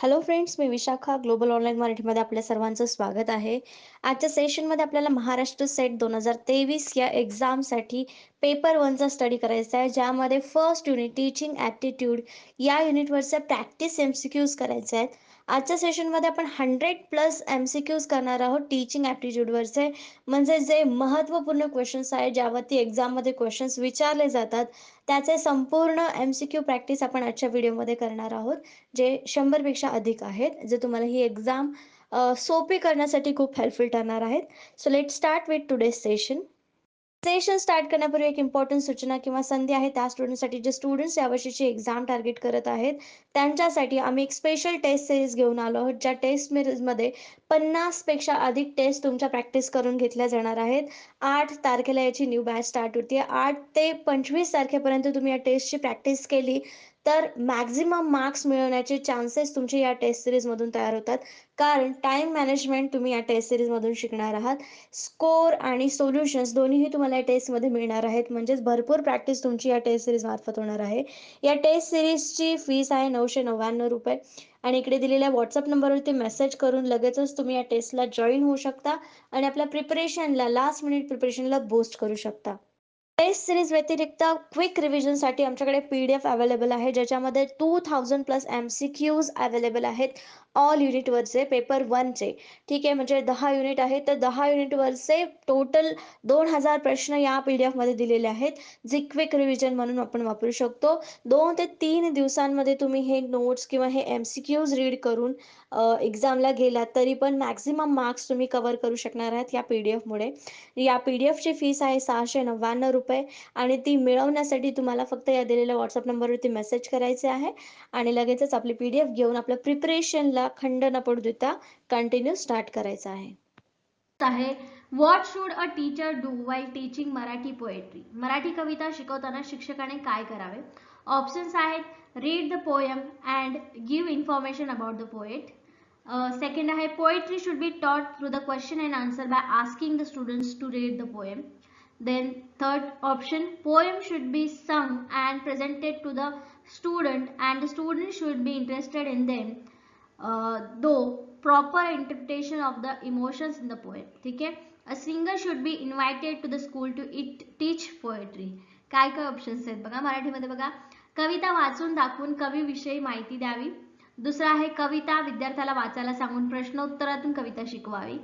Hello friends, मी Vishakha global online मराठीमध्ये आपल्या सर्वांचं स्वागत आहे. आजच्या सेशनमध्ये आपल्याला महाराष्ट्र सेट 2023 या एक्झामसाठी पेपर 1चा स्टडी करायचा आहे, ज्यामध्ये फर्स्ट युनिट टीचिंग ॲप्टिट्यूड या युनिटवरचे प्रॅक्टिस एम-सी-क्यूज करायचे आहेत. आजच्या सेशनमध्ये आपण 100+ एम-सी-क्यूज करणार आहोत टीचिंग ॲप्टिट्यूडवरचे, म्हणजे जे महत्त्वपूर्ण क्वेश्चन्स आहेत, ज्यावरती एक्झाममध्ये क्वेश्चन्स विचारले जातात, त्याचे संपूर्ण एम-सी-क्यू प्रॅक्टिस आपण आजच्या व्हिडिओमध्ये करणार आहोत. जे 100 पेक्षा अधिक आहेत, जे तुम्हाला ही एक्झाम सोपी करण्यासाठी खूप हेल्पफुल ठरणार आहेत. So let's start with today's session. Session start करण्यापूर्वी एक इम्पॉर्टंट सूचना किंवा संधी आहे त्या स्टुडंटसाठी जे स्टुडंट्स यावर्षीची एक्झाम टार्गेट करत आहेत, त्यांच्यासाठी आम्ही एक स्पेशल टेस्ट सीरीज घेऊन आलो आहोत. ज्या टेस्ट सीरीजमध्ये 50 पेक्षा अधिक टेस्ट तुमच्या प्रॅक्टिस करून घेतल्या जाणार आहेत. 8 तारखेला याची न्यू बॅच स्टार्ट होते. 8 ते 25 तारखेपर्यंत तुम्ही या टेस्टची प्रॅक्टिस केली, तर मॅक्सिमम मार्क्स मिळवण्याचे चान्सेस तुमचे या टेस्ट सीरीजमधून तयार होतात. कारण टाईम मॅनेजमेंट तुम्ही या टेस्ट सीरीजमधून शिकणार आहात. स्कोर आणि सोल्युशन्स दोन्हीही तुम्हाला या टेस्टमध्ये मिळणार आहेत. म्हणजेच भरपूर प्रॅक्टिस तुमची या टेस्ट सीरीजमार्फत होणार आहे. या टेस्ट सीरीजची फीस आहे ₹999 आणि इकडे दिलेल्या WhatsApp नंबरवरती मेसेज करून लगेचच तुम्ही या टेस्टला जॉइन होऊ शकता आणि आपल्या प्रिपरेशनला लास्ट मिनिट प्रिपरेशनला बूस्ट करू शकता. टेस्ट सीरीज व्यतिरिक्त क्विक रिव्हिजनसाठी आमच्याकडे PDF अवेलेबल आहे, ज्याच्यामध्ये 2000+ एम-सी-क्यूज अवेलेबल आहेत. ऑल युनिटवरचे पेपर 1चे. ठीक आहे, म्हणजे 10 युनिट आहेत, तर 10 युनिटवरचे टोटल 2000 प्रश्न या PDF मध्ये दिलेले आहेत, जे क्विक रिव्हिजन म्हणून आपण वापरू शकतो. 2 ते 3 दिवसांमध्ये तुम्ही हे नोट्स किंवा हे एम-सी-क्यूज रीड करून एक्झामला गेलात, तरी पण मॅक्सिमम मार्क्स तुम्ही कव्हर करू शकणार आहात या PDF मुळे. या PDF ची फीस आहे ₹699 आणि ती मिळवण्यासाठी तुम्हाला फक्त या दिलेल्या WhatsApp नंबरवरती मेसेज करायचे आहे आणि लगेचच आपली PDF घेऊन आपल्या प्रिपरेशनला खंड न पडू देता कंटिन्यू स्टार्ट करायचं आहे. आहे what should a teacher do while teaching Marathi poetry. Marathi कविता शिकवताना शिक्षकाने काय करावे. ऑप्शन्स आहेत read the poem and give information about the poet. Second आहे poetry should be taught through the question and answer by asking the students to read the poem. Then third option, poem should be sung and presented to the student and the student should be interested in them, though proper interpretation of the emotions in the poem. ठीक आहे. A singer should be invited to the school to teach poetry. काय काय options आहेत बघा मराठीमध्ये. बघा, कविता वाचून दाखवून कवीविषयी माहिती द्यावी. दुसरा आहे कविता विद्यार्थ्याला वाचायला सांगून प्रश्नोत्तरातून कविता शिकवावी.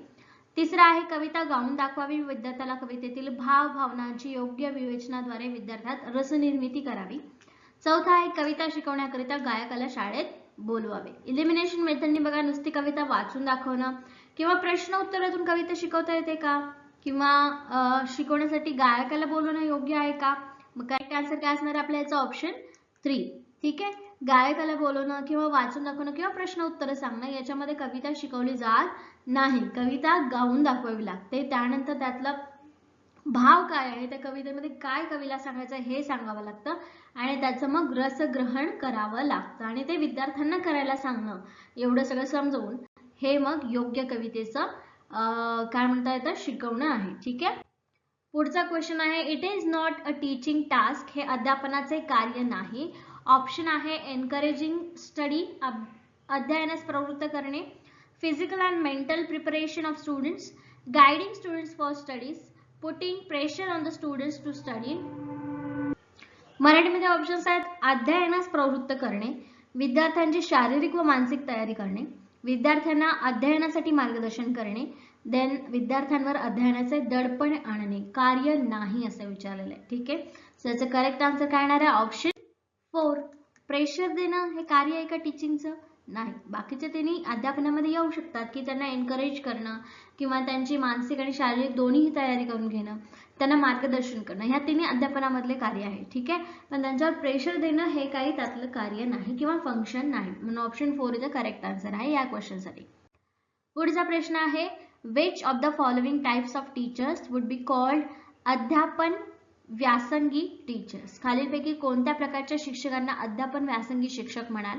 तिसरा आहे कविता गाऊन दाखवावी. विद्यार्थ्याला कवितेतील भाव भावनांची योग्य विवेचनाद्वारे विद्यार्थ्यात रसनिर्मिती करावी. चौथा आहे कविता शिकवण्याकरिता गायकाला शाळेत बोलवावे. इलिमिनेशन मेथडने बघा, नुसती कविता वाचून दाखवणं किंवा प्रश्न उत्तरातून कविता शिकवता येते का, किंवा शिकवण्यासाठी गायकाला बोलवणं योग्य आहे का. मग करेक्ट आन्सर काय असणार आपल्या याचा ऑप्शन 3. ठीक आहे, गायकाला बोलवणं किंवा वाचून दाखवणं किंवा प्रश्न उत्तर सांगणं याच्यामध्ये कविता शिकवली जात नाही. कविता गाऊन दाखवावी लागते. त्यानंतर त्यातला भाव काय आहे, त्या कवितेमध्ये काय कवीला सांगायचं हे सांगावं लागतं आणि त्याचं मग रसग्रहण करावं लागतं आणि ते विद्यार्थ्यांना करायला सांगणं, एवढं सगळं समजवून हे मग योग्य कवितेचं काय म्हणता येतं शिकवणं आहे. ठीक आहे. पुढचा क्वेश्चन आहे it is not a teaching task. हे अध्यापनाचे कार्य नाही. ऑप्शन आहे एनकरेजिंग स्टडी, अध्ययनास प्रवृत्त करणे, physical and mental preparation of students, guiding students for studies, putting pressure on the students to study. मराठीमध्ये ऑप्शन्स आहेत अध्ययनास प्रवृत्त करणे, विद्यार्थ्यांची शारीरिक व मानसिक तयारी करणे, विद्यार्थ्यांना अध्ययनासाठी मार्गदर्शन करणे, देन विद्यार्थ्यांवर अध्ययनाचे दडपण आणणे. कार्य नाही असं विचारलेलं आहे. ठीक आहे, सो याचं करेक्ट आन्सर काय येणार आहे ऑप्शन 4. प्रेशर देणं हे कार्य आहे का टीचिंगचं. नाही. बाकीचे त्यांनी अध्यापनामध्ये येऊ शकतात की त्यांना एनकरेज करणं किंवा त्यांची मानसिक आणि शारीरिक दोन्हीही तयारी करून घेणं, त्यांना मार्गदर्शन करणं, ह्या तिन्ही अध्यापनामधले कार्य आहे. ठीक आहे, पण त्यांच्यावर प्रेशर देणं हे काही त्यातलं कार्य नाही किंवा फंक्शन नाही. म्हणून option 4 is the correct answer आहे या क्वेश्चनसाठी. पुढचा प्रश्न आहे which of the following types of teachers would be called अध्यापन व्यासंगी टीचर्स. खालीलपैकी कोणत्या प्रकारच्या शिक्षकांना अध्यापन व्यासंगी शिक्षक म्हणाल.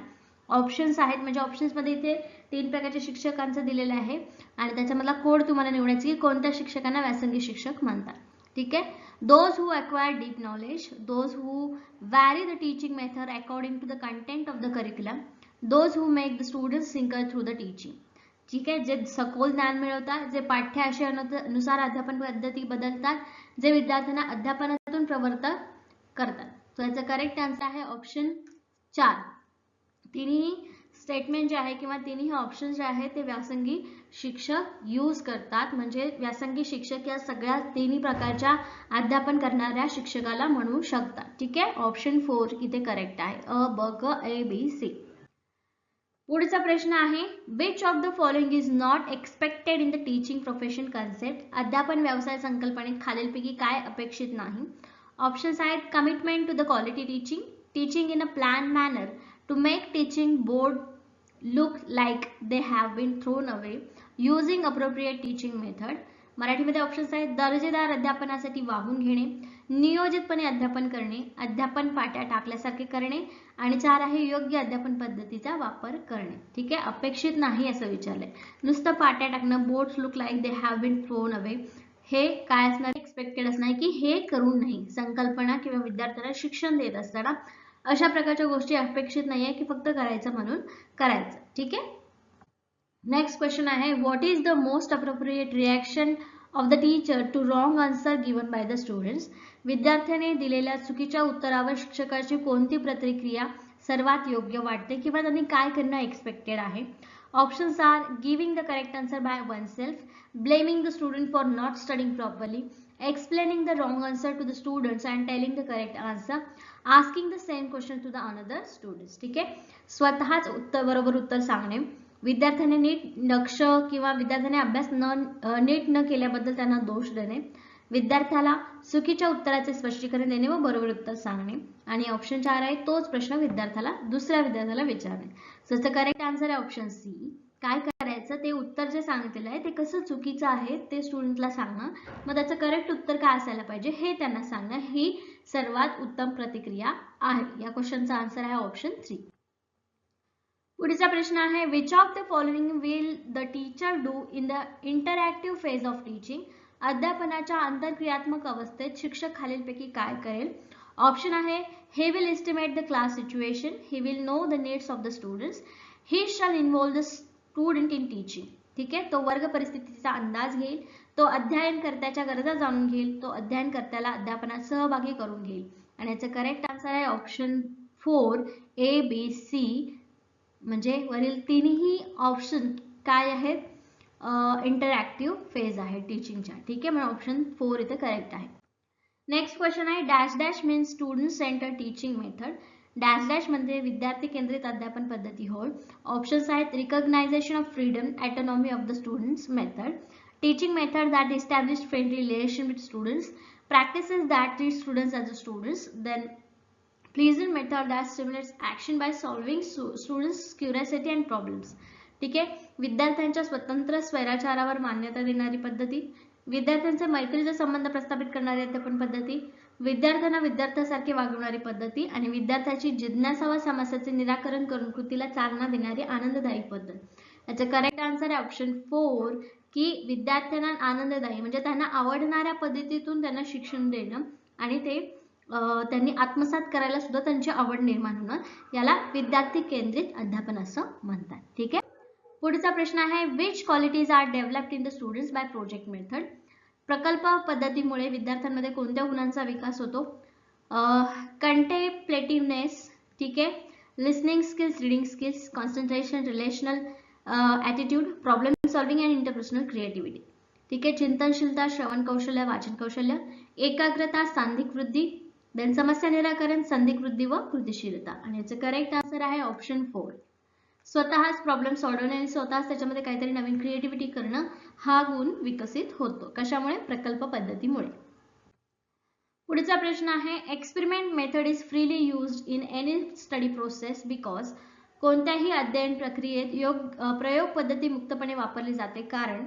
ऑप्शन्स आहेत, म्हणजे ऑप्शन्स मध्ये इथे 3 प्रकारच्या शिक्षकांचं दिलेलं आहे आणि त्याच्यामधला कोड तुम्हाला निवडायचा की कोणत्या शिक्षकांना व्यासंगी शिक्षक म्हणतात. ठीक आहे. Those who acquire deep knowledge, those who vary the teaching method according to the content of the curriculum, those who make the students thinker through the teaching. ठीक आहे, जे सखोल ज्ञान मिळवतात, जे पाठ्य आशयानुसार अध्यापन पद्धती बदलतात, जे विद्यार्थ्यांना अध्यापनातून प्रवर्तक करतात. तर याचा करेक्ट आन्सर आहे ऑप्शन 4. तिन्ही स्टेटमेंट जे आहे किंवा तिन्ही ऑप्शन जे आहे ते व्यासंगी शिक्षक यूज करतात. म्हणजे व्यासंगी शिक्षक या सगळ्या तिन्ही प्रकारच्या अध्यापन करणाऱ्या शिक्षकाला म्हणू शकतात. ठीक आहे, ऑप्शन 4 इथे करेक्ट आहे. अ ब क ए बी सी. पुढचा प्रश्न आहे, which of the following is not expected in the teaching profession concept. अध्यापन व्यवसाय संकल्पनेत खालीलपैकी काय अपेक्षित नाही. ऑप्शन्स आहेत commitment to the quality teaching, teaching in a plan manner to make teaching board look like they have been thrown away, using appropriate teaching method. मराठीमध्ये options आहेत दर्जेदार अध्यापनासाठी वाहून घेणे, नियोजितपणे अध्यापन करणे, अध्यापन पाट्या टाकल्यासारखे करणे, आणि 4 आहे योग्य अध्यापन पद्धतीचा वापर करणे. ठीक आहे, अपेक्षित नाही असं विचारलंय. नुसतं पाट्या टाकणं, boards look like they have been thrown away, हे काय असणार, एक्सपेक्टेड असणार की हे करू नये. संकल्पना किंवा विद्यार्थ्यांना शिक्षण देत असताना अशा प्रकारच्या गोष्टी अपेक्षित नाहीये की फक्त करायचं म्हणून करायचं. ठीक आहे. नेक्स्ट क्वेश्चन आहे, what is the most appropriate reaction of the teacher to wrong answer given by the students. विद्यार्थ्याने दिलेल्या चुकीच्या उत्तरावर शिक्षकाची कोणती प्रतिक्रिया सर्वात योग्य वाटते किंवा त्यांनी काय करणं एक्सपेक्टेड आहे. Options are giving the correct answer by one self, blaming the student for not studying properly, explaining the wrong answer to the students and telling the correct answer, asking the same question to the another students. ठीक आहे, स्वतःच उत्तर बरोबर उत्तर सांगणे, विद्यार्थ्याने नीट लक्ष किंवा विद्यार्थ्याने अभ्यास नीट न केल्याबद्दल त्यांना दोष देणे, विद्यार्थ्याला चुकीच्या उत्तराचे स्पष्टीकरण देणे व बरोबर उत्तर सांगणे, आणि ऑप्शन 4 आहे तोच प्रश्न विद्यार्थ्याला दुसऱ्या विद्यार्थ्याला विचारणे. सो द करेक्ट आन्सर आहे ऑप्शन सी. काय करायचं, ते उत्तर जे सांगितलेलं आहे ते कसं चुकीचं आहे ते स्टुडंटला सांगणं, मग त्याचं करेक्ट उत्तर काय असायला पाहिजे हे त्यांना सांगणं, ही सर्वात उत्तम प्रतिक्रिया आहे. या क्वेश्चनचा आन्सर आहे ऑप्शन 3. पुढचा प्रश्न आहे, which of the following will the teacher do in the interactive phase of teaching. अध्यापनाच्या आंतरक्रियात्मक अवस्थेत शिक्षक खालीलपैकी काय करेल. ऑप्शन आहे, he will estimate the class situation, he will know the needs of the students, he shall involve the student in teaching. ठीक आहे, तो वर्ग परिस्थितीचा अंदाज घेईल, तो अध्ययनकर्त्याच्या गरजा जाणून घेईल, तो अध्ययनकर्त्याला अध्यापनात सहभागी करून घेईल. आणि याचं करेक्ट आन्सर आहे ऑप्शन 4 ए बी सी. म्हणजे वरील तिन्ही ऑप्शन काय आहेत, इंटरॅक्टिव्ह फेज आहे टीचिंगच्या. ठीक आहे, म्हणजे ऑप्शन 4 इथे करेक्ट आहे. नेक्स्ट क्वेश्चन आहे, dash dash means student center teaching method. Dash dash म्हणजे विद्यार्थी केंद्रित अध्यापन पद्धती होय. ऑप्शन्स आहेत recognization of freedom, autonomy of the students method, teaching method that establish friendly relation with students, practices that treat students as a students, then pleasant method that stimulates action by solving students curiosity and problems. ठीक आहे, विद्यार्थ्यांच्या स्वतंत्र स्वैराचारावर मान्यता देणारी पद्धती, विद्यार्थ्यांचे मैत्रीचे संबंध प्रस्थापित करणारी अध्यापन पद्धती, विद्यार्थ्यांना विद्यार्थ्यासारखे वागवणारी पद्धती, आणि विद्यार्थ्याची जिज्ञासा व समस्याचे निराकरण करून कृतीला चालना देणारी आनंददायी पद्धत. याचं करेक्ट आन्सर आहे ऑप्शन 4 की विद्यार्थ्यांना आनंददायी म्हणजे त्यांना आवडणाऱ्या पद्धतीतून त्यांना शिक्षण देणं आणि ते त्यांनी आत्मसात करायला सुद्धा त्यांची आवड निर्माण होणं, याला विद्यार्थी केंद्रित अध्यापन असं म्हणतात. ठीक आहे, पुढचा प्रश्न आहे, which qualities are developed in the students by project method. प्रकल्प पद्धतीमुळे विद्यार्थ्यांमध्ये कोणत्या गुणांचा विकास होतो. कंटेम्प्लेटिव्हनेस, ठीक आहे, listening skills, reading skills, concentration, relational attitude, problem solving and interpersonal creativity. ठीक आहे, चिंतनशीलता, श्रवण कौशल्य, वाचन कौशल्य, एकाग्रता, सांधिक वृद्धी, देन समस्या निराकरण, संधिक वृद्धी व कृतिशीलता. आणि याचं करेक्ट आन्सर आहे ऑप्शन 4. स्वतःच प्रॉब्लेम सॉल्व्ह आणि स्वतःच त्याच्यामध्ये काहीतरी नवीन क्रिएटिव्हिटी करणं हा गुण विकसित होतो. कशामुळे, प्रकल्प पद्धतीमुळे. पुढचा प्रश्न आहे, experiment method is freely used in any study process because. कोणत्याही अध्ययन प्रक्रियेत प्रयोग पद्धती मुक्तपणे वापरली जाते कारण.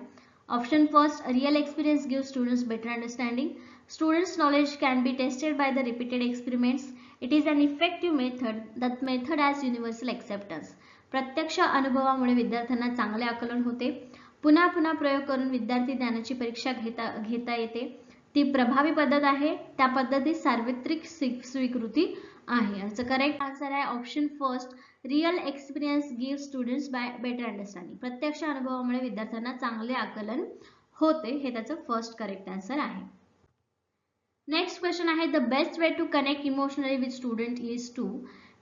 Option first, real experience give students better understanding, students knowledge can be tested by the repeated experiments, it is an effective method, that method has universal acceptance. प्रत्यक्ष अनुभवामुळे विद्यार्थ्यांना चांगले आकलन होते, पुन्हा पुन्हा प्रयोग करून विद्यार्थी ज्ञानाची परीक्षा घेता येते, ती प्रभावी पद्धत आहे, त्या पद्धतीत सार्वत्रिक स्वीकृती आहे. याचं करेक्ट आन्सर आहे option first, real experience give students by better understanding. प्रत्यक्ष अनुभवामुळे विद्यार्थ्यांना चांगले आकलन होते. हे त्याचं फर्स्ट करेक्ट आन्सर आहे. नेक्स्ट क्वेश्चन आहे the best way to connect emotionally with student is to.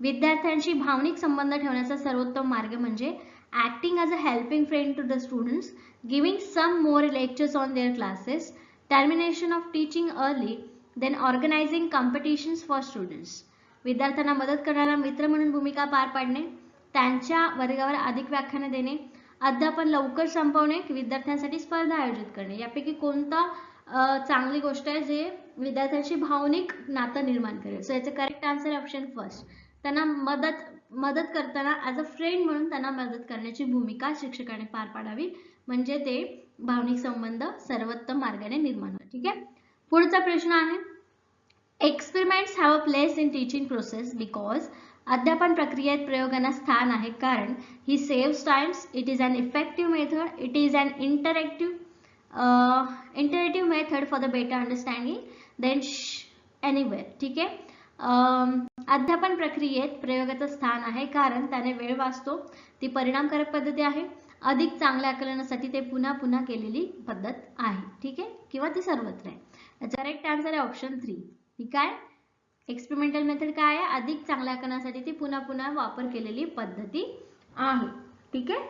विद्यार्थ्यांशी भावनिक संबंध ठेवण्याचा सर्वोत्तम मार्ग म्हणजे acting as a helping friend to the students, giving some more lectures on their classes, termination of teaching early, then organizing competitions for students. विद्यार्थ्यांना मदत करणारा मित्र म्हणून भूमिका पार पाडणे, त्यांच्या वर्गावर अधिक व्याख्याने देणे, अध्यापन लवकर संपवणे, विद्यार्थ्यांसाठी स्पर्धा आयोजित करणे. यापैकी कोणता चांगली गोष्ट आहे जे विद्यार्थ्यांशी भावनिक नातं निर्माण करेल? सो याचं करेक्ट आन्सर ऑप्शन फर्स्ट. त्यांना मदत करताना ॲज अ फ्रेंड म्हणून त्यांना मदत करण्याची भूमिका शिक्षकाने पार पाडावी, म्हणजे ते भावनिक संबंध सर्वोत्तम मार्गाने निर्माण होईल. ठीक आहे. पुढचा प्रश्न आहे experiments have a place in teaching process because. अध्यापन प्रक्रियेत प्रयोगांना स्थान आहे कारण ही saves times, it is an effective method, it is an interactive method for the better understanding then anywhere. ठीक आहे. अध्यापन प्रक्रियेत प्रयोगाचं स्थान आहे कारण त्याने वेळ वाचतो, ती परिणामकारक पद्धती आहे, अधिक चांगल्या आकलनासाठी ते पुन्हा पुन्हा केलेली पद्धत आहे. ठीक आहे, किंवा ती सर्वत्र आहे. याचा करेक्ट आन्सर आहे ऑप्शन 3. ठीक आहे. एक्सपेरिमेंटल मेथड काय आहे? अधिक चांगल्या आकलनासाठी ती पुन्हा पुन्हा वापर केलेली पद्धती आहे. ठीक आहे.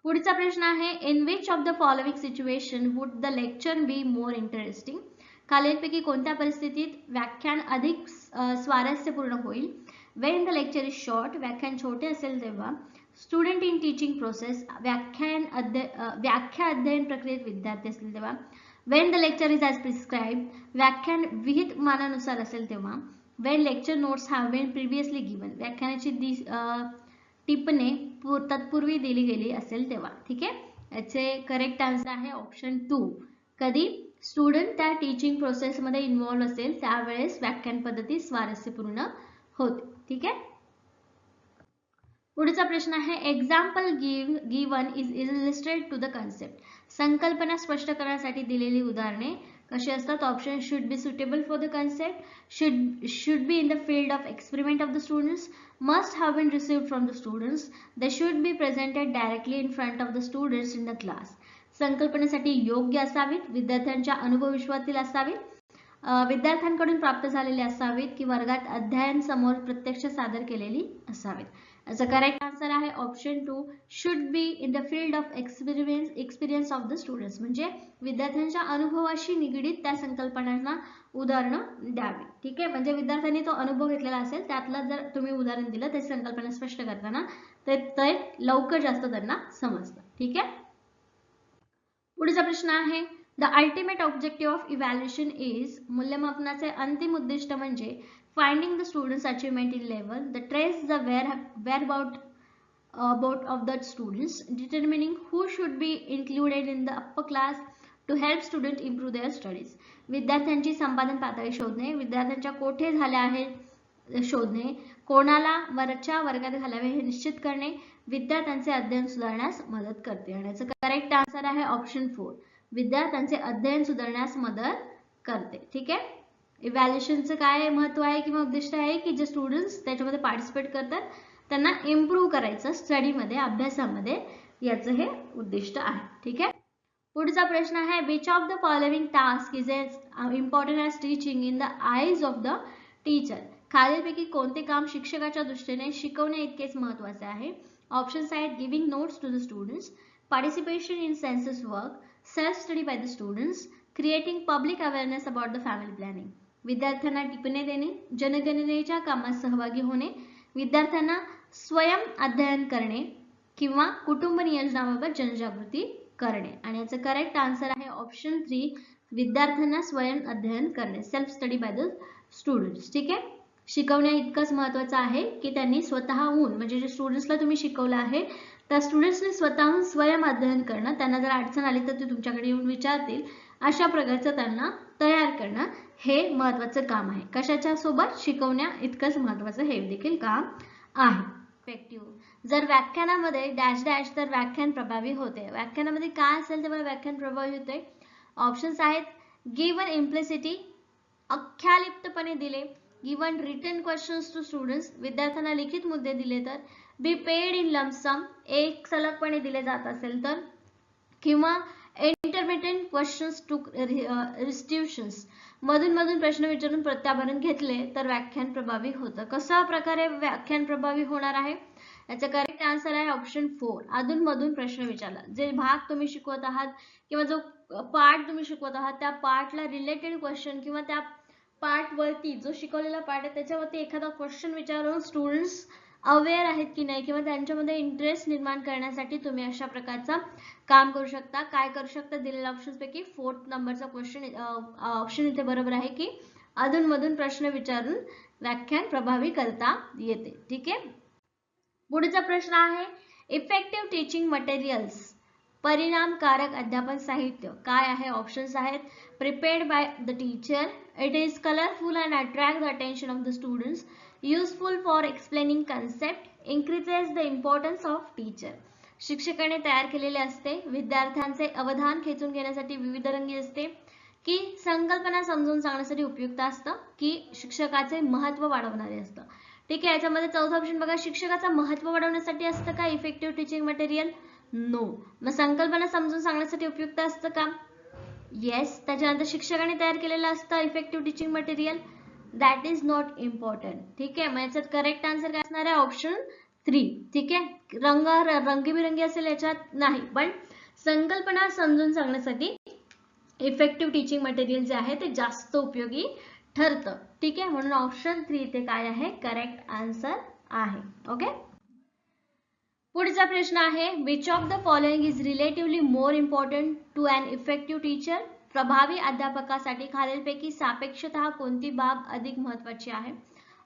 पुढचा प्रश्न आहे in which of the following situation would the lecture be more interesting. खालीलपैकी कोणत्या परिस्थितीत व्याख्यान अधिक स्वारस्यपूर्ण होईल? Wien the lecture is short, व्याख्यान छोटे असेल तेव्हा. स्टुडंट इन टीचिंग प्रोसेस, व्याख्या अध्ययन प्रक्रियेत विद्यार्थी असतील तेव्हा. When the lecture is as prescribe, व्याख्यान विहित मानानुसार असेल तेव्हा. When lecture notes have been previously given, व्याख्यानाची टिपणे तत्पूर्वी दिली गेली असेल तेव्हा. ठीक आहे. याचे करेक्ट आन्सर आहे ऑप्शन 2. कधी स्टुडंट त्या टीचिंग प्रोसेसमध्ये इन्व्हॉल्व असेल त्यावेळेस व्याख्यान पद्धती स्वारस्यपूर्ण होते. ठीक आहे. पुढचा प्रश्न आहे example given is illustrate to the concept. संकल्पना स्पष्ट करण्यासाठी दिलेली उदाहरणे कशी असतात? Option should be suitable for the concept, should be in the field of experiment of the students, must have been received from the students, they should be presented directly in front of the students in the class. संकल्पनेसाठी योग्य असावीत, विद्यार्थ्यांच्या अनुभवविश्वातील असावीत, विद्यार्थ्यांकडून प्राप्त झालेली असावीत की वर्गात अध्ययन समोर प्रत्यक्ष सादर केलेली असावीत. याचा करेक्ट आन्सर आहे option 2. Should be in the field of experience of the students, म्हणजे विद्यार्थ्यांच्या अनुभवाशी निगडीत त्या संकल्पनांना उदाहरणं द्यावी. ठीक आहे. म्हणजे विद्यार्थ्यांनी तो अनुभव घेतलेला असेल त्यातलं जर तुम्ही उदाहरण दिलं त्याची संकल्पना स्पष्ट करताना ते लवकर जास्त त्यांना समजतं. ठीक आहे. पुढचा प्रश्न आहे the ultimate objective of evaluation is. मूल्यमापनाचे अंतिम उद्दिष्ट म्हणजे finding the students achievement in level, the trace the whereabout of the students, determining who should be included in the upper class to help student improve their studies. विद्यार्थ्यांची संपादन पातळी शोधणे, विद्यार्थ्यांच्या कोठे झाल्या आहेत शोधणे, कोणाला वरच्या वर्गात घालावे हे निश्चित करणे विद्यार्थ्यांचे अध्ययन सुधारण्यास मदत करते. आणि याचं करेक्ट आन्सर आहे ऑप्शन 4. विद्यार्थ्यांचे अध्ययन सुधारण्यास मदत करते. ठीक आहे. इव्हॅल्युएशनचं काय महत्व आहे किंवा उद्दिष्ट आहे की जे स्टुडंट्स त्याच्यामध्ये पार्टिसिपेट करतात त्यांना इम्प्रूव्ह करायचं स्टडीमध्ये, अभ्यासामध्ये, याचं हे उद्दिष्ट आहे. ठीक आहे. पुढचा प्रश्न आहे which of the following task is important as teaching in the eyes of the teacher. खालीलपैकी कोणते काम शिक्षकाच्या दृष्टीने शिकवणे इतकेच महत्वाचे आहे? ऑप्शन्स आहेत giving notes to the students, participation in census work, self study by the students, creating public awareness about the family planning. विद्यार्थ्यांना टिपणे देणे, जनगणनेच्या कामात सहभागी होणे, विद्यार्थ्यांना स्वयं अध्ययन करणे किंवा कुटुंब नियोजनाबाबत जनजागृती करणे. आणि याचं करेक्ट आन्सर आहे ऑप्शन 3. विद्यार्थ्यांना स्वयं अध्ययन करणे, self study by the students. ठीक आहे. शिकवण्या इतकंच महत्वाचं आहे की त्यांनी स्वतःहून, म्हणजे जे स्टुडंट्सला तुम्ही शिकवलं आहे त्या स्टुडंट्सने स्वतःहून स्वयं अध्ययन करणं, त्यांना जर अडचण आली तर ते तुमच्याकडे येऊन विचारतील, अशा प्रकारचं त्यांना तयार करणं हे महत्वाचं काम आहे. कशाच्या सोबत? शिकवण्या इतकंच महत्वाचं हे देखील काम आहे. इफेक्टिव्ह. जर व्याख्यानामध्ये डॅश डॅश तर व्याख्यान प्रभावी होते. व्याख्यानामध्ये काय असेल तेव्हा व्याख्यान प्रभावी होते? ऑप्शन्स आहेत गिव्हन इम्प्लिसिटी, अख्यालिप्तपणे दिले, given written questions to students, विद्यार्थ्यांना लिखित मुद्दे दिले तर, बी पेड इन लमसम, एक सलगपणे दिले जात असेल तर, किंवा इंटरमिटेंट क्वेश्चन्स टू रिस्टिट्यूशन्स, मधून मधून प्रश्न विचारून प्रत्याभरण घेतले तर व्याख्यान प्रभावी होतं. कशा प्रकारे व्याख्यान प्रभावी होणार आहे? याचा करेक्ट आन्सर आहे ऑप्शन 4, अधून मधून प्रश्न विचारला. जे भाग तुम्ही शिकवत आहात किंवा जो पार्ट तुम्ही शिकवत आहात त्या पार्टला रिलेटेड क्वेश्चन किंवा त्या पार्ट वरती जो शिकवलेला पार्ट आहे त्याच्यावरती एखादा क्वेश्चन विचारून स्टुडंट्स अवेअर आहेत की नाही किंवा त्यांच्यामध्ये इंटरेस्ट निर्माण करण्यासाठी तुम्ही अशा प्रकारचा काम करू शकता. काय करू शकता? दिलेल्या ऑप्शन्स पैकी 4th नंबरचा क्वेश्चन ऑप्शन इथे बरोबर आहे की अधून मधून प्रश्न विचारून व्याख्यान प्रभावी करता येते. ठीक आहे. पुढचा प्रश्न आहे इफेक्टिव्ह टीचिंग मटेरियल्स, परिणामकारक अध्यापन साहित्य काय आहे? ऑप्शन्स आहेत prepared by the teacher, it is colourful and attract the attention of the students, useful for explaining concept, increases the importance of teacher. शिक्षकाने तयार केलेले असते, विद्यार्थ्यांचे अवधान खेचून घेण्यासाठी विविधरंगी असते, की संकल्पना समजून सांगण्यासाठी उपयुक्त असतं, की शिक्षकाचे महत्त्व वाढवणारे असतं. ठीक आहे. याच्यामध्ये चौथा ऑप्शन बघा, शिक्षकाचं महत्त्व वाढवण्यासाठी असतं का इफेक्टिव्ह टीचिंग मटेरियल? नो. मग संकल्पना समजून सांगण्यासाठी उपयुक्त असतं का? येस. त्याच्यानंतर शिक्षकाने तयार केलेलं असतं effective teaching material? That is not important. ठीक आहे. मग याच्यात करेक्ट आन्सर काय असणार आहे? ऑप्शन 3. ठीक आहे. रंगीबिरंगी असेल याच्यात नाही, पण संकल्पना समजून सांगण्यासाठी इफेक्टिव्ह टीचिंग मटेरियल जे आहे ते जास्त उपयोगी ठरतं. ठीक आहे. म्हणून ऑप्शन 3 इथे काय आहे? करेक्ट आन्सर आहे. ओके. पुढचा प्रश्न आहे which of the following is relatively more important to an effective teacher, प्रभावी अध्यापकासाठी खालीलपैकी सापेक्षतः कोणती बाब अधिक महत्त्वाची आहे?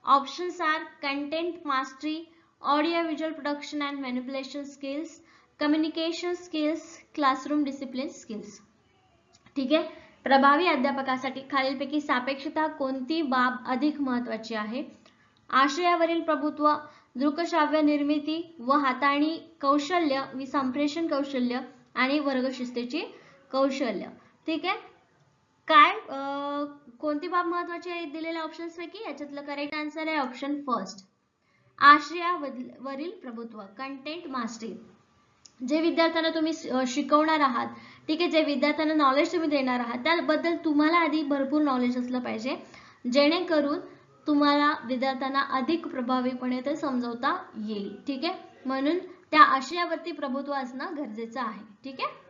Options are content mastery, audio visual production and manipulation skills, communication skills, classroom discipline skills. ठीक आहे. प्रभावी अध्यापकासाठी खालीलपैकी सापेक्षता कोणती बाब अधिक महत्त्वाची आहे? आशयावरील प्रभुत्व, दृकश्राव्य निर्मिती व हाताळणी कौशल्य, संप्रेषण कौशल्य आणि वर्गशिस्तीची कौशल्य. ठीक आहे. काय कोणती बाब महत्त्वाची आहे दिलेल्या ऑप्शन्स पैकी? याच्यातलं करेक्ट आन्सर आहे ऑप्शन 1. आशयावरील प्रभुत्व, कंटेंट मास्टरी. जे विद्यार्थ्यांना तुम्ही शिकवणार आहात, ठीक आहे, जे विद्यार्थ्यांना नॉलेज तुम्ही देणार आहात त्याबद्दल तुम्हाला आधी भरपूर नॉलेज असलं पाहिजे, जेणेकरून तुम्हाला विद्यार्थ्यांना अधिक प्रभावीपणे ते समजवता येईल. ठीक आहे. म्हणून त्या आशयावरती प्रभुत्व असणं गरजेचं आहे. ठीक आहे.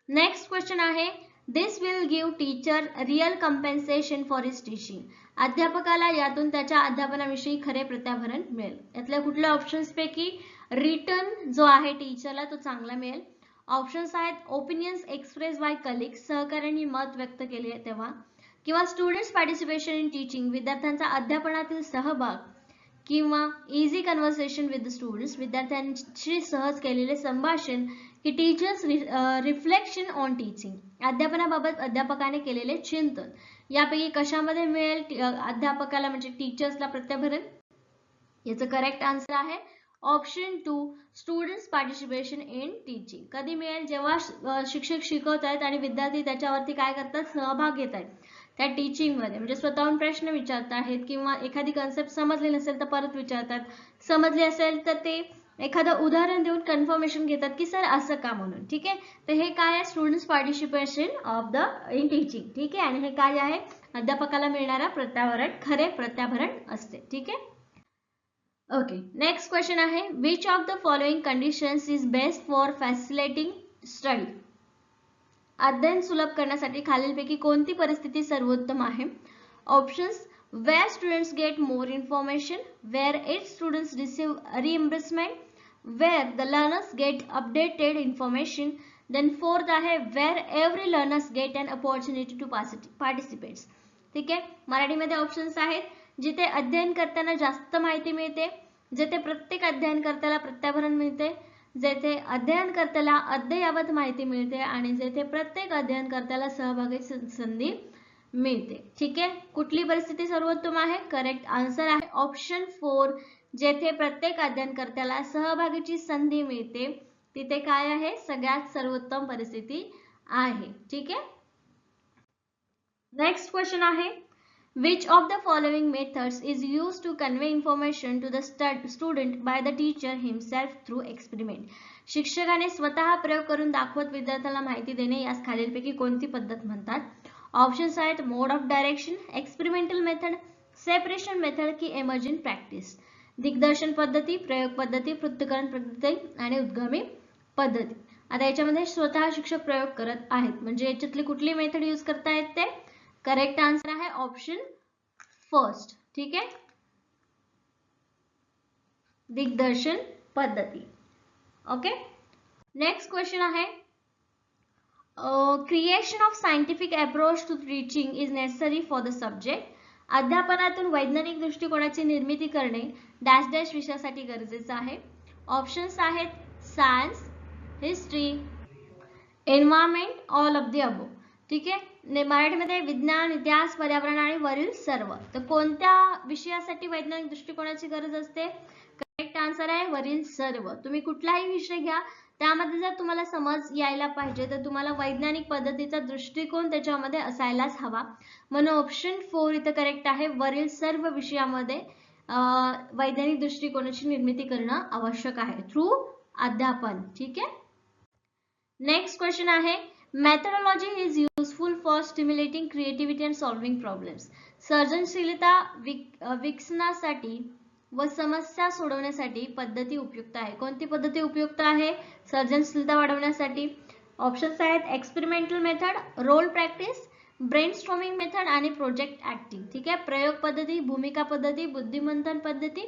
नेक्स्ट क्वेश्चन आहे this will give teacher real compensation for his teaching, अध्यापकाला यातून त्याच्या अध्यापनाविषयी खरे प्रत्याभरण मिळेल. यातल्या कुठल्या ऑप्शन्स पैकी रिटर्न जो आहे टीचरला तो चांगला मिळेल? ऑप्शन्स आहेत ओपिनियन्स एक्सप्रेस बाय कलिग्स, सहकाऱ्यांनी मत व्यक्त केले तेव्हा, किंवा स्टुडंट्स पार्टिसिपेशन इन टीचिंग, विद्यार्थ्यांचा अध्यापनातील सहभाग, किंवा easy conversation with the students, विद्यार्थ्यांशी सहज केलेले संभाषण, की टीचर्स रिफ्लेक्शन ऑन टीचिंग, अध्यापनाबाबत अध्यापकाने केलेले चिंतन. यापैकी कशामध्ये मिळेल अध्यापकाला म्हणजे टीचर्सला प्रत्याभरण? याचं करेक्ट आन्सर आहे option 2, students participation in teaching. कधी मिळेल? जेव्हा शिक्षक शिकवत आहेत आणि विद्यार्थी त्याच्यावरती काय करतात? सहभाग घेत आहेत त्या टीचिंग मध्ये, म्हणजे स्वतःहून प्रश्न विचारत आहेत किंवा एखादी कन्सेप्ट समजली नसेल तर परत विचारतात, समजली असेल तर ते एखादं उदाहरण देऊन कन्फर्मेशन घेतात की सर असं का म्हणून. ठीक आहे. तर हे काय आहे? Students participation of the in teaching. ठीक आहे. आणि हे काय आहे? अध्यापकाला मिळणारा प्रत्याभरण, खरे प्रत्याभरण असते. ठीक आहे. ओके. नेक्स्ट क्वेश्चन आहे which of the following conditions is best for facilitating study, अध्ययन सुलभ करण्यासाठी खालीलपैकी कोणती परिस्थिती सर्वोत्तम आहे? Options where students get more information, where its students receive reimbursement, where the learners get updated information, then fourth आहे where every learners get an opportunity to participates. ठीक आहे. मराठीमध्ये ऑप्शन्स आहेत जिथे अध्ययन करताना जास्त माहिती मिळते, जेथे प्रत्येक अध्ययनकर्त्याला प्रत्याभरण मिळते, जेथे अध्ययनकर्त्याला अद्ययावत माहिती मिळते आणि जेथे प्रत्येक अध्ययनकर्त्याला सहभागाची संधी मिळते. ठीक आहे. कुठली परिस्थिती सर्वोत्तम आहे? करेक्ट आन्सर आहे ऑप्शन 4, जेथे प्रत्येक अध्ययनकर्त्याला सहभागाची संधी मिळते तिथे काय आहे? सगळ्यात सर्वोत्तम परिस्थिती आहे. ठीक आहे. नेक्स्ट क्वेश्चन आहे Which of the following methods is used to convey information to the student by the teacher himself through experiment? शिक्षकाने स्वतः प्रयोग करून दाखवत विद्यार्थ्याला माहिती देणे यास खालीलपैकी कोणती पद्धत म्हणतात? ऑप्शन्स आहेत mode of direction, experimental method, separation method की एमर्जंट प्रॅक्टिस. दिग्दर्शन पद्धती, प्रयोग पद्धती, पृथक्करण पद्धती आणि उद्गामी पद्धती. आता याच्यामध्ये स्वतः शिक्षक प्रयोग करत आहेत म्हणजे याच्यातली कुठली मेथड यूज करतायत ते? करेक्ट आंसर आहे ऑप्शन फर्स्ट. ठीक आहे, दिग्दर्शन पद्धती. ओके, नेक्स्ट क्वेश्चन आहे creation of scientific approach to teaching is necessary for the subject. अध्यापनातून वैज्ञानिक दृष्टिकोनाची निर्मिती करणे डॅश डॅश विषयासाठी गरजेचं आहे. ऑप्शन्स आहेत science, history, environment, all of the above. ठीक आहे, मराठीमध्ये विज्ञान, इतिहास, पर्यावरण आणि वरील सर्व. तर कोणत्या विषयासाठी वैज्ञानिक दृष्टिकोनाची गरज असते? करेक्ट आन्सर आहे वरील सर्व. तुम्ही कुठलाही विषय घ्या त्यामध्ये जर तुम्हाला समज यायला पाहिजे तर तुम्हाला वैज्ञानिक पद्धतीचा दृष्टिकोन त्याच्यामध्ये असायलाच हवा. म्हणून ऑप्शन 4 इथं करेक्ट आहे. वरील सर्व विषयामध्ये वैज्ञानिक दृष्टिकोनाची निर्मिती करणं आवश्यक आहे थ्रू अध्यापन. ठीक आहे, नेक्स्ट क्वेश्चन आहे methodology is useful for stimulating creativity and solving problems. सर्जनशीलता विकसनासाठी व समस्या सोडवण्यासाठी पद्धती उपयुक्त आहे. कोणती पद्धती उपयुक्त आहे सर्जनशीलता वाढवण्यासाठी? ऑप्शन्स आहेत experimental method, role practice, brainstorming method आणि प्रोजेक्ट ऍक्टिंग. ठीक आहे, प्रयोग पद्धती, भूमिका पद्धती, बुद्धिमंथन पद्धती,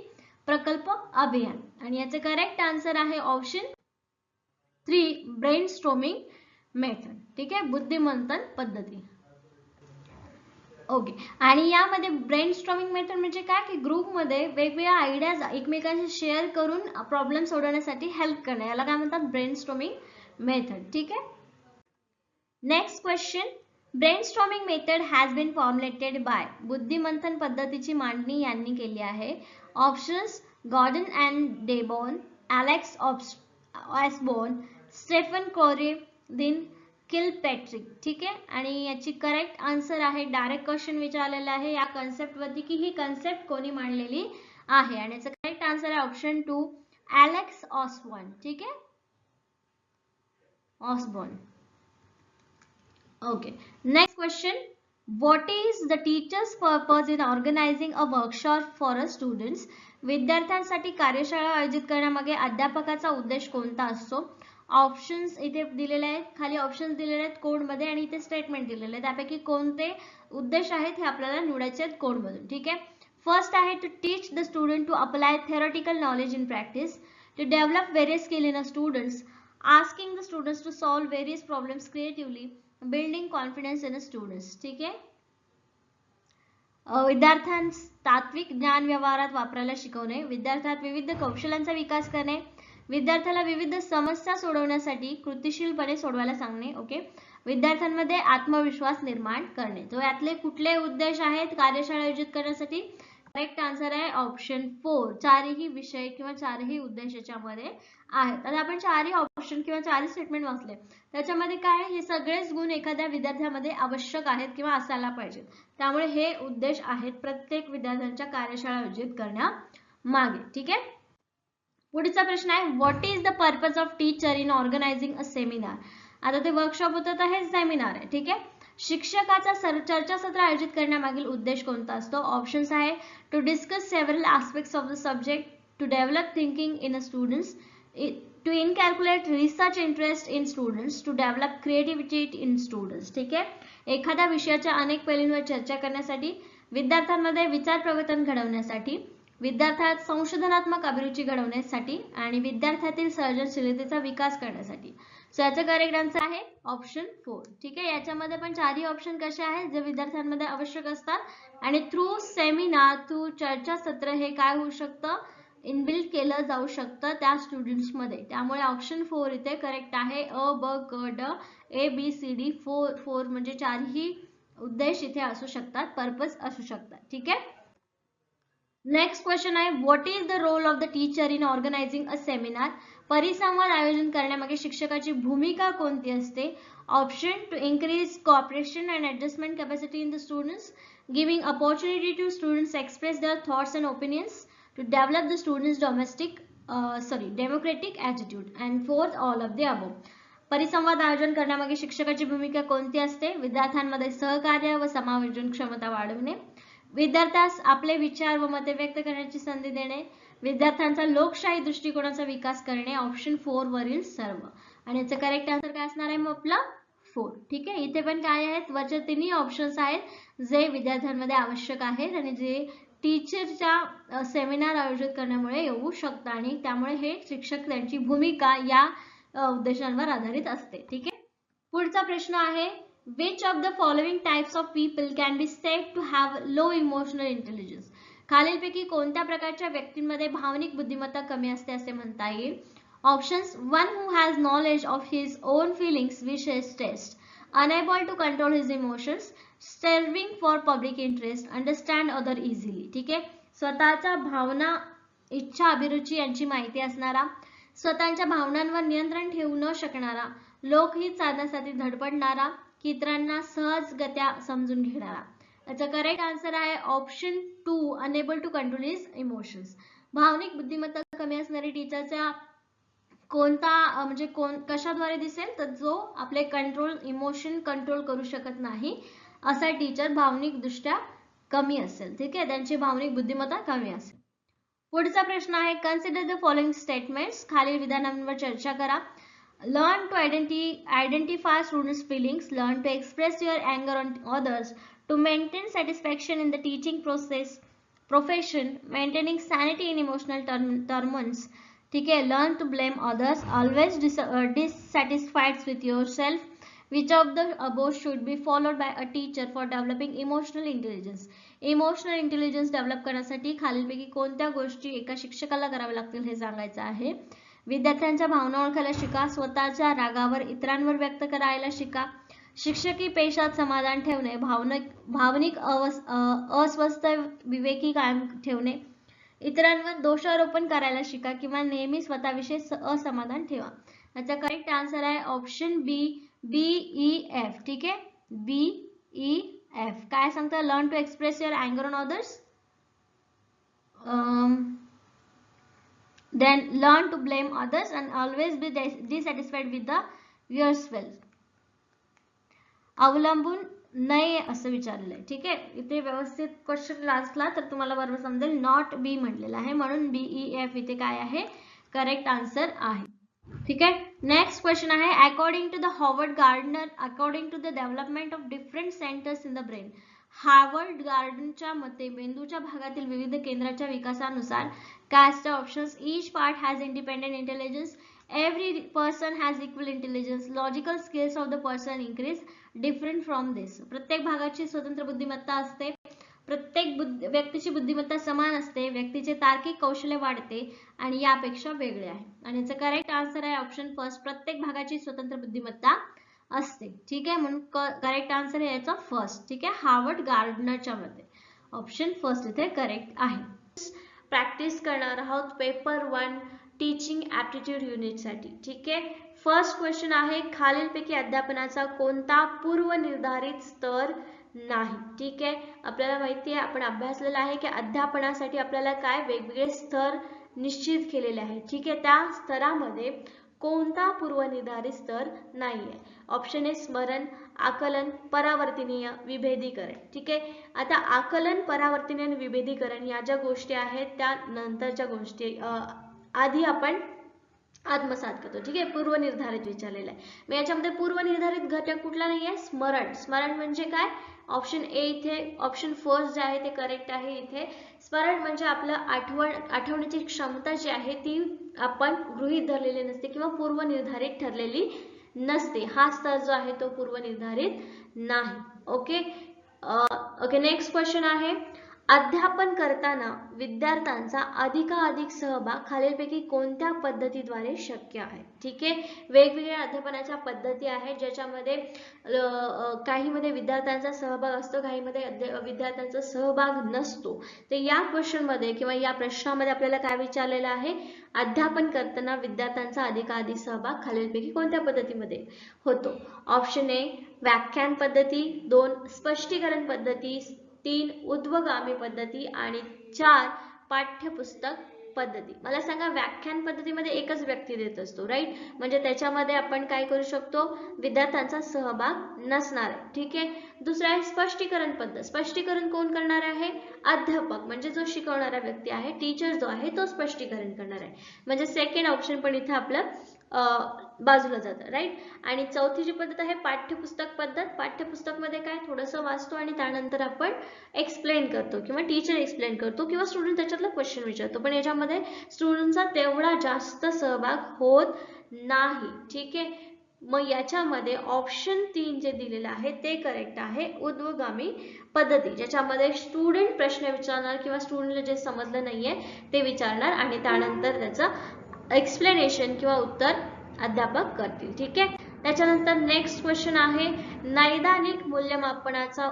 प्रकल्प अभियान. आणि याचे करेक्ट आन्सर आहे ऑप्शन 3 ब्रेनस्टॉर्मिंग मेथड. ठीक आहे, बुद्धिमंथन पद्धती. ओके, आणि यामध्ये ब्रेनस्टॉर्मिंग मेथड म्हणजे काय की ग्रुपमध्ये वेगवेगळ्या आयडियाज एकमेकांशी शेअर करून प्रॉब्लेम सोडवण्यासाठी हेल्प करणे, याला काय म्हणतात? Brainstorming method. ठीक आहे, next question brainstorming method has been formulated by. बुद्धिमंथन पद्धतीची मांडणी यांनी केली आहे. Options Gordon and Debon, Alex Osborn, Stephen Corey, then Kilpatrick. ठीक आहे, आणि याची करेक्ट आन्सर आहे डायरेक्ट क्वेश्चन विचारलेला आहे या कन्सेप्ट वरती की ही कन्सेप्ट कोणी मांडलेली आहे आणि याचा करेक्ट आन्सर आहे ऑप्शन 2 एलेक्स ऑस्बॉर्न. ठीक आहे, Osborne. Okay, next question what is the teachers purpose in organizing a workshop for a students. विद्यार्थ्यांसाठी कार्यशाळा आयोजित करण्यामागे अध्यापकाचा उद्देश कोणता असतो? ऑप्शन्स इथे दिलेले आहेत, खाली ऑप्शन्स दिलेले आहेत कोडमध्ये आणि इथे स्टेटमेंट दिलेले आहेत. त्यापैकी कोणते उद्देश आहेत हे आपल्याला निवडायचे आहेत कोडमधून. ठीक आहे, फर्स्ट आहे to teach the student to apply theoretical knowledge in practice, to develop various skill in a students, asking the students to solve various problems creatively, building confidence in a students. ठीक आहे, विद्यार्थ्यांस तात्विक ज्ञान व्यवहारात वापरायला शिकवणे, विद्यार्थ्यात विविध कौशल्यांचा विकास करणे, विद्यार्थ्याला विविध समस्या सोडवण्यासाठी कृतीशीलपणे सोडवायला सांगणे. ओके, विद्यार्थ्यांमध्ये आत्मविश्वास निर्माण करणे. तो यातले कुठले उद्देश आहेत कार्यशाळा आयोजित करण्यासाठी? करेक्ट आन्सर आहे ऑप्शन 4 चारही विषय किंवा चारही उद्देश याच्यामध्ये आहेत. आता आपण चारही ऑप्शन किंवा चारही स्टेटमेंट वाचले त्याच्यामध्ये काय हे सगळेच गुण एखाद्या विद्यार्थ्यामध्ये आवश्यक आहेत किंवा असायला पाहिजेत. त्यामुळे हे उद्देश आहेत प्रत्येक विद्यार्थ्यांच्या कार्यशाळा आयोजित करण्यामागे. ठीक आहे, पुढचा प्रश्न आहे what is the purpose of teacher in organizing a seminar. आता ते वर्कशॉप होतं तर हे सेमिनार आहे. ठीक आहे, शिक्षकाचा चर्चासत्र आयोजित करण्यामागील उद्देश कोणता असतो? ऑप्शन्स आहे to discuss several aspects of the subject, to develop thinking in a students, to inculcate research interest in students, to develop creativity in students. ठीक आहे, एखाद्या विषयाच्या अनेक पैलूंवर चर्चा करण्यासाठी, विद्यार्थ्यांमध्ये विचार प्रवर्तन घडवण्यासाठी, विद्यार्थ्यात संशोधनात्मक अभिरुची घडवण्यासाठी आणि विद्यार्थ्यातील सर्जनशीलतेचा विकास करण्यासाठी. सो याचा करेक्ट आन्सर आहे ऑप्शन 4. ठीक आहे, याच्यामध्ये पण चारही ऑप्शन कसे आहेत जे विद्यार्थ्यांमध्ये आवश्यक असतात आणि थ्रू सेमिनार थ्रू चर्चासत्र हे काय होऊ शकतं इनबिल्ट केलं जाऊ शकतं त्या स्टुडंट्स मध्ये. त्यामुळे ऑप्शन 4 इथे करेक्ट आहे. अ ब क ड ए बी सी डी 4 म्हणजे चारही उद्देश इथे असू शकतात, पर्पज असू शकतात. ठीक आहे, नेक्स्ट क्वेश्चन आहे, what is the role of the teacher in organizing a seminar? परिसंवाद आयोजन करण्यामागे शिक्षकाची भूमिका कोणती असते? Option, to increase cooperation and adjustment capacity in the students, giving opportunity to students express their thoughts and opinions, to develop the students democratic attitude, and fourth, all of the above. परिसंवाद आयोजन करण्यामागे शिक्षकाची भूमिका कोणती असते? विद्यार्थ्यांमध्ये सहकार्य व समायोजन क्षमता वाढवणे, विद्यार्थ्यास आपले विचार व मते व्यक्त करण्याची संधी देणे, विद्यार्थ्यांचा लोकशाही दृष्टिकोनाचा विकास करणे. ऑप्शन 4 वरील सर्व. आणि याचं करेक्ट आन्सर काय असणार आहे मग आपला 4. ठीक आहे, इथे पण काय आहेत, वरचे तिन्ही ऑप्शन्स आहेत जे विद्यार्थ्यांमध्ये आवश्यक आहेत आणि जे टीचरच्या सेमिनार आयोजित करण्यामुळे येऊ शकतं आणि त्यामुळे हे शिक्षक त्यांची भूमिका या उद्देशांवर आधारित असते. ठीक आहे, पुढचा प्रश्न आहे, which of the following types of people can be said to have low emotional intelligence? खालीलपैकी कोणत्या प्रकारच्या व्यक्तींमध्ये भावनिक बुद्धिमत्ता कमी असते असे म्हणता येईल? Options, one who has knowledge of his own feelings which is test, unable to control his emotions, serving for public interest, understand other easily. ठीक आहे, स्वतःच्या भावना, इच्छा, अभिरुची यांची माहिती असणारा, स्वतःच्या भावनांवर नियंत्रण ठेवू न शकणारा, लोकहित साधण्यासाठी धडपडणारा, इतरांना सहजगत्या समजून घेणारा. याचा करेक्ट आन्सर आहे option 2, unable to control his emotions. भावनिक बुद्धिमत्ता कमी असणारी टीचरच्या कोणता म्हणजे कशाद्वारे दिसेल तर जो आपले इमोशन कंट्रोल करू शकत नाही असा टीचर भावनिक दृष्ट्या कमी असेल. ठीक आहे, त्यांची भावनिक बुद्धिमत्ता कमी असेल. पुढचा प्रश्न आहे, कन्सिडर द फॉलोइंग स्टेटमेंट्स. खालील विधानांवर चर्चा करा. Learn to identify students' feelings. Learn to express your anger on others. To maintain satisfaction in the teaching profession. Maintaining sanity in emotional turmoils. ठीक है. Learn to blame others. Always dissatisfied with yourself. Which of the above should be followed by a teacher for developing emotional intelligence? Emotional intelligence develop करण्यासाठी खालीलपैकी कोणत्या गोष्टी एका शिक्षकाला कराव्या लागतील हे सांगायचं आहे. विद्यार्थ्यांच्या भावना ओळखायला शिका, स्वतःच्या रागावर इतरांवर व्यक्त करायला शिका, शिक्षकी पेशात समाधान ठेवणे, भावनिक अस्वस्थ विवेकी कायम ठेवणे, इतरांवर दोषारोपण करायला शिका किंवा नेहमी स्वतःविषयी असमाधान ठेवा. याचा करेक्ट आन्सर आहे ऑप्शन बी, BEF. ठीक आहे, BEF काय सांगतं, लर्न टू एक्सप्रेस युअर अँगर on others, then learn to blame others and always be dissatisfied with yourself. अवलंबून नाही असं विचारलंय. ठीक आहे, इथे व्यवस्थित क्वेश्चन वाचला तर तुम्हाला बरोबर समजेल. नॉट बी म्हटलेलं आहे म्हणून BEF इथे काय आहे, करेक्ट आन्सर आहे. ठीक आहे, नेक्स्ट क्वेश्चन आहे, according to the Howard Gardner, according to the development of different centres in the brain. Harvard गार्डनच्या मते मेंदूच्या भागातील विविध केंद्राच्या विकासानुसार काय असतं? Options, each part has independent intelligence, every person has equal intelligence, logical skills of the person increase, different from this. प्रत्येक भागाची स्वतंत्र बुद्धिमत्ता असते, प्रत्येक व्यक्तीची बुद्धिमत्ता समान असते, व्यक्तीचे तार्किक कौशल्य वाढते आणि यापेक्षा वेगळे आहे. आणि याचं करेक्ट आन्सर आहे ऑप्शन फर्स्ट, प्रत्येक भागाची स्वतंत्र बुद्धिमत्ता असते. ठीक आहे, म्हणून करेक्ट आन्सर आहे याचा फर्स्ट. ठीक आहे, हार्वर्ड गार्डनरच्या मते ऑप्शन फर्स्ट इथे करेक्ट आहे. प्रॅक्टिस करणार आहोत पेपर 1 टीचिंग ऍप्टिट्यूड युनिट साठी. ठीक आहे, फर्स्ट क्वेश्चन आहे, खालीलपैकी अध्यापनाचा कोणता पूर्वनिर्धारित स्तर नाही? ठीक आहे, आपल्याला माहिती आहे, आपण अभ्यासलेला आहे की अध्यापनासाठी आपल्याला काय वेगवेगळे स्तर निश्चित केलेले आहेत. ठीक आहे, त्या स्तरामध्ये कोणता पूर्वनिर्धारित स्तर नाहीये? ऑप्शन ए स्मरण, आकलन, परावर्तनीय, विभेदीकरण. ठीक आहे, आता आकलन, परावर्तनीय आणि विभेदीकरण या ज्या गोष्टी आहेत त्या नंतरच्या गोष्टी आधी आपण आत्मसात करतो. ठीक आहे, पूर्वनिर्धारित विचारलेलं आहे. मग याच्यामध्ये पूर्वनिर्धारित घटक कुठला नाहीये? स्मरण. स्मरण म्हणजे काय? ऑप्शन ए इथे ऑप्शन फर्स्ट जे आहे ते करेक्ट आहे. इथे स्मरण म्हणजे आपलं आठवण्याची क्षमता जी आहे ती आपण गृहीत धरलेली नसते किंवा पूर्वनिर्धारित ठरलेली नसते. हा स्तर जो आहे तो पूर्वनिर्धारित नाही. ओके, नेक्स्ट क्वेश्चन आहे, अध्यापन करताना विद्यार्थ्यांचा अधिकाधिक सहभाग खालीलपैकी कोणत्या पद्धतीद्वारे शक्य आहे? ठीक आहे, वेगवेगळ्या अध्यापनाच्या पद्धती आहेत ज्याच्यामध्ये काहीमध्ये विद्यार्थ्यांचा सहभाग असतो, काहीमध्ये विद्यार्थ्यांचा सहभाग नसतो. तर या क्वेश्चन मध्ये किंवा या प्रश्नामध्ये आपल्याला काय विचारलेलं आहे? अध्यापन करताना विद्यार्थ्यांचा अधिकाधिक सहभाग खालीलपैकी कोणत्या पद्धतीमध्ये होतो? ऑप्शन ए व्याख्यान पद्धती, 2 स्पष्टीकरण पद्धती, 3 उद्वगामी पद्धती आणि 4 पाठ्यपुस्तक पद्धती. मला सांगा, व्याख्यान पद्धतीमध्ये एकच व्यक्ती देत असतो, राईट? म्हणजे त्याच्यामध्ये आपण काय करू शकतो? विद्यार्थ्यांचा सहभाग नसणार आहे. ठीक आहे. दुसरा आहे स्पष्टीकरण पद्धत. स्पष्टीकरण कोण करणार आहे? अध्यापक, म्हणजे जो शिकवणारा व्यक्ती आहे, टीचर जो आहे तो स्पष्टीकरण करणार आहे. म्हणजे सेकंड ऑप्शन पण इथे आपलं बाजूला जातं, राईट? आणि चौथी जी पद्धत आहे पाठ्यपुस्तक पद्धत. पाठ्यपुस्तक मध्ये काय, थोडंसं वाचतो आणि त्यानंतर आपण एक्सप्लेन करतो किंवा टीचर एक्सप्लेन करतो किंवा स्टुडंट त्याच्यातला क्वेश्चन विचारतो, पण याच्यामध्ये स्टुडंटचा तेवढा जास्त सहभाग होत नाही. ठीक आहे. मग याच्यामध्ये ऑप्शन 3 जे दिलेलं आहे ते करेक्ट आहे, उद्वगामी पद्धती, ज्याच्यामध्ये स्टुडंट प्रश्न विचारणार किंवा स्टुडंटला जे समजलं नाहीये ते विचारणार आणि त्यानंतर त्याचं एक्सप्लेनेशन किंवा उत्तर अध्यापक करतील. ठीक आहे. त्याच्यानंतर नेक्स्ट क्वेश्चन आहे, नैदानिक मूल्यमापनाचा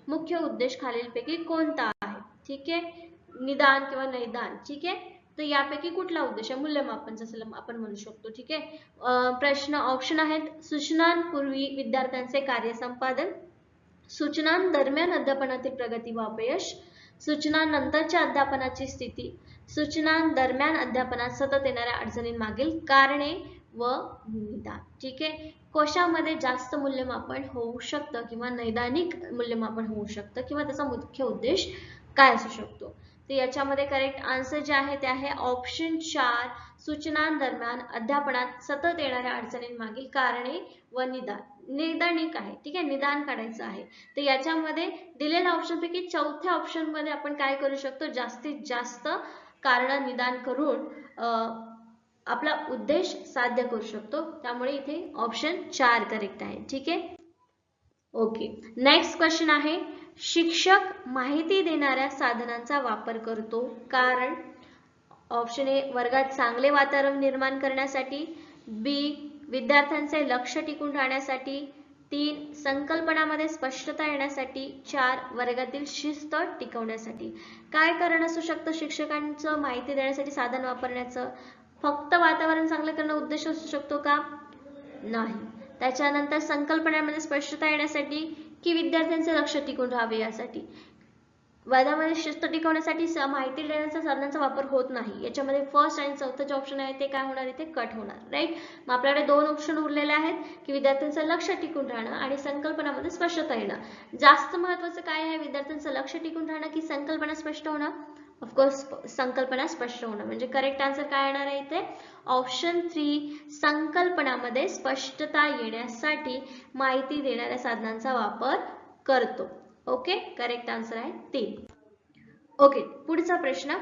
मुख्य उद्देश खालीलपैकी कोणता आहे? ठीक आहे, निदान किंवा नैदान. ठीक आहे, तर यापैकी कुठला उद्देश आहे? मूल्यमापन जसं आपण म्हणू शकतो. ठीक आहे. प्रश्न ऑप्शन आहेत, सूचनांपूर्वी विद्यार्थ्यांचे कार्य संपादन, सूचनांदरम्यान अध्यापनातील प्रगती व अपयश, सूचनांनंतरच्या अध्यापनाची स्थिती, सूचनांदरम्यान अध्यापनात सतत येणाऱ्या अडचणींमागील कारणे व निदान. ठीक आहे. कशामध्ये जास्त मूल्यमापन होऊ शकतं किंवा नैदानिक मूल्यमापन होऊ शकतं किंवा त्याचा मुख्य उद्देश काय असू शकतो? तर याच्यामध्ये करेक्ट आन्सर जे आहे ते आहे ऑप्शन 4, सूचनांदरम्यान अध्यापनात सतत येणाऱ्या अडचणींमागील कारणे व निदान. नैदानिक आहे. ठीक आहे, निदान काढायचं आहे. तर याच्यामध्ये दिलेल्या ऑप्शन पैकी चौथ्या ऑप्शन मध्ये आपण काय करू शकतो? जास्तीत जास्त कारण निदान करून आपला उद्देश साध्य करू शकतो. त्यामुळे इथे ऑप्शन 4 करेक्ट आहे. ठीक आहे. ओके. नेक्स्ट क्वेश्चन आहे, शिक्षक माहिती देणाऱ्या साधनांचा वापर करतो कारण ऑप्शन ए वर्गात चांगले वातावरण निर्माण करण्यासाठी, बी विद्यार्थ्यांचे लक्ष टिकून राहण्यासाठी, 3 संकल्पनामध्ये स्पष्टता येण्यासाठी, 4 वर्गातील शिस्त टिकवण्यासाठी. काय कारण असू शकतं शिक्षकांचं माहिती देण्यासाठी साधन वापरण्याचं? फक्त वातावरण चांगलं करणं उद्देश असू शकतो का? नाही. त्याच्यानंतर संकल्पनांमध्ये स्पष्टता येण्यासाठी की विद्यार्थ्यांचे लक्ष टिकून राहावे यासाठी. वर्गामध्ये शिस्त टिकवण्यासाठी माहिती देण्याच्या साधनांचा वापर होत नाही. याच्यामध्ये फर्स्ट आणि चौथं जे ऑप्शन आहे ते काय होणार? इथे कट होणार, राईट? मग आपल्याकडे 2 ऑप्शन उरलेले आहेत की विद्यार्थ्यांचं लक्ष टिकून राहणं आणि संकल्पनामध्ये स्पष्टता येणं. जास्त महत्त्वाचं काय आहे, विद्यार्थ्यांचं लक्ष टिकून राहणं की संकल्पना स्पष्ट होणं? ऑफकोर्स संकल्पना स्पष्ट होणं. म्हणजे करेक्ट आन्सर काय येणार आहे इथे? ऑप्शन 3, संकल्पनामध्ये स्पष्टता येण्यासाठी माहिती देणाऱ्या साधनांचा वापर करतो. ओके, करेक्ट आन्सर आहे 3. ओके, पुढचा प्रश्न,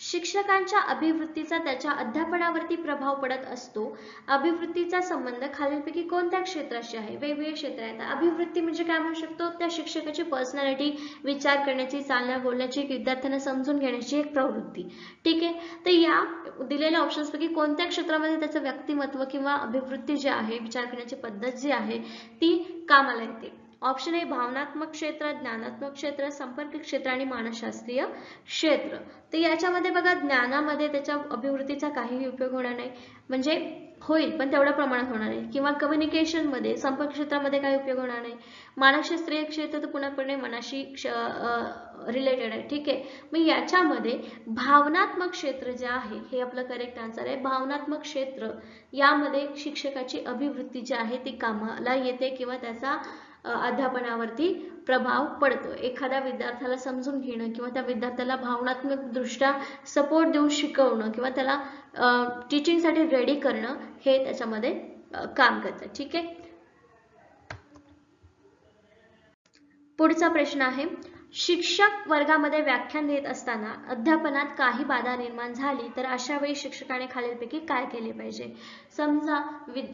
शिक्षकांच्या अभिवृत्तीचा त्याच्या अध्यापनावरती प्रभाव पडत असतो. अभिवृत्तीचा संबंध खालीलपैकी कोणत्या क्षेत्राशी आहे? वेगवेगळे क्षेत्र आहेत. अभिवृत्ती म्हणजे काय म्हणू शकतो? त्या शिक्षकाची पर्सनॅलिटी, विचार करण्याची, चालण्या बोलण्याची, विद्यार्थ्यांना समजून घेण्याची एक प्रवृत्ती. ठीक आहे. तर या दिलेल्या ऑप्शन्स पैकी कोणत्या क्षेत्रामध्ये त्याचं व्यक्तिमत्व किंवा अभिवृत्ती जी आहे, विचार करण्याची पद्धत जी आहे ती कामाला येते? ऑप्शन ए भावनात्मक क्षेत्र, ज्ञानात्मक क्षेत्र, संपर्क क्षेत्र आणि मानसशास्त्रीय क्षेत्र. तर याच्यामध्ये बघा, ज्ञानामध्ये त्याच्या अभिवृत्तीचा काहीही उपयोग होणार नाही, म्हणजे होईल पण तेवढ्या प्रमाणात होणार नाही. किंवा कम्युनिकेशन मध्ये, संपर्क क्षेत्रामध्ये काही उपयोग होणार नाही. मानसशास्त्रीय क्षेत्र तर पुन्हा मनाशी रिलेटेड आहे. ठीक आहे. मग याच्यामध्ये भावनात्मक क्षेत्र जे आहे हे आपलं करेक्ट आन्सर आहे. भावनात्मक क्षेत्र यामध्ये शिक्षकाची अभिवृत्ती जी आहे ती कामाला येते किंवा त्याचा अध्यापनावरती प्रभाव पडतो. एखाद्या विद्यार्थ्याला समजून घेणं किंवा त्या विद्यार्थ्याला भावनात्मक दृष्ट्या सपोर्ट देऊन शिकवणं किंवा त्याला टीचिंग साठी रेडी करणं हे त्याच्यामध्ये काम करतं. ठीक आहे. पुढचा प्रश्न आहे, शिक्षक वर्गामध्ये व्याख्यान देत असताना अध्यापनात काही बाधा निर्माण झाली तर अशा वेळी शिक्षकाने खालीलपैकी काय केले पाहिजे. समजा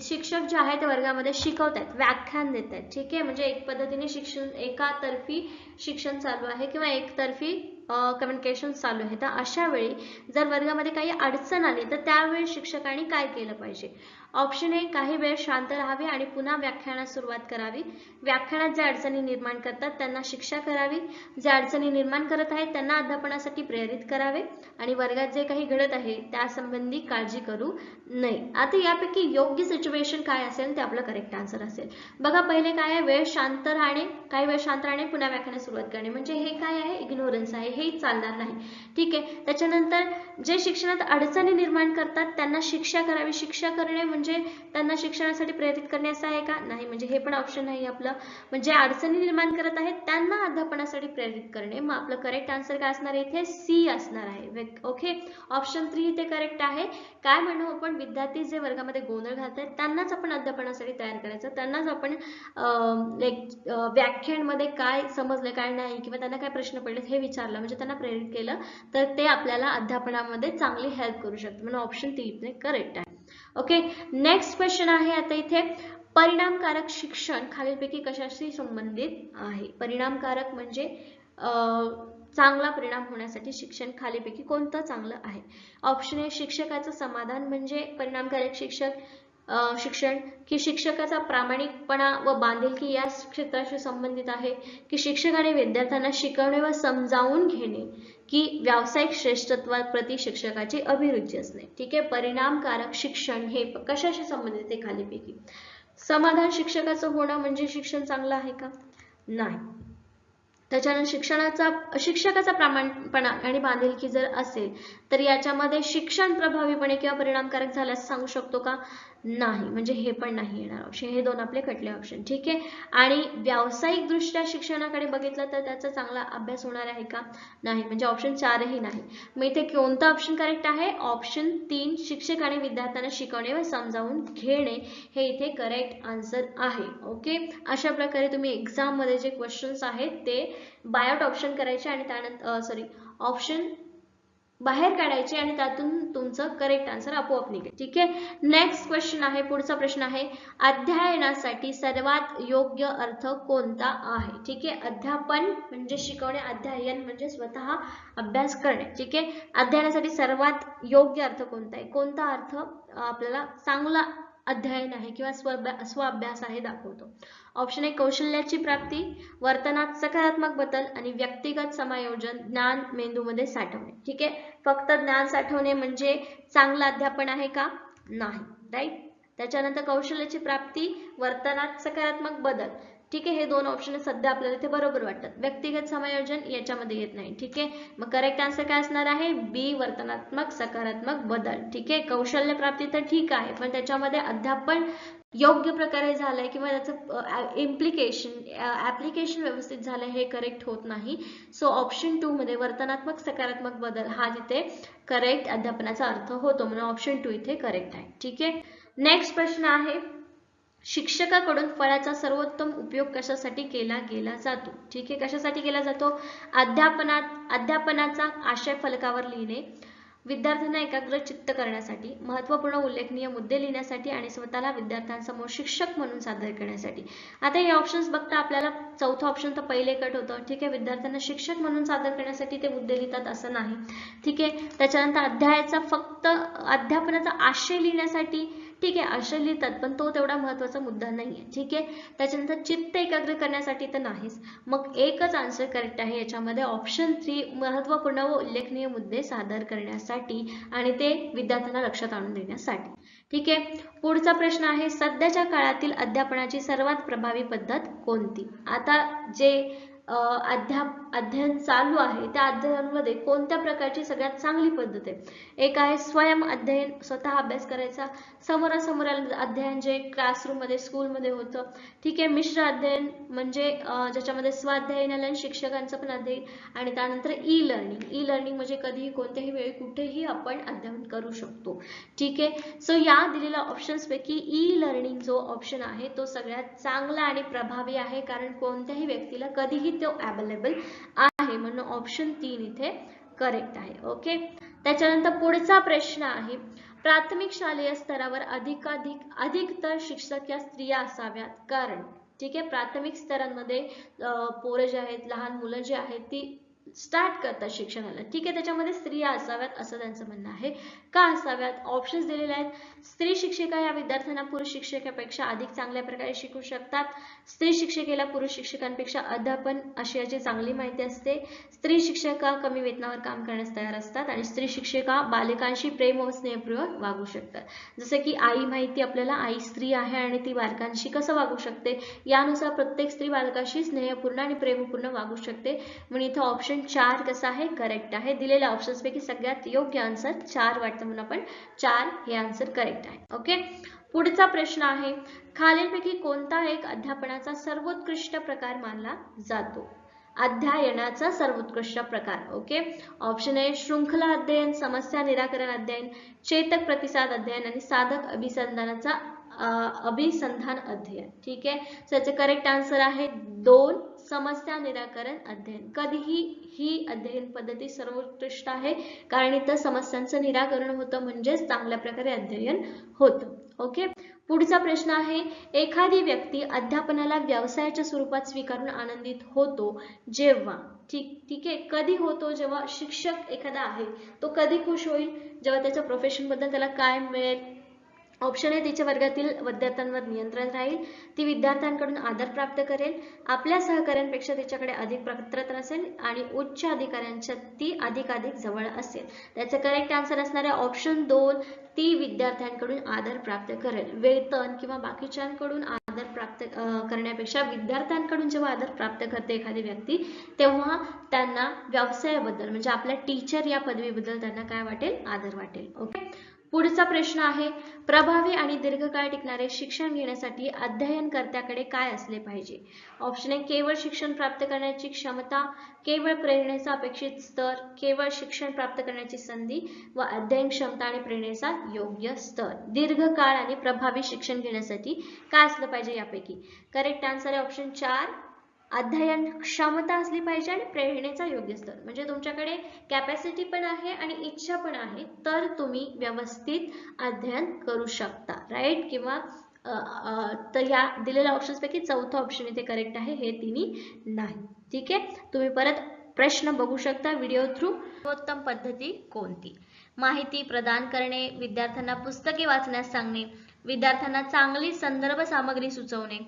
शिक्षक जे आहे ते वर्गामध्ये शिकवत आहेत, व्याख्यान देत आहेत, ठीक आहे, म्हणजे एक पद्धतीने शिक्षण एकातर्फी शिक्षण चालू आहे किंवा एकतर्फी कम्युनिकेशन चालू आहे. तर अशा वेळी जर वर्गामध्ये काही अडचण आली तर त्यावेळी शिक्षकांनी काय केलं पाहिजे. ऑप्शन ए, काही वेळ शांत राहावे आणि पुन्हा व्याख्यानास सुरुवात करावी. व्याख्यानात ज्या अडचणी निर्माण करतात त्यांना शिक्षा करावी. ज्या अडचणी निर्माण करत आहेत त्यांना अध्यापनासाठी प्रेरित करावे आणि वर्गात जे काही घडत आहे त्यासंबंधी काळजी करू नये. आता यापैकी योग्य सिच्युएशन काय असेल ते आपलं करेक्ट आन्सर असेल. बघा पहिले काय आहे, वेळ शांत राहणे, काही वेळ शांत राहणे, पुन्हा व्याख्यानास सुरुवात करणे, म्हणजे हे काय आहे, इग्नोरन्स आहे, हे चालणार नाही. ठीक आहे. त्याच्यानंतर जे शिक्षणात अडचणी निर्माण करतात त्यांना शिक्षा करावी. शिक्षा करणे म्हणजे त्यांना शिक्षणासाठी प्रेरित करणे असं आहे का, नाही, म्हणजे हे पण ऑप्शन नाही आपलं. म्हणजे अडचणी निर्माण करत आहेत त्यांना अध्यापनासाठी प्रेरित करणे. मग आपलं करेक्ट आन्सर काय असणार आहे, इथे सी असणार आहे. ओके, ऑप्शन 3 इथे करेक्ट आहे. काय म्हणू आपण, विद्यार्थी जे वर्गामध्ये गोंधळ घालतात त्यांनाच आपण अध्यापनासाठी तयार करायचं, त्यांनाच आपण व्याख्यानमध्ये काय समजलं काय नाही किंवा त्यांना काय प्रश्न पडले हे विचारलं, म्हणजे त्यांना प्रेरित केलं तर ते आपल्याला अध्यापनामध्ये चांगली हेल्प करू शकते. म्हणून ऑप्शन 3 इथे करेक्ट आहे. ओके, नेक्स्ट क्वेश्चन आहे आता इथे, परिणामकारक शिक्षण खालीलपैकी कशाशी संबंधित आहे. परिणामकारक म्हणजे चांगला परिणाम होण्यासाठी शिक्षण खालीलपैकी कोणतं चांगलं आहे. ऑप्शन ए, शिक्षकाचं समाधान म्हणजे परिणामकारक शिक्षण, की शिक्षकाचा प्रामाणिकपणा व बांधिलकी या क्षेत्राशी संबंधित आहे, की शिक्षकाने विद्यार्थ्यांना शिकवणे व समजावून घेणे, की व्यावसायिक श्रेष्ठत्वाप्रती शिक्षकाची अभिरुची असणे. ठीक आहे, परिणामकारक शिक्षण हे कशाशी संबंधित आहे खालीपैकी. समाधान शिक्षकाचं होणं म्हणजे शिक्षण चांगलं आहे का, नाही. त्याच्यानंतर शिक्षकाचा प्रामाणिकपणा आणि बांधिलकी जर असेल तर याच्यामध्ये शिक्षण प्रभावीपणे किंवा परिणामकारक झाल्यास सांगू शकतो का, नाही, म्हणजे हे पण नाही येणार ऑप्शन. हे दोन आपले कटले ऑप्शन. ठीक आहे. आणि व्यावसायिक दृष्ट्या शिक्षणाकडे बघितलं तर त्याचा चांगला अभ्यास होणार आहे का, नाही, म्हणजे ऑप्शन 4 ही नाही. मग इथे कोणता ऑप्शन करेक्ट आहे, ऑप्शन 3, शिक्षक आणि विद्यार्थ्यांना शिकवणे व समजावून घेणे हे इथे करेक्ट आन्सर आहे. ओके, अशा प्रकारे तुम्ही एक्झाम मध्ये जे क्वेश्चन्स आहेत ते बायआउट ऑप्शन करायचे आणि त्यानंतर ऑप्शन बाहेर काढायचे आणि त्यातून तुमचं करेक्ट आन्सर आपोआप निघेल. ठीक आहे. नेक्स्ट क्वेश्चन आहे, पुढचा प्रश्न आहे, अध्ययनासाठी सर्वात योग्य अर्थ कोणता आहे. ठीक आहे, अध्यापन म्हणजे शिकवणे, अध्ययन म्हणजे स्वतः अभ्यास करणे. ठीक आहे, अध्ययनासाठी सर्वात योग्य अर्थ कोणता आहे, कोणता अर्थ आपल्याला चांगला अध्ययन आहे किंवा स्वाभ्यास आहे दाखवतो. ऑप्शन ए, कौशल्याची प्राप्ती, वर्तनात सकारात्मक बदल आणि व्यक्तिगत समायोजन, ज्ञान मेंदूमध्ये साठवणे. ठीक आहे, फक्त ज्ञान साठवणे म्हणजे चांगलं अध्यापन आहे का, नाही, राईट. त्याच्यानंतर कौशल्याची प्राप्ती, वर्तनात सकारात्मक बदल. ठीक आहे, हे दोन ऑप्शन सध्या आपल्याला इथे बरोबर वाटतात. व्यक्तिगत समायोजन याच्यामध्ये येत नाही. ठीक आहे, मग करेक्ट आन्सर काय असणार आहे, बी, वर्तनात्मक सकारात्मक बदल. ठीक आहे, कौशल्य प्राप्ती तर ठीक आहे पण त्याच्यामध्ये अध्यापन योग्य प्रकारे झालंय किंवा त्याचं ऍप्लिकेशन व्यवस्थित झालंय हे करेक्ट होत नाही. सो ऑप्शन 2 मध्ये वर्तनात्मक सकारात्मक बदल हा तिथे करेक्ट अध्यापनाचा अर्थ होतो, म्हणून ऑप्शन 2 इथे करेक्ट आहे. ठीक आहे. नेक्स्ट प्रश्न आहे, शिक्षकाकडून फळाचा सर्वोत्तम उपयोग कशासाठी केला गेला जातो. ठीक आहे, कशासाठी केला जातो, अध्यापनाचा आशय फलकावर लिहिणे, विद्यार्थ्यांना एकाग्र चित्त करण्यासाठी, महत्त्वपूर्ण उल्लेखनीय मुद्दे लिहिण्यासाठी आणि स्वतःला विद्यार्थ्यांसमोर शिक्षक म्हणून सादर करण्यासाठी. आता हे ऑप्शन्स बघता आपल्याला चौथा ऑप्शन तर पहिले कट होतं. ठीक आहे, विद्यार्थ्यांना शिक्षक म्हणून सादर करण्यासाठी ते मुद्दे लिहितात असं नाही. ठीक आहे, त्याच्यानंतर फक्त अध्यापनाचा आशय लिहिण्यासाठी, ठीक आहे, आशय लिहितात पण तो तेवढा महत्त्वाचा मुद्दा नाहीये. ठीक आहे, त्याच्यानंतर चित्त एकाग्र करण्यासाठी तर नाहीच. मग एकच आन्सर करेक्ट आहे याच्यामध्ये, ऑप्शन 3, महत्त्वपूर्ण व उल्लेखनीय मुद्दे सादर करण्यासाठी आणि ते विद्यार्थ्यांना लक्षात आणून देण्यासाठी. ठीक आहे, पुढचा प्रश्न आहे, सध्याच्या काळातील अध्यापनाची सर्वात प्रभावी पद्धत कोणती. आता जे अध्ययन चालू आहे त्या अध्ययनामध्ये कोणत्या प्रकारची सगळ्यात चांगली पद्धत आहे. एक आहे स्वयं अध्ययन, स्वतः अभ्यास करायचा, समोरासमोर अध्ययन जे क्लासरूम मध्ये स्कूलमध्ये होतं. ठीक आहे, मिश्र अध्ययन म्हणजे ज्याच्यामध्ये स्वाध्यायन आलं आणि शिक्षकांचं पण अध्ययन, आणि त्यानंतर ई लर्निंग म्हणजे कधीही कोणत्याही वेळी कुठेही आपण अध्ययन करू शकतो. ठीक आहे, सो या दिलेल्या ऑप्शन्स पैकी ई लर्निंग जो ऑप्शन आहे तो सगळ्यात चांगला आणि प्रभावी आहे, कारण कोणत्याही व्यक्तीला कधीही तो अवेलेबल आहे, म्हणून ऑप्शन 3 इथे करेक्ट आहे. ओके, त्याच्यानंतर पुढचा प्रश्न आहे, प्राथमिक शालेय स्तरावर अधिकतर शिक्षक या स्त्रिया असाव्यात, कारण ठीक आहे, प्राथमिक स्तरांमध्ये पोरं जे आहेत, लहान मुलं जी आहेत ती स्टार्ट करतात शिक्षणाला, ठीक आहे, त्याच्यामध्ये स्त्रिया असाव्यात असं त्यांचं म्हणणं आहे. का असाव्यात? ऑप्शन्स दिलेले आहेत. स्त्री शिक्षिका या विद्यार्थ्यांना पुरुष शिक्षकापेक्षा अधिक चांगल्या प्रकारे शिकू शकतात. स्त्री शिक्षिकेला पुरुष शिक्षकांपेक्षा अध्यापन अशी याची चांगली माहिती असते. स्त्री शिक्षिका कमी वेतनावर काम करण्यास तयार असतात आणि स्त्री शिक्षिका बालकांशी प्रेम व स्नेहपूर्वक वागू शकतात. जसं की आई माहिती आपल्याला, आई स्त्री आहे आणि ती बालकांशी कसं वागू शकते, यानुसार प्रत्येक स्त्री बालकाशी स्नेहपूर्ण आणि प्रेमपूर्ण वागू शकते. म्हणून इथं ऑप्शन 4 कसा आहे? करेक्ट आहे. दिलेल्या ऑप्शन्स पैकी सगळ्यात योग्य आन्सर 4 वाटतं, म्हणून आपण 4 हे आन्सर करेक्ट आहे. ओके, पुढचा प्रश्न आहे, खालीलपैकी कोणता एक अध्यापनाचा सर्वोत्कृष्ट प्रकार मानला जातो? अध्ययनाचा सर्वोत्कृष्ट प्रकार. ओके, ऑप्शन आहे शृंखला अध्ययन, समस्या निराकरण अध्ययन, चेतक प्रतिसाद अध्ययन आणि साधक अभिसंधान अध्ययन. ठीक आहे, सो याचे करेक्ट आन्सर आहे 2, समस्या निराकरण अध्ययन. कधीही ही अध्ययन पद्धती सर्वोत्कृष्ट आहे, कारण इथं समस्यांचं निराकरण होतं, म्हणजेच चांगल्या प्रकारे अध्ययन होतं. ओके, पुढचा प्रश्न आहे, एखादी व्यक्ती अध्यापनाला व्यवसायाच्या स्वरूपात स्वीकारून आनंदित होतो जेव्हा, ठीक आहे, कधी होतो? जेव्हा शिक्षक एखादा आहे तो कधी खुश होईल? जेव्हा त्याच्या प्रोफेशन बद्दल त्याला काय मिळेल? ऑप्शन आहे, तिच्या वर्गातील विद्यार्थ्यांवर नियंत्रण राहील, ती विद्यार्थ्यांकडून आदर प्राप्त करेल, आपल्या सहकाऱ्यांपेक्षा तिच्याकडे अधिक पात्रता असेल आणि उच्च अधिकाऱ्यांच्या ती अधिकाधिक जवळ असेल. त्याचं करेक्ट आन्सर असणार आहे ऑप्शन 2, ती विद्यार्थ्यांकडून आदर प्राप्त करेल. वेतन किंवा बाकीच्यांकडून आदर प्राप्त करण्यापेक्षा विद्यार्थ्यांकडून जेव्हा आदर प्राप्त करते एखादी व्यक्ती, तेव्हा त्यांना व्यवसायाबद्दल म्हणजे आपल्या टीचर या पदवीबद्दल त्यांना काय वाटेल? आदर वाटेल. ओके, पुढचा प्रश्न आहे, प्रभावी आणि दीर्घकाळ टिकणारे शिक्षण घेण्यासाठी अध्ययनकर्त्याकडे काय असले पाहिजे? ऑप्शन आहे केवळ शिक्षण प्राप्त करण्याची क्षमता, केवळ प्रेरणेचा अपेक्षित स्तर, केवळ शिक्षण प्राप्त करण्याची संधी व अध्ययन क्षमता आणि प्रेरणेचा योग्य स्तर. दीर्घकाळ आणि प्रभावी शिक्षण घेण्यासाठी काय असलं पाहिजे यापैकी? करेक्ट आन्सर आहे ऑप्शन 4, अध्ययन क्षमता असली पाहिजे आणि प्रेरणेचा योग्य स्तर. म्हणजे तुमच्याकडे कॅपॅसिटी पण आहे आणि इच्छा पण आहे, तर तुम्ही व्यवस्थित अध्ययन करू शकता, राईट? किंवा तर या दिलेल्या ऑप्शन्स पैकी चौथा ऑप्शन इथे करेक्ट आहे, हे तिन्ही नाही. ठीक आहे, तुम्ही परत प्रश्न बघू शकता व्हिडिओ थ्रू. सर्वोत्तम पद्धती कोणती? माहिती प्रदान करणे, विद्यार्थ्यांना पुस्तके वाचण्यास सांगणे, विद्यार्थ्यांना चांगली संदर्भ सामग्री सुचवणे,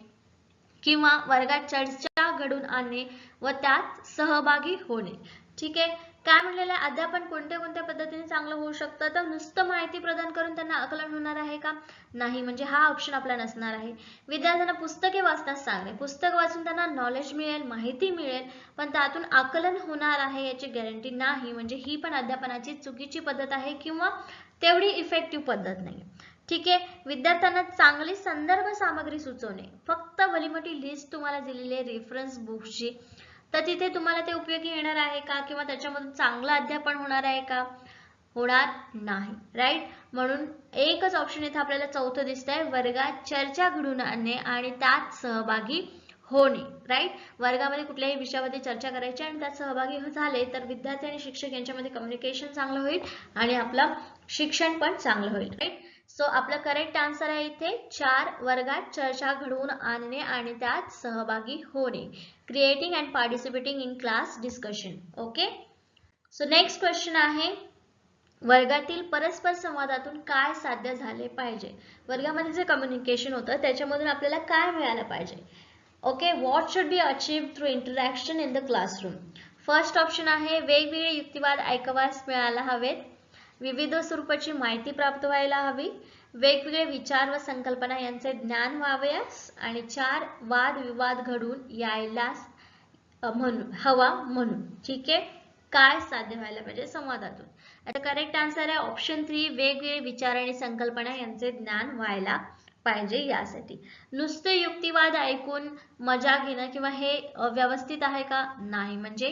किंवा वर्गात चर्चा घडून आणणे व त्यात सहभागी होणे. ठीक आहे, काय म्हणलेलं आहे? अध्यापन कोणत्या कोणत्या पद्धतीने चांगलं होऊ शकतं? तर नुसतं माहिती प्रदान करून त्यांना आकलन होणार आहे का? नाही, म्हणजे हा ऑप्शन आपला नसणार आहे. विद्यार्थ्यांना पुस्तके वाचण्यास सांगणे, पुस्तक वाचून त्यांना नॉलेज मिळेल, माहिती मिळेल, पण त्यातून आकलन होणार आहे याची गॅरंटी नाही, म्हणजे ही पण अध्यापनाची चुकीची पद्धत आहे किंवा तेवढी इफेक्टिव्ह पद्धत नाही. ठीक आहे, विद्यार्थ्यांना चांगली संदर्भ सामग्री सुचवणे, फक्त भलीमोठी लिस्ट तुम्हाला दिलेली आहे रेफरन्स बुक्सची, तर तिथे तुम्हाला ते उपयोगी येणार आहे का? किंवा त्याच्यामधून चांगलं अध्यापन होणार आहे का? होणार नाही, राईट? म्हणून एकच ऑप्शन इथे आपल्याला चौथं दिसतंय, वर्गात चर्चा घडून आणणे आणि त्यात सहभागी होणे. राईट, वर्गामध्ये कुठल्याही विषयामध्ये चर्चा करायची आणि त्यात सहभागी झाले तर विद्यार्थी आणि शिक्षक यांच्यामध्ये कम्युनिकेशन चांगलं होईल आणि आपलं शिक्षण पण चांगलं होईल. राईट, सो आपलं करेक्ट आन्सर आहे इथे 4, वर्गात चर्चा घडवून आणणे आणि त्यात सहभागी होणे. Creating and participating in class discussion. Okay, so next question आहे, वर्गातील परस्पर संवादातून काय साध्य झाले पाहिजे? वर्गामध्ये जे कम्युनिकेशन होतं त्याच्यामधून आपल्याला काय मिळालं पाहिजे? Okay, what should be achieved through interaction in the classroom? First option आहे वेगवेगळे युक्तिवाद ऐकवास मिळायला हवेत, विविध स्वरूपाची माहिती प्राप्त व्हायला हवी, वेगवेगळे विचार व संकल्पना यांचे ज्ञान व्हावयास, आणि 4, वाद विवाद घडून यायला म्हणून. ठीक आहे, काय साध्य व्हायला पाहिजे संवादातून? आता करेक्ट आन्सर आहे ऑप्शन 3, वेगवेगळे विचार आणि संकल्पना यांचे ज्ञान व्हायला पाहिजे यासाठी. नुसते युक्तिवाद ऐकून मजा घेणं किंवा हे व्यवस्थित आहे का? नाही, म्हणजे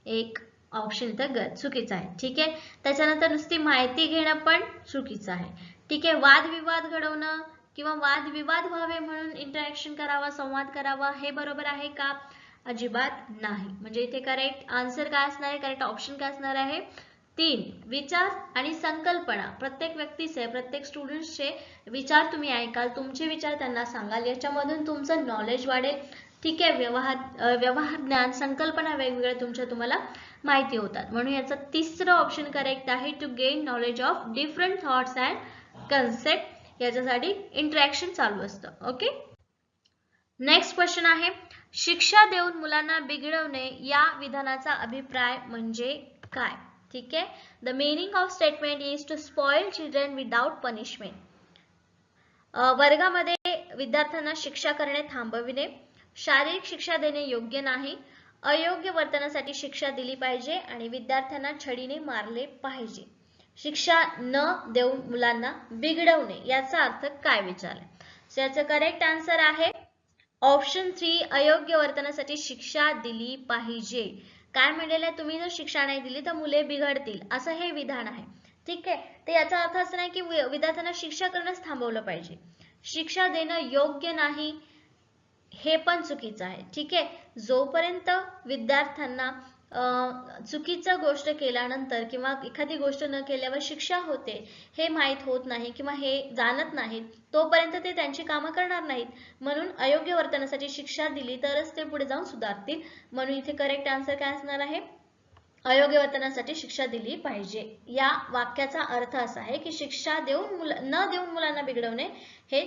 एक ऑप्शन इथं चुकीचं आहे. ठीक आहे, त्याच्यानंतर नुसती माहिती घेणं पण चुकीचं आहे. ठीक आहे, वादविवाद घडवणं किंवा वादविवाद व्हावे म्हणून इंटरॅक्शन करावा, संवाद करावा, हे बरोबर आहे का? अजिबात नाही. म्हणजे इथे करेक्ट आन्सर काय असणार आहे, करेक्ट ऑप्शन काय असणार आहे, 3. विचार आणि संकल्पना. प्रत्येक व्यक्तीचे, प्रत्येक स्टुडंट्सचे विचार तुम्ही ऐकाल, तुमचे विचार त्यांना सांगाल, याच्यामधून तुमचं नॉलेज वाढेल. ठीक आहे, व्यवहार ज्ञान, संकल्पना वेगवेगळ्या तुम्हाला माहिती होतात. म्हणून याचं तिसरं ऑप्शन करेक्ट आहे, to gain knowledge of different thoughts and concept. याच्यासाठी इंटरॅक्शन चालू असतं. ओके, नेक्स्ट क्वेश्चन आहे, शिक्षा देऊन मुलांना बिघडवणे या विधानाचा अभिप्राय म्हणजे काय? ठीक आहे, the meaning of statement is to spoil children without punishment. वर्गामध्ये विद्यार्थ्यांना शिक्षा करणे थांबविणे, शारीरिक शिक्षा देणे योग्य नाही, अयोग्य वर्तनासाठी शिक्षा दिली पाहिजे आणि विद्यार्थ्यांना छडीने मारले पाहिजे. शिक्षा न देऊन मुलांना बिघडवणे याचा अर्थ काय विचारलाय? सो याचं करेक्ट आन्सर आहे ऑप्शन 3, अयोग्य वर्तनासाठी शिक्षा दिली पाहिजे. काय म्हणलेलं आहे, तुम्ही जर शिक्षा नाही दिली तर मुले बिघडतील, असं हे विधान आहे. ठीक आहे, तर याचा अर्थ असं नाही की विद्यार्थ्यांना शिक्षा करणंच थांबवलं पाहिजे. शिक्षा देणं योग्य नाही हे पण चुकीचं आहे. ठीक आहे, जोपर्यंत विद्यार्थ्यांना चुकीचं गोष्ट केल्यानंतर किंवा एखादी गोष्ट न केल्यावर शिक्षा होते हे माहीत होत नाही किंवा हे जाणत नाहीत, तोपर्यंत ते त्यांची कामं करणार नाहीत. म्हणून अयोग्य वर्तनासाठी शिक्षा दिली तरच ते पुढे जाऊन सुधारतील. म्हणून इथे करेक्ट आन्सर काय असणार आहे, अयोग्य वर्तनासाठी शिक्षा दिली पाहिजे. या वाक्याचा अर्थ असा आहे की शिक्षा न देऊन मुलांना बिघडवणे हे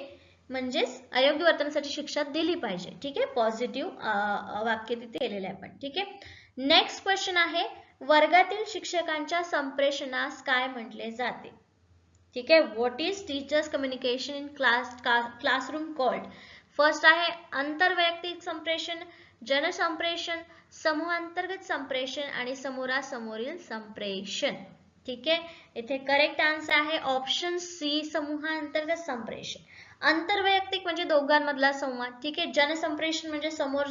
म्हणजेच अयोग्य वर्तनासाठी शिक्षा दिली पाहिजे. ठीक आहे, पॉझिटिव्ह वाक्य तिथे केलेलं आहे आपण. ठीक आहे, नेक्स्ट क्वेश्चन आहे, वर्गातील शिक्षकांच्या संप्रेषणास काय म्हटले जाते? ठीक आहे, what is teachers communication in classroom called? First आहे आंतरवैयक्तिक संप्रेषण, जनसंप्रेषण, समूहांतर्गत संप्रेषण आणि समोरासमोरील संप्रेषण. ठीक आहे, इथे करेक्ट आन्सर आहे ऑप्शन सी, समूहांतर्गत संप्रेषण. आंतरवैयक्तिक म्हणजे दोघांमधला संवाद. ठीक आहे, जनसंप्रेषण म्हणजे समोर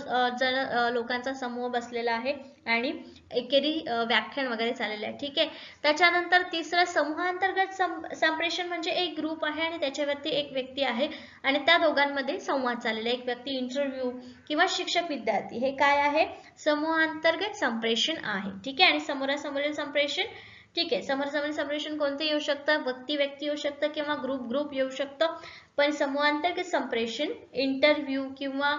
लोकांचा समूह बसलेला आहे आणि एकेरी व्याख्यान वगैरे चाललेलं आहे. ठीक आहे, त्याच्यानंतर तिसरं समूहांतर्गत संप्रेषण म्हणजे एक ग्रुप आहे आणि त्याच्यावरती एक व्यक्ती आहे आणि त्या दोघांमध्ये संवाद चाललेला आहे, एक व्यक्ती इंटरव्ह्यू किंवा शिक्षक विद्यार्थी, हे काय आहे, समूहांतर्गत संप्रेषण आहे. ठीक आहे, आणि समोरासमोरील संप्रेषण, ठीक आहे, समोरासमोरील संप्रेषण कोणते येऊ शकतं, व्यक्ती येऊ शकतं किंवा ग्रुप येऊ शकतं. पण समूहांतर्गत संप्रेषण इंटरव्ह्यू किंवा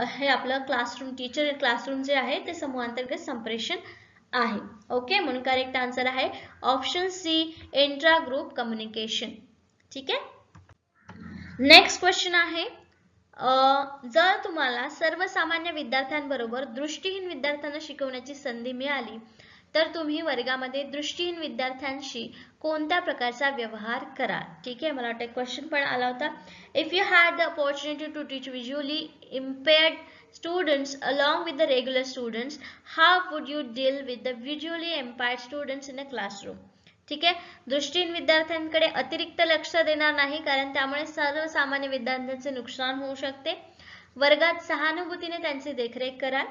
हे आपलं क्लासरूम, टीचर क्लासरूम जे आहे ते समूहांतर्गत संप्रेषण आहे. ओके, म्हणून करेक्ट आन्सर आहे option C, intra group communication. ठीक आहे, नेक्स्ट क्वेश्चन आहे, जर तुम्हाला सर्वसामान्य विद्यार्थ्यांबरोबर दृष्टीहीन विद्यार्थ्यांना शिकवण्याची संधी मिळाली तर तुम्ही वर्गामध्ये दृष्टीहीन विद्यार्थ्यांशी कोणत्या प्रकारचा व्यवहार कराल? ठीक आहे, मला वाटतं क्वेश्चन पण आला होता. If you had the opportunity to teach visually impaired students along with the regular students, how would you deal with the visually impaired students in a classroom? ठीक आहे, दृष्टीहीन विद्यार्थ्यांकडे अतिरिक्त लक्ष देणार नाही कारण त्यामुळे सर्वसामान्य विद्यार्थ्यांचे नुकसान होऊ शकते. वर्गात सहानुभूतीने त्यांची देखरेख कराल.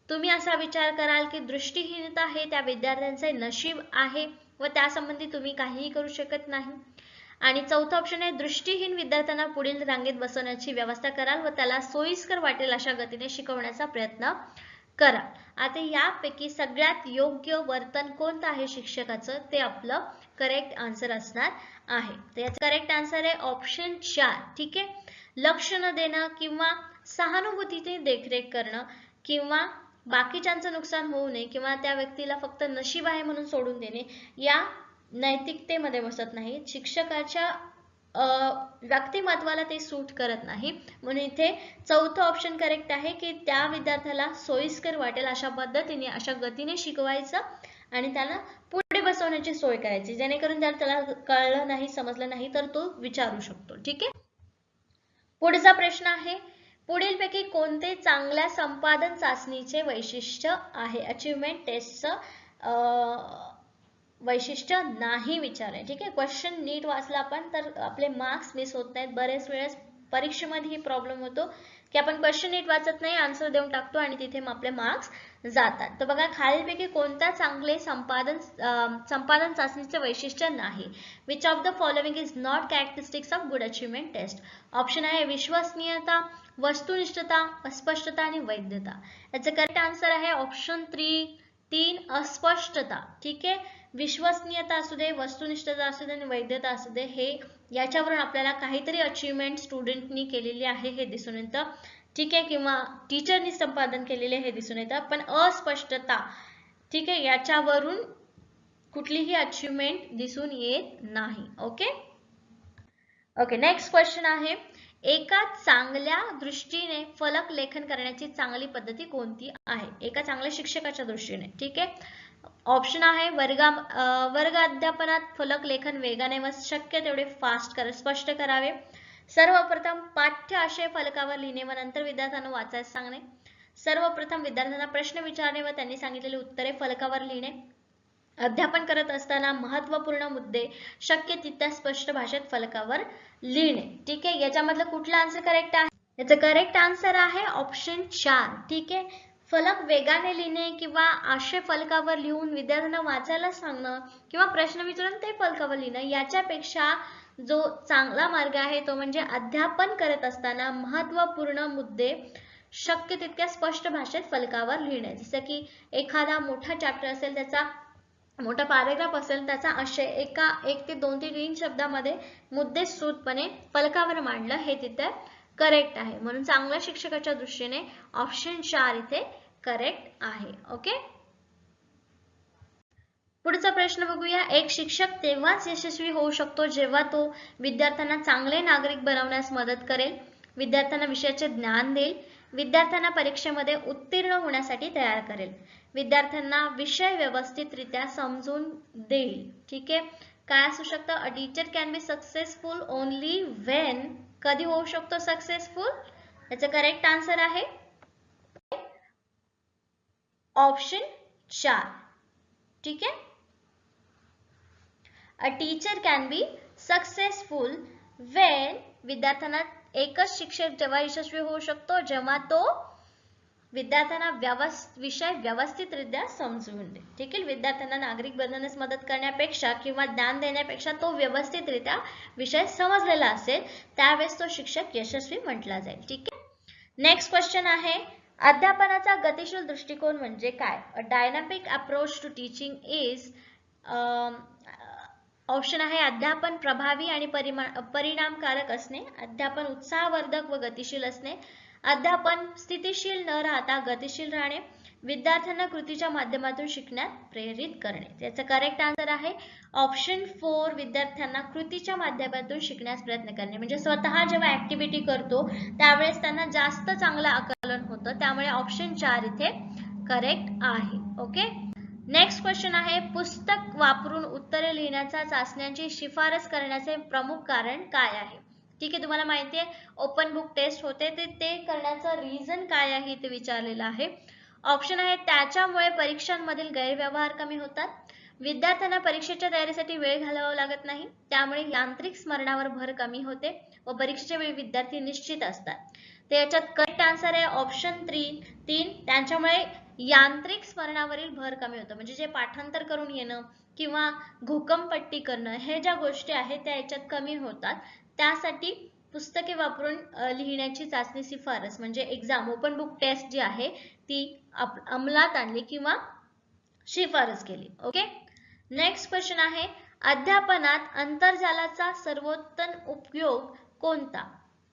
तुम्ही असा विचार कराल की दृष्टीहीनता हे त्या विद्यार्थ्यांचे नशीब आहे व त्यासंबंधी तुम्ही काहीही करू शकत नाही. आणि चौथा ऑप्शन आहे, दृष्टीहीन विद्यार्थ्यांना पुढील रांगेत बसवण्याची व्यवस्था कराल व त्याला सोयीस्कर वाटेल अशा गतीने शिकवण्याचा प्रयत्न करा. आता यापैकी सगळ्यात योग्य वर्तन कोणतं आहे शिक्षकाचं, ते आपलं करेक्ट आन्सर असणार आहे. तर याचं करेक्ट आन्सर आहे ऑप्शन 4. ठीक आहे, लक्ष न देणं किंवा सहानुभूतीने देखरेख करणं किंवा बाकीच्यांचं नुकसान होऊ नये किंवा त्या व्यक्तीला फक्त नशीब आहे म्हणून सोडून देणे या नैतिकतेमध्ये बसत नाही. शिक्षकाच्या व्यक्तिमत्वाला ते सूट करत नाही. म्हणून इथे चौथं ऑप्शन करेक्ट आहे की त्या विद्यार्थ्याला सोयीस्कर वाटेल अशा पद्धतीने, अशा गतीने शिकवायचं आणि त्याला पुढे बसवण्याची सोय करायची, जेणेकरून जर त्याला कळलं नाही, समजलं नाही तर तो विचारू शकतो. ठीक आहे, पुढचा प्रश्न आहे, पुढीलपैकी कोणते चांगल्या संपादन चाचणीचे वैशिष्ट्य आहे? अचीवमेंट टेस्टचं वैशिष्ट्य नाही विचारले. ठीक आहे, क्वेश्चन नीट वाचला आपण तर आपले मार्क्स मिस होत नाहीत. बरेच वेळेस परीक्षेमध्ये ही प्रॉब्लेम होतो की आपण क्वेश्चन नीट वाचत नाही, आन्सर देऊन टाकतो आणि तिथे मग आपले मार्क्स जातात. तर बघा खालीलपैकी कोणता चांगले संपादन चाचणीचे वैशिष्ट्य नाही. Which of the following is not characteristics of good achievement test. Option आहे विश्वसनीयता, वस्तुनिष्ठता, अस्पष्टता आणि वैधता. याचं करेक्ट आन्सर आहे ऑप्शन 3 अस्पष्टता. ठीक आहे, विश्वसनीयता असू दे, वस्तुनिष्ठता असू दे आणि वैधता असू दे, हे याच्यावरून आपल्याला काहीतरी अचिव्हमेंट स्टुडंटनी केलेली आहे हे दिसून येतं. ठीक आहे, किंवा टीचरनी संपादन केलेले हे दिसून येतं. पण अस्पष्टता, ठीक आहे, याच्यावरून कुठलीही अचिव्हमेंट दिसून येत नाही. ओके, नेक्स्ट क्वेश्चन आहे एका चांगल्या दृष्टीने फलक लेखन करण्याची चांगली पद्धती कोणती आहे? एका चांगल्या शिक्षकाच्या दृष्टीने. ठीक आहे, ऑप्शन आहे वर्ग अध्यापनात फलक लेखन वेगाने व शक्य तेवढे स्पष्ट करावे. सर्वप्रथम पाठ्य आशय फलकावर लिहिणे व नंतर विद्यार्थ्यांना वाचायला सांगणे. सर्वप्रथम विद्यार्थ्यांना प्रश्न विचारणे व त्यांनी सांगितलेली उत्तरे फलकावर लिहिणे. अध्यापन करत असताना महत्त्वपूर्ण मुद्दे शक्य तितक्या स्पष्ट भाषेत फलकावर लिहिणे. ठीक आहे, याच्यामधलं कुठला आन्सर करेक्ट आहे? याचं करेक्ट आन्सर आहे ऑप्शन 4. ठीक आहे, फलक वेगाने लिहिणे किंवा आशय फलकावर लिहून विद्यार्थ्यांना वाचायला सांगणं किंवा प्रश्न विचारून ते फलकावर लिहिणं, याच्यापेक्षा जो चांगला मार्ग आहे तो म्हणजे अध्यापन करत असताना महत्त्वपूर्ण मुद्दे शक्य तितक्या स्पष्ट भाषेत फलकावर लिहिणे. जसं की एखादा मोठा चॅप्टर असेल, त्याचा मोठा पॅरेग्राफ असेल, त्याचा आशय 1 ते 2 ते 3 शब्दामध्ये मुद्दे सूटपणे फलकावर मांडलं, हे तिथे करेक्ट आहे. म्हणून चांगल्या शिक्षकाच्या दृष्टीने ऑप्शन 4 इथे करेक्ट आहे. ओके, पुढचा प्रश्न बघूया. एक शिक्षक तेव्हाच यशस्वी होऊ शकतो जेव्हा तो विद्यार्थ्यांना चांगले नागरिक बनवण्यास मदत करेल, विद्यार्थ्यांना विषयाचे ज्ञान देईल, विद्यार्थ्यांना परीक्षेमध्ये उत्तीर्ण होण्यासाठी तयार करेल, विद्यार्थ्यांना विषय व्यवस्थितरित्या समजून देईल. ठीक आहे, काय असू शकतं? A teacher can be successful only when. कधी होऊ शकतो सक्सेसफुल? याचं करेक्ट आन्सर आहे ऑप्शन 4. ठीक आहे, a teacher can be successful when, विद्यार्थ्यांना एकच शिक्षक जेव्हा यशस्वी होऊ शकतो जेव्हा तो विद्यार्थ्यांना विषय व्यवस्थितरित्या समजून दे. ठीक आहे, विद्यार्थ्यांना नागरिक बनवण्यास मदत करण्यापेक्षा किंवा ज्ञान देण्यापेक्षा तो व्यवस्थितरित्या विषय समजलेला असेल, त्यावेळेस तो शिक्षक यशस्वी म्हटला जाईल. ठीक आहे, नेक्स्ट क्वेश्चन आहे अध्यापनाचा गतिशील दृष्टिकोन म्हणजे काय? A dynamic approach to teaching is. Option आहे अध्यापन प्रभावी आणि परिणामकारक असणे, अध्यापन उत्साहवर्धक व गतिशील असणे, अध्यापन स्थितिशील न राहता गतिशील राहणे, विद्यार्थ्यांना कृतीच्या माध्यमातून शिकण्यात प्रेरित करणे. त्याचा करेक्ट आन्सर आहे ऑप्शन 4, विद्यार्थ्यांना कृतीच्या माध्यमातून शिकण्यास प्रयत्न करणे. म्हणजे स्वतः जेव्हा ऍक्टिव्हिटी करतो त्यावेळेस त्यांना जास्त चांगलं आकलन होतं, त्यामुळे ऑप्शन 4 इथे करेक्ट आहे. ओके, नेक्स्ट क्वेश्चन आहे पुस्तक वापरून उत्तरे लिहिण्याचा चाचण्यांची शिफारस करण्याचे प्रमुख कारण काय आहे? ठीक आहे, तुम्हाला माहिती आहे ओपन बुक टेस्ट होते, ते करण्याचं रिझन काय आहे ते विचारलेलं आहे. ऑप्शन आहे त्याच्यामुळे परीक्षांमधील गैरव्यवहार कमी होतात, विद्यार्थ्यांना परीक्षेच्या तयारीसाठी वेळ घालवावा लागत नाही, त्यामुळे यांत्रिक स्मरणावर भर कमी होते व परीक्षेच्या वेळी विद्यार्थी निश्चित असतात. तर याच्यात करेक्ट आन्सर आहे ऑप्शन 3. त्यांच्यामुळे यांत्रिक स्मरणावरील भर कमी होतं. म्हणजे जे पाठांतर करून येणं किंवा घोकमपट्टी करणं, हे ज्या गोष्टी आहेत त्या याच्यात कमी होतात. त्यासाठी पुस्तके वापरून लिहिण्याची चाचणी शिफारस म्हणजे एक्झाम ओपन बुक टेस्ट जी आहे ती अंमलात आणली किंवा शिफारस केली. ओके, नेक्स्ट क्वेश्चन आहे अध्यापनात आंतरजालाचा सर्वोत्तम उपयोग कोणता?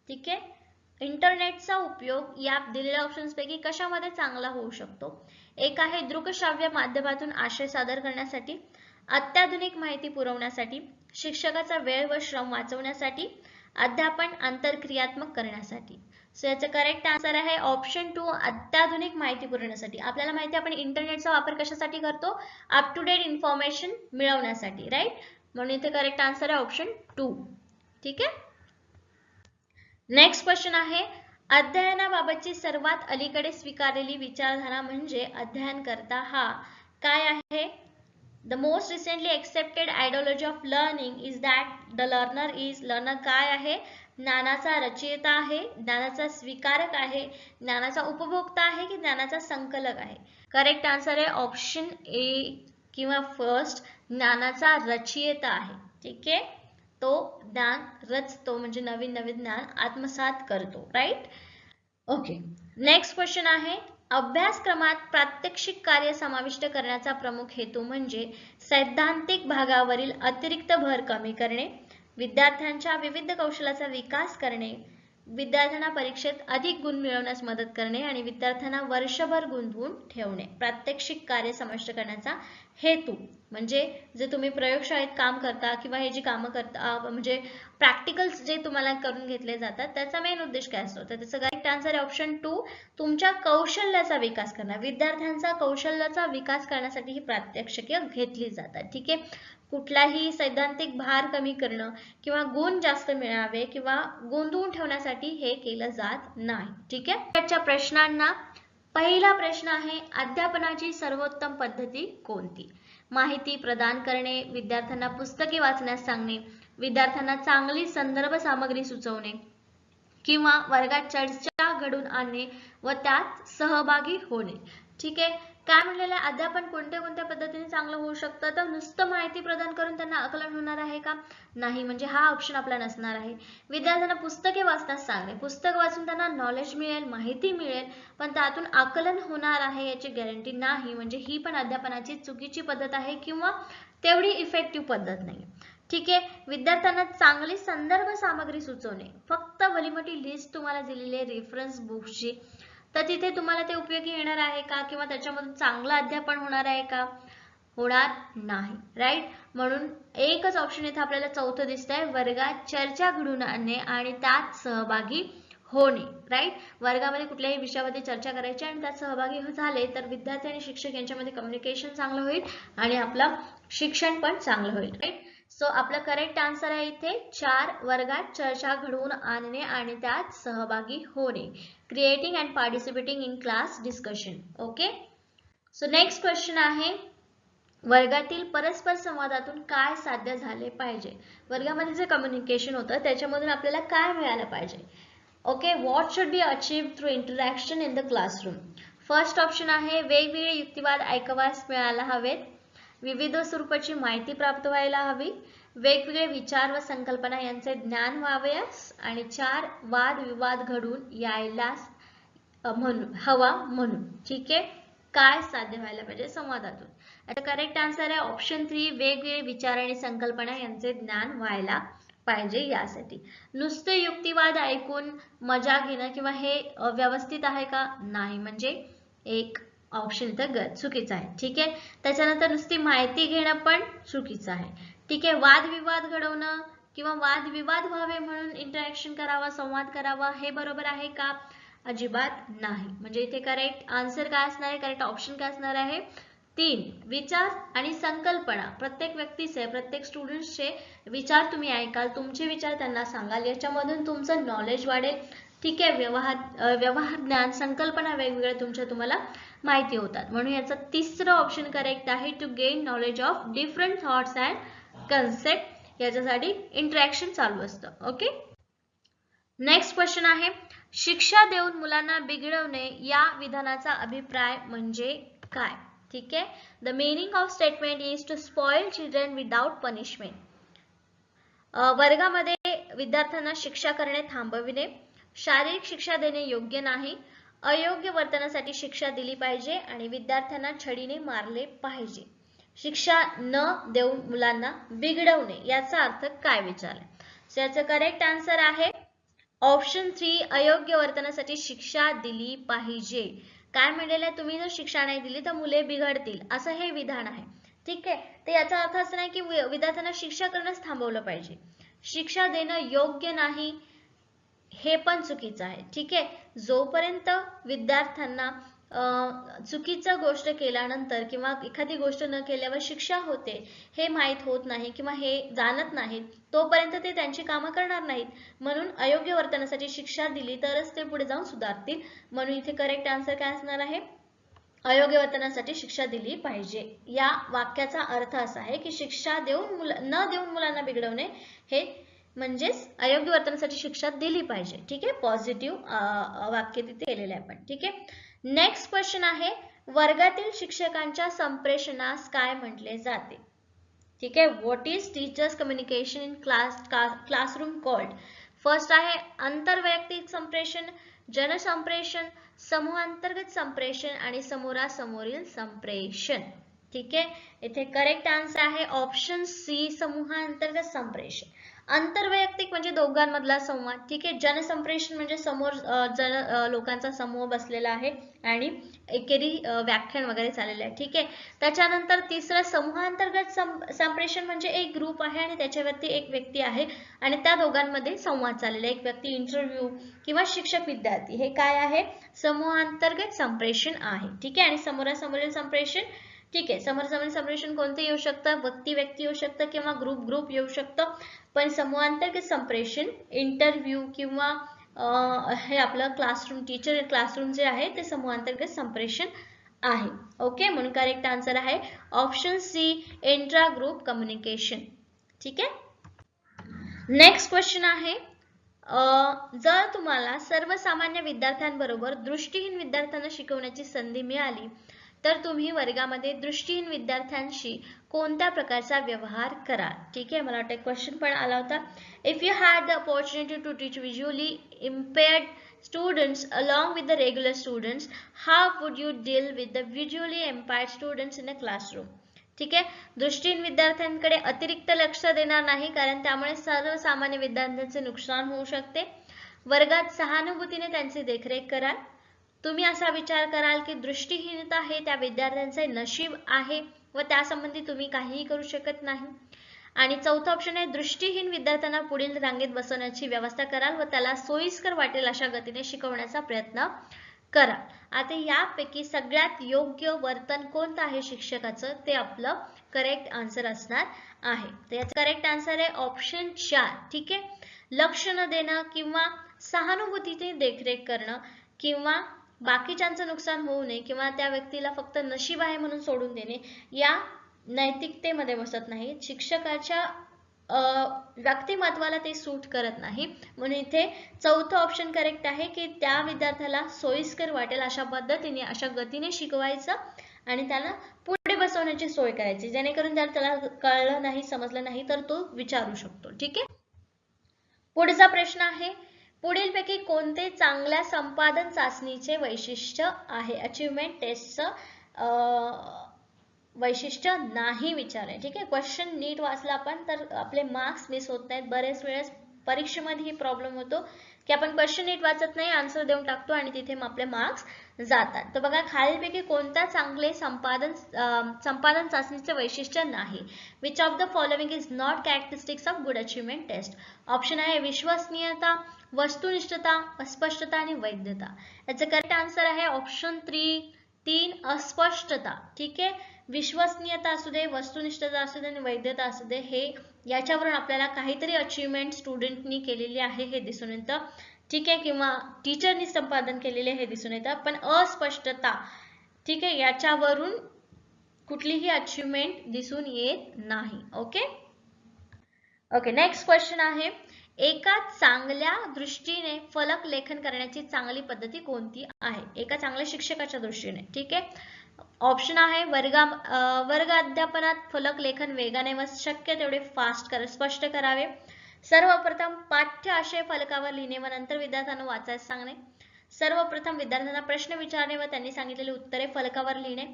ठीक आहे, इंटरनेटचा उपयोग या दिलेल्या ऑप्शन्स पैकी कशामध्ये चांगला होऊ शकतो? एक आहे दृकश्राव्य माध्यमातून आशय सादर करण्यासाठी, अत्याधुनिक माहिती पुरवण्यासाठी, शिक्षकाचा वेळ व श्रम वाचवण्यासाठी, अध्यापन आंतरक्रियात्मक करण्यासाठी. सो याचं करेक्ट आन्सर आहे ऑप्शन 2, अत्याधुनिक माहिती पुरवण्यासाठी. आपल्याला माहिती आहे आपण इंटरनेटचा वापर कशासाठी करतो? अप टू डेट इन्फॉर्मेशन मिळवण्यासाठी, राईट? म्हणून इथे करेक्ट आन्सर आहे ऑप्शन 2. ठीक आहे, नेक्स्ट क्वेश्चन आहे अध्ययनाबाबतची सर्वात अलीकडे स्वीकारलेली विचारधारा म्हणजे अध्ययन करता हा काय आहे? The most recently accepted ideology of learning is that the learner is. Learner काय आहे? ज्ञानाचा रचयिता आहे, ज्ञानाचा स्वीकारक आहे, ज्ञानाचा उपभोक्ता आहे की ज्ञानाचा संकलक आहे? करेक्ट आन्सर आहे ऑप्शन ए किंवा फर्स्ट, ज्ञानाचा रचयिता आहे. ठीक आहे, तो ज्ञान रचतो म्हणजे नवीन नवीन ज्ञान आत्मसात करतो. राईट. ओके, नेक्स्ट क्वेश्चन आहे, अभ्यासक्रमात प्रात्यक्षिक कार्य समाविष्ट करण्याचा प्रमुख हेतू म्हणजे सैद्धांतिक भागावरील अतिरिक्त भर कमी करणे, विद्यार्थ्यांच्या विविध कौशल्याचा विकास करणे, विद्यार्थ्यांना परीक्षेत अधिक गुण मिळवण्यास मदत करणे आणि विद्यार्थ्यांना वर्षभर गुंतवून ठेवणे. प्रात्यक्षिक कार्य समाविष्ट करण्याचा हेतू म्हणजे जे तुम्ही प्रयोगशाळेत काम करता किंवा हे जी कामं करता म्हणजे प्रॅक्टिकल्स जे तुम्हाला करून घेतले जातात त्याचा मेन उद्देश काय असतो? तर त्याचा करेक्ट आन्सर आहे ऑप्शन 2, तुमच्या कौशल्याचा विकास करणं. विद्यार्थ्यांचा कौशल्याचा विकास करण्यासाठी ही प्रात्यक्षिके घेतली जातात. ठीक आहे, कुठलाही सैद्धांतिक भार कमी करणं किंवा गुण जास्त मिळावे किंवा गोंधळून ठेवण्यासाठी हे केलं जात नाही. ठीक आहे, त्याच्या प्रश्नांना पहिला प्रश्न आहे, अध्यापनाची सर्वोत्तम पद्धती कोणती? माहिती प्रदान करणे, विद्यार्थ्यांना पुस्तके वाचण्यास सांगणे, विद्यार्थ्यांना चांगली संदर्भ सामग्री सुचवणे किंवा वर्गात चर्चा घडवून आणणे व त्यात सहभागी होणे. ठीक आहे, काय म्हणलेलं आहे, अध्यापन कोणत्या कोणत्या पद्धतीने चांगलं होऊ शकतं? तर नुसतं माहिती प्रदान करून त्यांना आकलन होणार आहे का? नाही, म्हणजे हा ऑप्शन आपला नसणार आहे. विद्यार्थ्यांना पुस्तके वाचण्यास सांगणे, पुस्तक वाचून त्यांना नॉलेज मिळेल, माहिती मिळेल, पण त्यातून आकलन होणार आहे याची गॅरंटी नाही, म्हणजे ही पण अध्यापनाची चुकीची पद्धत आहे किंवा तेवढी इफेक्टिव्ह पद्धत नाही. ठीक आहे, विद्यार्थ्यांना चांगली संदर्भ सामग्री सुचवणे, फक्त भलीमोठी लिस्ट तुम्हाला दिलेली आहे रेफरन्स बुक्सची, तर तिथे तुम्हाला ते उपयोगी येणार आहे का किंवा त्याच्यामधून चांगलं अध्यापन होणार आहे का? होणार नाही. राईट, म्हणून एकच ऑप्शन इथे आपल्याला चौथं दिसतंय, वर्गात चर्चा घडवून आणणे आणि त्यात सहभागी होणे. राईट, वर्गामध्ये कुठल्याही विषयावरती चर्चा करायची आणि त्यात सहभागी झाले तर विद्यार्थी आणि शिक्षक यांच्यामध्ये कम्युनिकेशन चांगलं होईल आणि आपलं शिक्षण पण चांगलं होईल. राईट, सो आपलं करेक्ट आन्सर आहे इथे 4, वर्गात चर्चा घडवून आणणे आणि त्यात सहभागी होणे. Creating and participating in class discussion. Okay, so next question आहे, वर्गातील परस्पर संवादातून काय साध्य झाले पाहिजे? वर्गामध्ये जे कम्युनिकेशन होतं त्याच्यामधून आपल्याला काय मिळालं पाहिजे? Okay, what should be achieved through interaction in the classroom? First option आहे, वेगवेगळे युक्तिवाद ऐकवास मिळायला हवेत, विविध स्वरूपाची माहिती प्राप्त व्हायला हवी, वेगवेगळे विचार व संकल्पना यांचे ज्ञान व्हावयास, आणि 4, वादविवाद घडून यायला हवा म्हणून. ठीक आहे, काय साध्य व्हायला पाहिजे संवादातून? आता करेक्ट आन्सर आहे ऑप्शन 3, वेगवेगळे विचार आणि संकल्पना यांचे ज्ञान व्हायला पाहिजे यासाठी. नुसते युक्तिवाद ऐकून मजा घेणं किंवा हे व्यवस्थित आहे का? नाही, म्हणजे एक ऑप्शन इथं चुकीचं आहे. ठीक आहे, त्याच्यानंतर नुसती माहिती घेणं पण चुकीचं आहे. ठीक आहे, वादविवाद घडवणं किंवा वादविवाद व्हावे म्हणून इंटरॅक्शन करावा, संवाद करावा, हे बरोबर आहे का? अजिबात नाही, म्हणजे इथे करेक्ट आन्सर काय असणार आहे, करेक्ट ऑप्शन काय असणार आहे? 3, विचार आणि संकल्पना. प्रत्येक व्यक्तीचे, प्रत्येक स्टुडंट्सचे विचार तुम्ही ऐकाल, तुमचे विचार त्यांना सांगाल, याच्यामधून तुमचं नॉलेज वाढेल. ठीक आहे, व्यवहार ज्ञान, संकल्पना वेगवेगळ्या तुम्हाला माहिती होतात, म्हणून याचा तिसरं ऑप्शन करेक्ट आहे, to gain knowledge of different thoughts and concept. याच्यासाठी इंटरॅक्शन चालू असतं. ओके, नेक्स्ट क्वेश्चन आहे, शिक्षा देऊन मुलांना बिघडवणे या विधानाचा अभिप्राय म्हणजे काय? ठीक आहे, the meaning of statement is to spoil children without punishment. वर्गामध्ये विद्यार्थ्यांना शिक्षा करणे थांबविणे, शारीरिक शिक्षा देणे योग्य नाही, अयोग्य वर्तनासाठी शिक्षा दिली पाहिजे आणि विद्यार्थ्यांना छडीने मारले पाहिजे. शिक्षा न देऊन मुलांना बिघडवणे याचा अर्थ काय विचारलाय? सो याचं करेक्ट आन्सर आहे ऑप्शन 3, अयोग्य वर्तनासाठी शिक्षा दिली पाहिजे. काय म्हणलेलं आहे, तुम्ही जर शिक्षा नाही दिली तर मुले बिघडतील, असं हे विधान आहे. ठीक आहे, तर याचा अर्थ असा नाही की विद्यार्थ्यांना शिक्षा करणंच थांबवलं पाहिजे. शिक्षा देणं योग्य नाही हे पण चुकीचं आहे. ठीक आहे, जोपर्यंत विद्यार्थ्यांना चुकीचं गोष्ट केल्यानंतर किंवा एखादी गोष्ट न केल्यावर शिक्षा होते हे माहीत होत नाही किंवा हे जाणत नाहीत तोपर्यंत ते त्यांची कामं करणार नाहीत. म्हणून अयोग्य वर्तनासाठी शिक्षा दिली तरच ते पुढे जाऊन सुधारतील. म्हणून इथे करेक्ट आन्सर काय असणार आहे? अयोग्य वर्तनासाठी शिक्षा दिली पाहिजे. या वाक्याचा अर्थ असा आहे की शिक्षा न देऊन मुलांना बिघडवणे हे म्हणजेच अयोग्य वर्तनासाठी शिक्षा दिली पाहिजे. ठीक आहे, पॉझिटिव्ह वाक्य तिथे केलेलं आहे आपण. ठीक आहे, नेक्स्ट क्वेश्चन आहे, वर्गातील शिक्षकांच्या संप्रेषणास काय म्हटले जाते? ठीक आहे, what is teachers communication in classroom called? First आहे आंतरवैयक्तिक संप्रेषण, जनसंप्रेषण, समूहांतर्गत संप्रेषण आणि समोरासमोरील संप्रेषण. ठीक आहे, इथे करेक्ट आन्सर आहे ऑप्शन सी, समूहांतर्गत संप्रेषण. आंतरवैयक्तिक म्हणजे दोघांमधला संवाद. ठीक आहे, जनसंप्रेषण म्हणजे समोर लोकांचा समूह बसलेला आहे आणि एकेरी व्याख्यान वगैरे चाललेलं आहे. ठीक आहे, त्याच्यानंतर तिसरं समूहांतर्गत संप्रेषण म्हणजे एक ग्रुप आहे आणि त्याच्यावरती एक व्यक्ती आहे आणि त्या दोघांमध्ये संवाद चाललेला, एक व्यक्ती इंटरव्ह्यू किंवा शिक्षक विद्यार्थी, हे काय आहे? समूहांतर्गत संप्रेषण आहे. ठीक आहे, आणि समोरासमोरील संप्रेषण, ठीक आहे, समोरासमोरील संप्रेषण कोणते येऊ शकतं? व्यक्ती व्यक्ती येऊ शकतं किंवा ग्रुप ग्रुप येऊ शकतं, पण समूहांतर्गत संप्रेषण इंटरव्ह्यू किंवा हे आपलं क्लासरूम, टीचर क्लासरूम जे आहे ते समूहांतर्गत संप्रेषण आहे. ओके, म्हणून करेक्ट आन्सर आहे option C, intra group communication. ठीक आहे, नेक्स्ट क्वेश्चन आहे, जर तुम्हाला सर्वसामान्य विद्यार्थ्यांबरोबर दृष्टीहीन विद्यार्थ्यांना शिकवण्याची संधी मिळाली तर तुम्ही वर्गामध्ये दृष्टीहीन विद्यार्थ्यांशी कोणत्या प्रकारचा व्यवहार कराल? ठीक आहे, मला वाटतं क्वेश्चन पण आला होता. If you had the opportunity to teach visually impaired students along with the regular students, how would you deal with the visually impaired students in a classroom? ठीक आहे, दृष्टीहीन विद्यार्थ्यांकडे अतिरिक्त लक्ष देणार नाही कारण त्यामुळे सर्वसामान्य विद्यार्थ्यांचे नुकसान होऊ शकते. वर्गात सहानुभूतीने त्यांची देखरेख कराल. तुम्ही असा विचार कराल की दृष्टीहीनता हे त्या विद्यार्थ्यांचे नशीब आहे व त्यासंबंधी तुम्ही काहीही करू शकत नाही. आणि चौथा ऑप्शन आहे, दृष्टीहीन विद्यार्थ्यांना पुढील रांगेत बसवण्याची व्यवस्था कराल व त्याला सोयीस्कर वाटेल अशा गतीने शिकवण्याचा प्रयत्न करा. आता यापैकी सगळ्यात योग्य वर्तन कोणतं आहे शिक्षकाचं, ते आपलं करेक्ट आन्सर असणार आहे. तर याचं करेक्ट आन्सर आहे ऑप्शन 4. ठीक आहे, लक्ष न देणं किंवा सहानुभूतीने देखरेख करणं किंवा बाकीच्यांचं नुकसान होऊ नये किंवा त्या व्यक्तीला फक्त नशीब आहे म्हणून सोडून देणे या नैतिकतेमध्ये बसत नाही. शिक्षकाच्या व्यक्तिमत्वाला ते सूट करत नाही. म्हणून इथे चौथं ऑप्शन करेक्ट आहे की त्या विद्यार्थ्याला सोयीस्कर वाटेल अशा पद्धतीने, अशा गतीने शिकवायचं आणि त्याला पुढे बसवण्याची सोय करायची, जेणेकरून जर त्याला कळलं नाही, समजलं नाही तर तो विचारू शकतो. ठीक आहे, पुढचा प्रश्न आहे, पुढीलपैकी कोणते चांगल्या संपादन चाचणीचे वैशिष्ट्य आहे? अचीवमेंट टेस्टचं वैशिष्ट्य नाही विचारले. ठीक आहे, क्वेश्चन नीट वाचला आपण तर आपले मार्क्स मिस होत नाहीत. बरेच वेळेस परीक्षेमध्ये ही प्रॉब्लेम होतो की आपण क्वेश्चन नीट वाचत नाही, आन्सर देऊन टाकतो आणि तिथे मग आपले मार्क्स जातात. तर बघा, खालीलपैकी कोणत्या चांगले संपादन चाचणीचे वैशिष्ट्य नाही? Which of the following is not characteristics of good achievement test? Option आहे विश्वसनीयता, वस्तुनिष्ठता, अस्पष्टता आणि वैधता. याचं करेक्ट आन्सर आहे ऑप्शन 3, अस्पष्टता. ठीक आहे, विश्वसनीयता असू दे, वस्तुनिष्ठता असू दे आणि वैधता असू दे, हे याच्यावरून आपल्याला काहीतरी अचीवमेंट स्टुडंटनी केलेली आहे हे दिसून येतं. ठीक आहे, किंवा टीचरनी संपादन केलेले हे दिसून येतं. पण अस्पष्टता, ठीक आहे, याच्यावरून कुठलीही अचीवमेंट दिसून येत नाही. ओके ओके, नेक्स्ट क्वेश्चन आहे, एका चांगल्या दृष्टीने फलक लेखन करण्याची चांगली पद्धती कोणती आहे? एका चांगल्या शिक्षकाच्या दृष्टीने. ठीक आहे, ऑप्शन आहे वर्ग अध्यापनात फलक लेखन वेगाने व शक्य तेवढे स्पष्ट करावे. सर्वप्रथम पाठ्य आशय फलकावर लिहिणे व नंतर विद्यार्थ्यांना वाचायला सांगणे. सर्वप्रथम विद्यार्थ्यांना प्रश्न विचारणे व त्यांनी सांगितलेली उत्तरे फलकावर लिहिणे.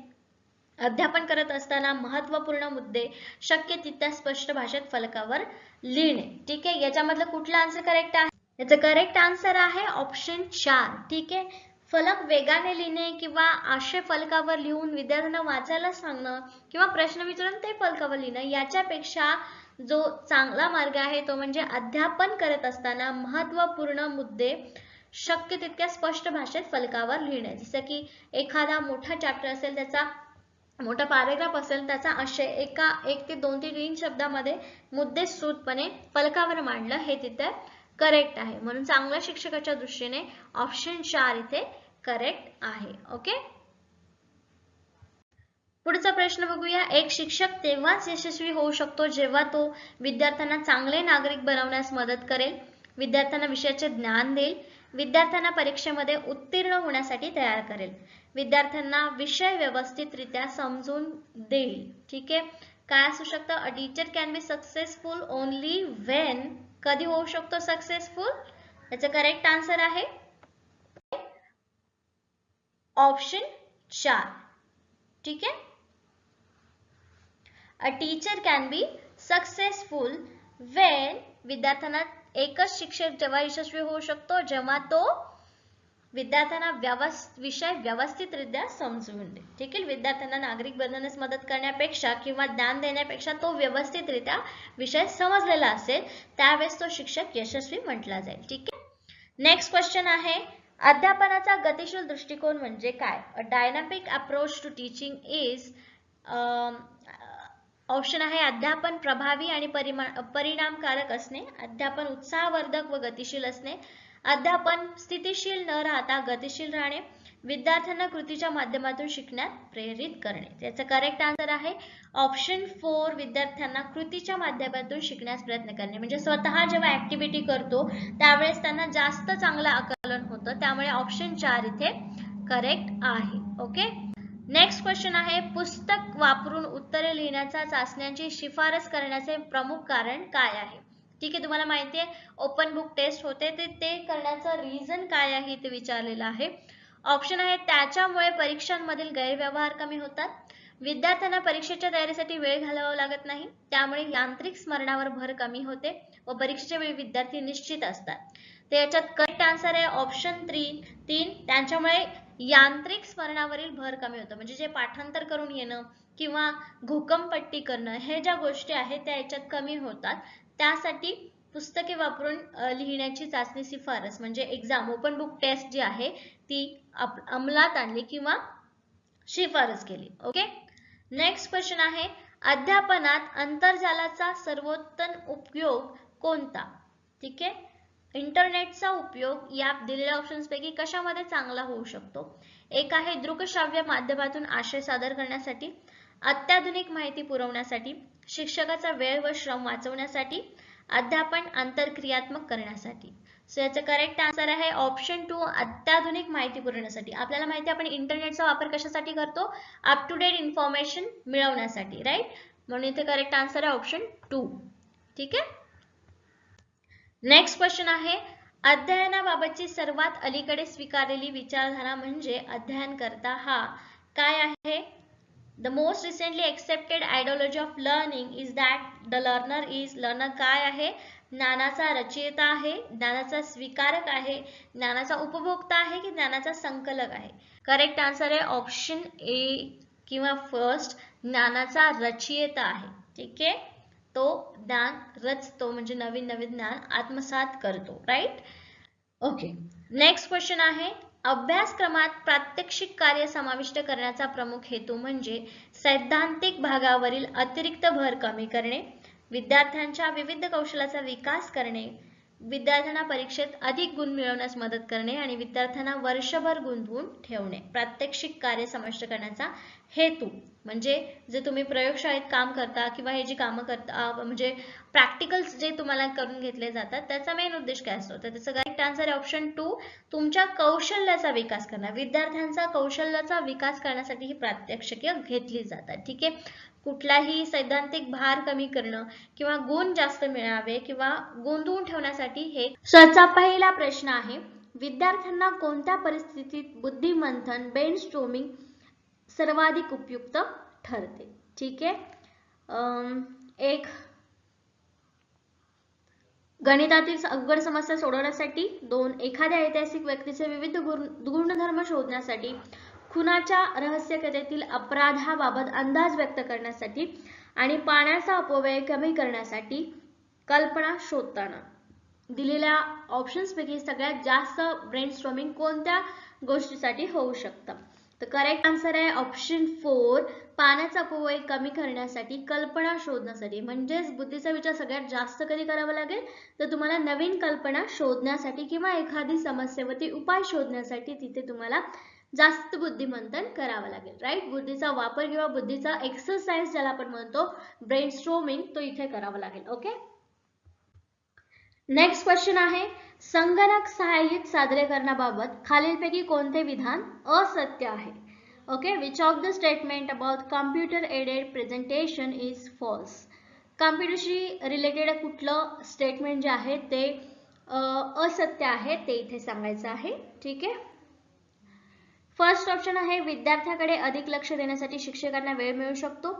अध्यापन करत असताना महत्त्वपूर्ण मुद्दे शक्य तितक्या स्पष्ट भाषेत फलकावर लिहिणे. ठीक आहे, याच्यामधलं कुठला आन्सर करेक्ट आहे? याचं करेक्ट आन्सर आहे ऑप्शन 4. ठीक आहे, फलक वेगाने लिहिणे किंवा आशय फलकावर लिहून विद्यार्थ्यांना वाचायला सांगणं किंवा प्रश्न विचारून ते फलकावर लिहिणं, याच्यापेक्षा जो चांगला मार्ग आहे तो म्हणजे अध्यापन करत असताना महत्त्वपूर्ण मुद्दे शक्य तितक्या स्पष्ट भाषेत फलकावर लिहिणे. जसं की एखादा मोठा चॅप्टर असेल, त्याचा मोठा पॅराग्राफ असेल, त्याचा आशय 1 ते 2 ते 3 शब्दामध्ये मुद्दे सूटपणे फलकावर मांडलं, हे तिथे करेक्ट आहे. म्हणून चांगल्या शिक्षकाच्या दृष्टीने ऑप्शन 4 इथे करेक्ट आहे. ओके, पुढचा प्रश्न बघूया. एक शिक्षक तेव्हाच यशस्वी होऊ शकतो जेव्हा तो विद्यार्थ्यांना चांगले नागरिक बनवण्यास मदत करेल, विद्यार्थ्यांना विषयाचे ज्ञान देईल, विद्यार्थ्यांना परीक्षेमध्ये उत्तीर्ण होण्यासाठी तयार करेल, विद्यार्थ्यांना विषय व्यवस्थितरित्या समजून देईल. ठीक आहे, काय असू शकतं? A teacher can be successful only when, कधी होऊ शकतो सक्सेसफुल? याचं करेक्ट आन्सर आहे ऑप्शन 4. ठीक आहे, a teacher can be successful Wien, विद्यार्थ्यांना एकच शिक्षक जेव्हा यशस्वी होऊ शकतो जेव्हा तो विद्यार्थ्यांना विषय व्यवस्थितरित्या समजून दे. ठीक आहे, विद्यार्थ्यांना नागरिक बनवण्यास मदत करण्यापेक्षा किंवा ज्ञान देण्यापेक्षा तो व्यवस्थितरित्या विषय समजलेला असेल त्यावेळेस तो शिक्षक यशस्वी म्हटला जाईल. ठीक आहे, नेक्स्ट क्वेश्चन आहे, अध्यापनाचा गतिशील दृष्टिकोन म्हणजे काय? A dynamic approach to teaching is, option आहे अध्यापन प्रभावी आणि परिणामकारक असणे, अध्यापन उत्साहवर्धक व गतिशील असणे, अध्यापन स्थितिशील न राहता गतिशील राहणे, विद्यार्थ्यांना कृतीच्या माध्यमातून शिकण्यात प्रेरित करणे. त्याचा करेक्ट आन्सर आहे ऑप्शन 4, विद्यार्थ्यांना कृतीच्या माध्यमातून शिकण्यास प्रयत्न करणे. म्हणजे स्वतः जेव्हा ऍक्टिव्हिटी करतो त्यावेळेस त्यांना जास्त चांगलं आकलन होतं, त्यामुळे ऑप्शन 4 इथे करेक्ट आहे. ओके, नेक्स्ट क्वेश्चन आहे, पुस्तक वापरून उत्तरे लिहिण्याचा चाचण्यांची शिफारस करण्याचे प्रमुख कारण काय आहे? ठीक आहे, तुम्हाला माहिती आहे ओपन बुक टेस्ट होते, ते करण्याचं रिझन काय आहे ते विचारलेलं आहे. ऑप्शन आहे त्याच्यामुळे परीक्षांमधील गैरव्यवहार कमी होतात, विद्यार्थ्यांना परीक्षेच्या तयारीसाठी वेळ घालवावा लागत नाही, त्यामुळे यांत्रिक स्मरणावर भर कमी होते व परीक्षेच्या वेळी विद्यार्थी निश्चित असतात. तर याच्यात करेक्ट आन्सर आहे ऑप्शन 3, त्यांच्यामुळे यांत्रिक स्मरणावरील भर कमी होतं. म्हणजे जे पाठांतर करून येणं किंवा घोकमपट्टी करणं हे ज्या गोष्टी आहेत त्या याच्यात कमी होतात, त्यासाठी पुस्तके वापरून लिहिण्याची चाचणी शिफारस म्हणजे एक्झाम ओपन बुक टेस्ट जी आहे ती अंमलात आणली किंवा शिफारस केली. ओके, नेक्स्ट क्वेश्चन आहे, अध्यापनात आंतरजालाचा सर्वोत्तम उपयोग कोणता? ठीक आहे, इंटरनेटचा उपयोग या दिलेल्या ऑप्शन्स पैकी कशामध्ये चांगला होऊ शकतो? एक आहे दृकश्राव्य माध्यमातून आशय सादर करण्यासाठी, अत्याधुनिक माहिती पुरवण्यासाठी, शिक्षकाचा वेळ व श्रम वाचवण्यासाठी, अध्यापन आंतरक्रियात्मक करण्यासाठी. सो याचं करेक्ट आन्सर आहे ऑप्शन 2, अत्याधुनिक माहिती पुरवण्यासाठी. आपल्याला माहिती आहे आपण इंटरनेटचा वापर कशासाठी करतो? अप टू डेट इन्फॉर्मेशन मिळवण्यासाठी, राईट? म्हणून इथे करेक्ट आन्सर आहे ऑप्शन 2. ठीक आहे, नेक्स्ट क्वेश्चन आहे, अध्ययनाबाबतची सर्वात अलीकडे स्वीकारलेली विचारधारा म्हणजे अध्ययन करता हा काय आहे? The most recently accepted ideology of learning is that the learner is, learner काय आहे? ज्ञानाचा रचयिता आहे, ज्ञानाचा स्वीकारक आहे, ज्ञानाचा उपभोक्ता आहे की ज्ञानाचा संकलक आहे? करेक्ट आन्सर आहे ऑप्शन ए किंवा फर्स्ट, ज्ञानाचा रचयिता आहे. ठीक आहे, तो ज्ञान रचतो म्हणजे नवीन नवीन ज्ञान आत्मसात करतो, राईट? ओके, नेक्स्ट क्वेश्चन आहे, अभ्यासक्रमात प्रात्यक्षिक कार्य समाविष्ट करण्याचा प्रमुख हेतू म्हणजे सैद्धांतिक भागावरील अतिरिक्त भर कमी करणे, विद्यार्थ्यांच्या विविध कौशल्याचा विकास करणे, विद्यार्थ्यांना परीक्षेत अधिक गुण मिळवण्यास मदत करणे आणि विद्यार्थ्यांना वर्षभर गुंतवून ठेवणे. प्रात्यक्षिक कार्य समाविष्ट करण्याचा हेतू म्हणजे जे तुम्ही प्रयोगशाळेत काम करता किंवा हे जी कामं करता म्हणजे प्रॅक्टिकल्स जे तुम्हाला करून घेतले जातात त्याचा मेन उद्देश काय असतो? तर त्याचा करेक्ट आन्सर आहे ऑप्शन 2, तुमच्या कौशल्याचा विकास करणं. विद्यार्थ्यांचा कौशल्याचा विकास करण्यासाठी ही प्रात्यक्षिके घेतली जातात. ठीक आहे, कुठलाही सैद्धांतिक भार कमी करणं किंवा गुण जास्त मिळावे किंवा गोंधळून ठेवण्यासाठी हे. स्वतःचा पहिला प्रश्न आहे, विद्यार्थ्यांना कोणत्या परिस्थितीत बुद्धिमंथन ब्रेनस्टॉर्मिंग सर्वाधिक उपयुक्त ठरते? ठीक आहे, एक गणितातील अवघड समस्या सोडवण्यासाठी, 2 एखाद्या ऐतिहासिक व्यक्तीचे विविध गुणधर्म शोधण्यासाठी, खुनाच्या रहस्यकथेतील अपराधाबाबत अंदाज व्यक्त करण्यासाठी आणि पाण्याचा अपव्यय कमी करण्यासाठी. कल्पना शोधताना दिलेल्या ऑप्शन्स पैकी सगळ्यात जास्त ब्रेनस्टॉर्मिंग कोणत्या गोष्टीसाठी होऊ शकतं? तर करेक्ट आन्सर आहे ऑप्शन 4, पाण्याचा अपव्यय कमी करण्यासाठी, कल्पना शोधण्यासाठी. म्हणजेच बुद्धीचा विचार सगळ्यात जास्त कधी करावा लागेल? तर तुम्हाला नवीन कल्पना शोधण्यासाठी किंवा एखादी समस्येवरती उपाय शोधण्यासाठी तिथे तुम्हाला जास्त बुद्धिमंथन करावं लागेल. राईट, बुद्धीचा वापर किंवा बुद्धीचा एक्सरसाइज ज्याला आपण म्हणतो ब्रेनस्टॉर्मिंग, तो इथे करावा लागेल. ओके, नेक्स्ट क्वेश्चन आहे संगणक सहाय्यित सादरीकरणाबाबत खालीलपैकी कोणते विधान असत्य आहे. Okay, which of the statement about computer aided presentation is false. कम्प्युटरशी रिलेटेड कुठलं स्टेटमेंट जे आहे ते असत्य आहे ते इथे सांगायचं आहे. ठीक आहे, फर्स्ट ऑप्शन आहे विद्यार्थ्याकडे अधिक लक्ष देण्यासाठी शिक्षकांना वेळ मिळू शकतो.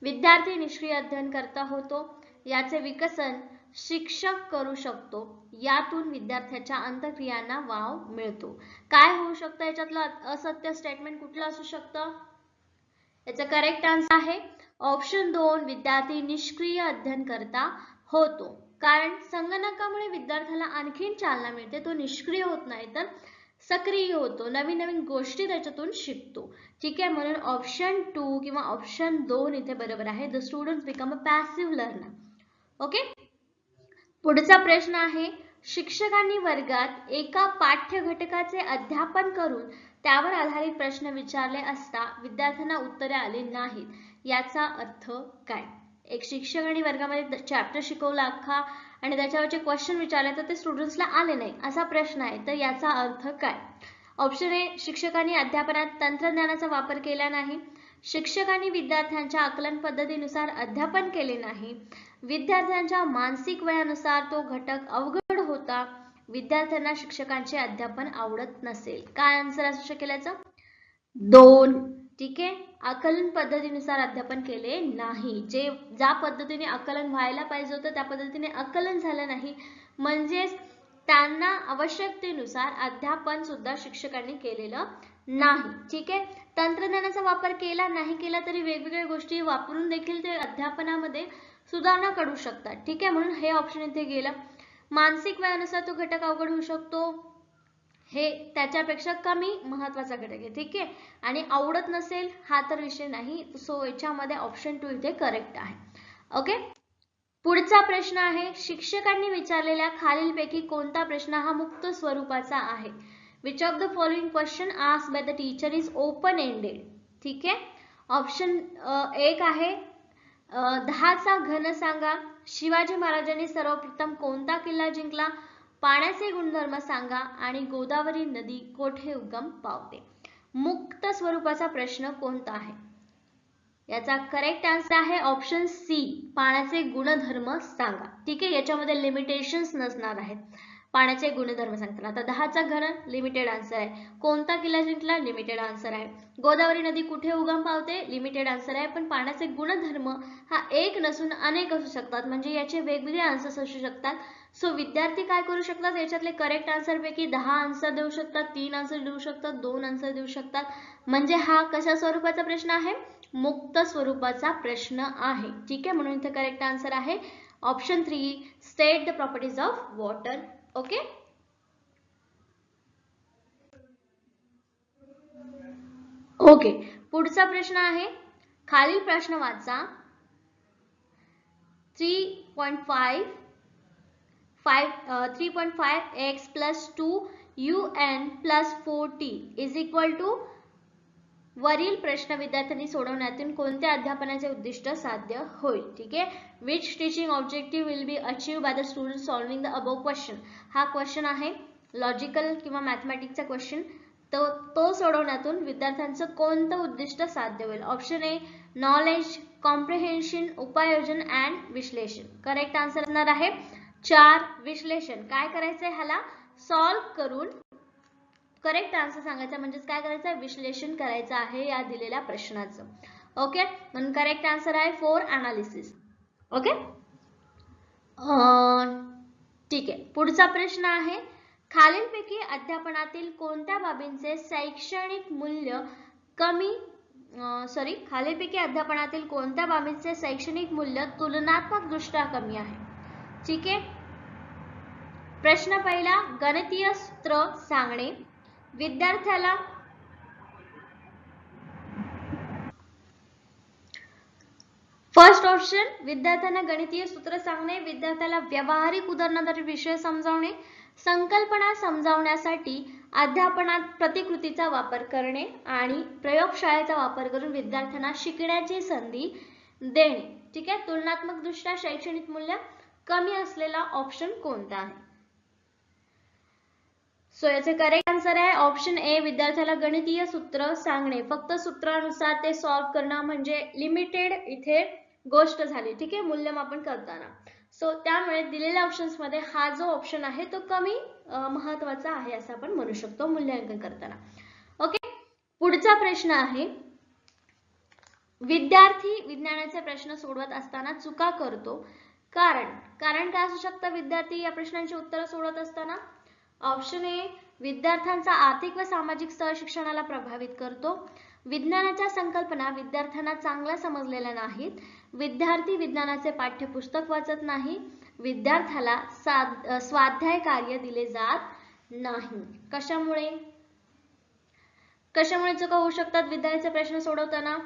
विद्यार्थी निष्क्रिय अध्ययन करता होतो. याचे विकसन शिक्षक करू शकतो. यातून विद्यार्थ्याच्या अंतःक्रियांना वाव मिळतो. काय होऊ शकतं याच्यातलं असत्य स्टेटमेंट कुठलं असू शकतं. याचा करेक्ट आन्सर आहे ऑप्शन 2, विद्यार्थी निष्क्रिय अध्ययन करता होतो. कारण संगणकामुळे विद्यार्थ्याला आणखीन चालना मिळते, तो निष्क्रिय होत नाही तर सक्रिय होतो, नवीन नवीन गोष्टी त्याच्यातून शिकतो. ठीक आहे, म्हणून ऑप्शन 2 किंवा ऑप्शन 2 इथे बरोबर आहे. The students become a passive learner. Okay, पुढचा प्रश्न आहे शिक्षकांनी वर्गात एका पाठ्य घटकाचे अध्यापन करून त्यावर आधारित प्रश्न विचारले असता विद्यार्थ्यांना उत्तरे आली नाहीत. याचा अर्थ काय. एक शिक्षकांनी वर्गामध्ये चॅप्टर शिकवला अख्खा आणि त्याच्यावरचे क्वेश्चन विचारले तर ते स्टुडंट्सला आले नाही असा प्रश्न आहे, तर याचा अर्थ काय. ऑप्शन ए, शिक्षकांनी अध्यापनात तंत्रज्ञानाचा वापर केला नाही. शिक्षकांनी विद्यार्थ्यांच्या आकलन पद्धतीनुसार अध्यापन केले नाही. विद्यार्थ्यांच्या मानसिक वयानुसार तो घटक अवघड होता. विद्यार्थ्यांना शिक्षकांचे अध्यापन आवडत नसेल. काय आन्सर असू शकेल याचा. 2. ठीक आहे, आकलन पद्धतीनुसार अध्यापन केले नाही. ज्या पद्धतीने आकलन व्हायला पाहिजे होतं त्या पद्धतीने आकलन झालं नाही, म्हणजेच त्यांना आवश्यकतेनुसार अध्यापन सुद्धा शिक्षकांनी केलेलं नाही. ठीक आहे, तंत्रज्ञानाचा वापर केला नाही केला तरी वेगवेगळ्या गोष्टी वापरून देखील ते अध्यापनामध्ये सुधारणा करू शकतात. ठीक आहे, म्हणून हे ऑप्शन इथे गेलं. मानसिक वयानुसार तो घटक अवघड होऊ शकतो, हे त्याच्यापेक्षा कमी महत्वाचा घटक आहे. ठीक आहे, आणि आवडत नसेल हा तर विषय नाही. सो याच्यामध्ये ऑप्शन 2 इथे करेक्ट आहे. ओके, पुढचा प्रश्न आहे शिक्षकांनी विचारलेल्या खालीलपैकी कोणता प्रश्न हा मुक्त स्वरूपाचा आहे. Which of the following question asked by the teacher is open ended. ठीक आहे, ऑप्शन 1 आहे 10चा घन सांगा. शिवाजी महाराजांनी सर्वप्रथम कोणता किल्ला जिंकला. पाण्याचे गुणधर्म सांगा आणि गोदावरी नदी कोठे उगम पावते. मुक्त स्वरूपाचा प्रश्न कोणता आहे. याचा करेक्ट आन्सर आहे ऑप्शन सी, पाण्याचे गुणधर्म सांगा. ठीक आहे, याच्यामध्ये लिमिटेशन्स नसणार आहेत. पाण्याचे गुणधर्म सांगताना आता 10चा घन लिमिटेड आन्सर आहे. कोणता किल्ला जिंकला लिमिटेड आन्सर आहे. गोदावरी नदी कुठे उगम पावते लिमिटेड आन्सर आहे. पण पाण्याचे गुणधर्म हा एक नसून अनेक असू शकतात, म्हणजे याचे वेगवेगळे आन्सर्स असू शकतात. सो विद्यार्थी काय करू शकतात, याच्यातले करेक्ट आन्सर पैकी 10 आन्सर देऊ शकतात, 3 आन्सर देऊ शकतात, 2 आन्सर देऊ शकतात. म्हणजे हा कशा स्वरूपाचा प्रश्न आहे, मुक्त स्वरूपाचा प्रश्न आहे. ठीक आहे, म्हणून इथे करेक्ट आन्सर आहे option 3, state the properties of water. Okay, okay, पुढचा प्रश्न आहे खालील प्रश्न वाचा. 3.5x plus 2un plus 4t is equal to वरील प्रश्न विद्यार्थ्यांनी सोडवण्यातून कोणत्या अध्यापनाचे उद्दिष्ट साध्य होईल. ठीक आहे, which teaching objective will be achieve by the student solving the above question. हा क्वेश्चन आहे लॉजिकल किंवा मॅथमॅटिक्सचा क्वेश्चन. तो सोडवण्यातून विद्यार्थ्यांचं कोणतं उद्दिष्ट साध्य होईल. ऑप्शन ए, नॉलेज, कॉम्प्रिहेन्शन, उपाययोजन अँड विश्लेषण. करेक्ट आन्सर असणार आहे 4, विश्लेषण. काय करायचंय, ह्याला सॉल्व्ह करून करेक्ट आन्सर सांगायचा, म्हणजेच काय करायचं, विश्लेषण करायचं आहे या दिलेल्या प्रश्नाचं. ओके, म्हणून करेक्ट आन्सर आहे 4, अनालिसिस. ओके, ठीक आहे, पुढचा प्रश्न आहे खालीलपैकी अध्यापनातील कोणत्या बाबींचे शैक्षणिक मूल्य खालीलपैकी अध्यापनातील कोणत्या बाबींचे शैक्षणिक मूल्य तुलनात्मक दृष्ट्या कमी आहे. ठीक आहे, प्रश्न पहिला, गणितीय सूत्र सांगणे. विद्यार्थ्याला फर्स्ट ऑप्शन, विद्यार्थ्यांना गणितीय सूत्र सांगणे. विद्यार्थ्याला व्यावहारिक उदाहरणाद्वारे विषय समजावणे. संकल्पना समजावण्यासाठी अध्यापनात प्रतिकृतीचा वापर करणे आणि प्रयोगशाळेचा वापर करून विद्यार्थ्यांना शिकण्याची संधी देणे. ठीक आहे, तुलनात्मक दृष्ट्या शैक्षणिक मूल्य कमी असलेला ऑप्शन कोणता आहे? सो याचे करेक्ट आन्सर आहे ऑप्शन ए, विद्यार्थ्याला गणितीय सूत्र सांगणे. फक्त सूत्रानुसार ते सॉल्व्ह करणं म्हणजे लिमिटेड इथे गोष्ट झाली. ठीक आहे, मूल्यमापन करताना. सो त्यामुळे दिलेल्या ऑप्शन्स मध्ये हा जो ऑप्शन आहे तो कमी महत्वाचा आहे असं आपण म्हणू शकतो मूल्यांकन करताना. ओके, पुढचा प्रश्न आहे, विद्यार्थी विज्ञानाचे प्रश्न सोडवत असताना चुका करतो. कारण काय असू शकतं विद्यार्थी या प्रश्नांची उत्तरं सोडवत असताना? ऑप्शन ए, विद्यार्थ्यांचा आर्थिक व सामाजिक स्तर शिक्षणाला प्रभावित करतो. विज्ञानाच्या संकल्पना विद्यार्थ्यांना चांगल्या समजलेल्या नाहीत. विद्यार्थी विज्ञानाचे पाठ्यपुस्तक वाचत नाही. विद्यार्थ्याला स्वाध्याय कार्य दिले जात नाही. कशामुळे चुका होऊ शकतात विज्ञानाचे प्रश्न सोडवताना?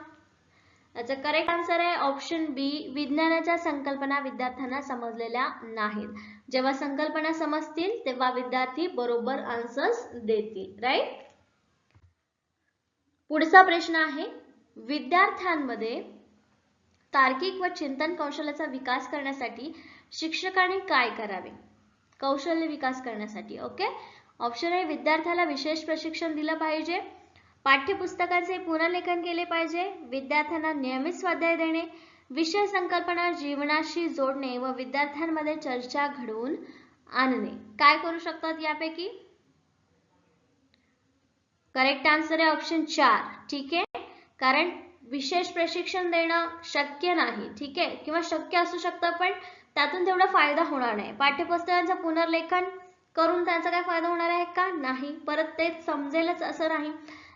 याचा करेक्ट आन्सर आहे ऑप्शन बी, विज्ञानाच्या संकल्पना विद्यार्थ्यांना समजलेल्या नाहीत. जेव्हा संकल्पना समजतील तेव्हा विद्यार्थी बरोबर आन्सर्स देतील. राईट. पुढचा प्रश्न आहे, विद्यार्थ्यांमध्ये तार्किक व चिंतन कौशल्याचा विकास करण्यासाठी शिक्षकाने काय करावे? कौशल्य विकास करण्यासाठी. ओके, ऑप्शन ए, विद्यार्थ्याला विशेष प्रशिक्षण दिलं पाहिजे. पाठ्यपुस्तकाचे पुनर्लेखन केले पाहिजे. विद्यार्थ्यांना नियमित स्वाध्याय देणे. विषय संकल्पना जीवनाशी जोडणे व विद्यार्थ्यांमध्ये चर्चा घडवून आणणे. काय करू शकतात यापैकी? करेक्ट आन्सर आहे ऑप्शन 4. ठीक आहे, कारण विशेष प्रशिक्षण देणं शक्य नाही. ठीक आहे, किंवा शक्य असू शकतं पण त्यातून तेवढा फायदा होणार नाही. पाठ्यपुस्तकांचं पुनर्लेखन करून त्याचा काय फायदा होणार आहे का? नाही. परत ते समजेलच असं नाही.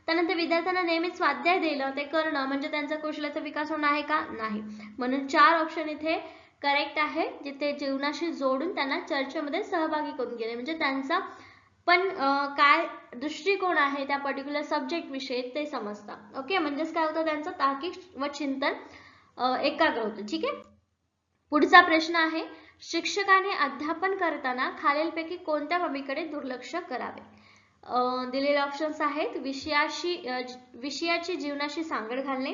त्यानंतर विद्यार्थ्यांना नेहमीच स्वाध्याय दिलं ते करणं म्हणजे त्यांचा कौशल्याचा विकास होणार आहे का? नाही. म्हणून 4 ऑप्शन इथे करेक्ट आहे, जिथे जीवनाशी जोडून त्यांना चर्चेमध्ये सहभागी करून घेणे म्हणजे त्यांचा पण काय दृष्टिकोन आहे त्या पर्टिक्युलर सब्जेक्ट विषयी ते समजतात. ओके, म्हणजेच काय होतं त्यांचं तार्किक व चिंतन एकाग्र होतं. ठीक आहे. पुढचा प्रश्न आहे, शिक्षकाने अध्यापन करताना खालीलपैकी कोणत्या बाबीकडे दुर्लक्ष करावे? दिलेले ऑप्शन्स आहेत, विषयाची जीवनाशी सांगड घालणे,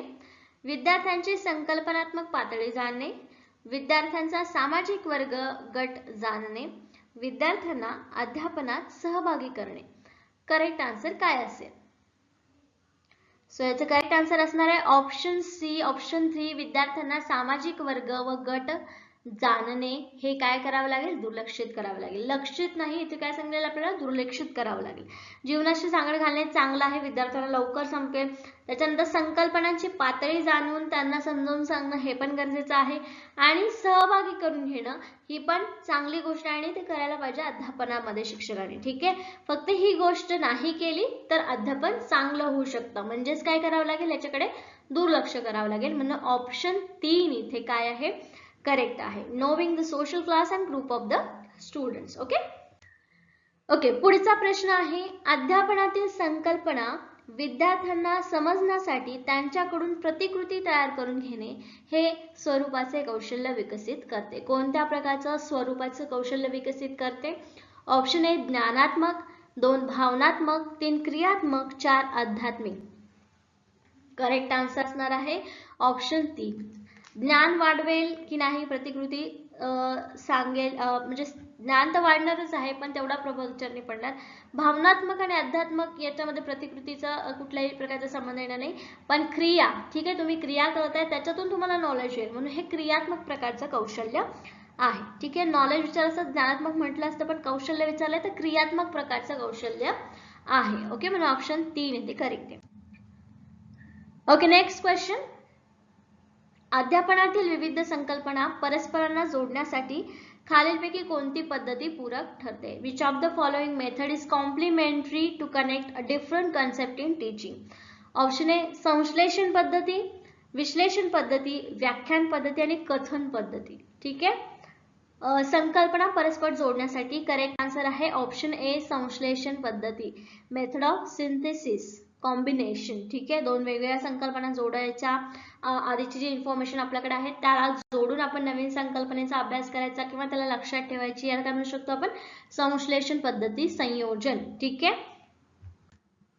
विद्यार्थ्यांची संकल्पनात्मक पातळी जाणणे, विद्यार्थ्यांचा सामाजिक वर्ग गट जाणणे, विद्यार्थ्यांना अध्यापनात सहभागी करणे. करेक्ट आन्सर काय असेल? सो याचं करेक्ट आन्सर असणार आहे ऑप्शन सी, ऑप्शन 3, विद्यार्थ्यांना सामाजिक वर्ग व गट जाणणे. हे काय करावं लागेल? दुर्लक्षित करावं लागेल. लक्षित नाही, इथे काय सांगेल आपल्याला? दुर्लक्षित करावं लागेल. जीवनाशी सांगड घालणे चांगलं आहे, विद्यार्थ्यांना लवकर संपेल. त्याच्यानंतर संकल्पनांची पातळी जाणून त्यांना समजावून सांगणं हे पण गरजेचं आहे. आणि सहभागी करून घेणं ही पण चांगली गोष्ट आहे आणि ते करायला पाहिजे अध्यापनामध्ये शिक्षकांनी. ठीक आहे, फक्त ही गोष्ट नाही केली तर अध्यापन चांगलं होऊ शकतं. म्हणजेच काय करावं लागेल? याच्याकडे दुर्लक्ष करावं लागेल. म्हणून ऑप्शन 3 इथे काय आहे? करेक्ट आहे. नोविंग the social class and group of the students. Okay, पुढचा प्रश्न आहे, अध्यापनातील संकल्पना विद्यार्थ्यांना समजण्यासाठी त्यांच्याकडून प्रतिकृती तयार करून घेणे हे स्वरूपाचे कौशल्य विकसित करते. कोणत्या प्रकारचं स्वरूपाचं कौशल्य विकसित करते? ऑप्शन ए, ज्ञानात्मक, 2 भावनात्मक, 3 क्रियात्मक, 4 आध्यात्मिक. करेक्ट आन्सर असणार आहे ऑप्शन 3. ज्ञान वाढवेल की नाही प्रतिकृती सांगेल, म्हणजे ज्ञान तर वाढणारच आहे पण तेवढा प्रभाव नाही पडणार. भावनात्मक आणि अध्यात्मक याच्यामध्ये प्रतिकृतीचा कुठल्याही प्रकारचा संबंध येणार नाही. पण क्रिया, ठीक आहे, तुम्ही क्रिया करताय त्याच्यातून तुम्हाला नॉलेज येईल म्हणून हे क्रियात्मक प्रकारचं कौशल्य आहे. ठीक आहे, नॉलेज विचारायचं ज्ञानात्मक म्हटलं असतं पण कौशल्य विचारलंय तर क्रियात्मक प्रकारचं कौशल्य आहे. ओके, म्हणून ऑप्शन 3 येते करेक्ट आहे. ओके, नेक्स्ट क्वेश्चन, अध्यापनातील विविध संकल्पना परस्परांना जोडण्यासाठी खालीलपैकी कोणती पद्धती पूरक ठरते? Which of the following method is complementary to connect a different concept in teaching? Option A, संश्लेषण पद्धती, विश्लेषण पद्धती, व्याख्यान पद्धती आणि कथन पद्धती. ठीक आहे, संकल्पना परस्पर जोडण्यासाठी करेक्ट आन्सर आहे ऑप्शन ए, संश्लेषण पद्धती, मेथड ऑफ सिंथेसिस कॉम्बिनेशन. ठीक आहे, 2 वेगवेगळ्या संकल्पना जोडायच्या, आधीची जी इन्फॉर्मेशन आपल्याकडे आहे त्याला जोडून आपण नवीन संकल्पनेचा अभ्यास करायचा किंवा त्याला लक्षात ठेवायची, याला काय म्हणू शकतो आपण? संश्लेषण पद्धती, संयोजन. ठीक आहे,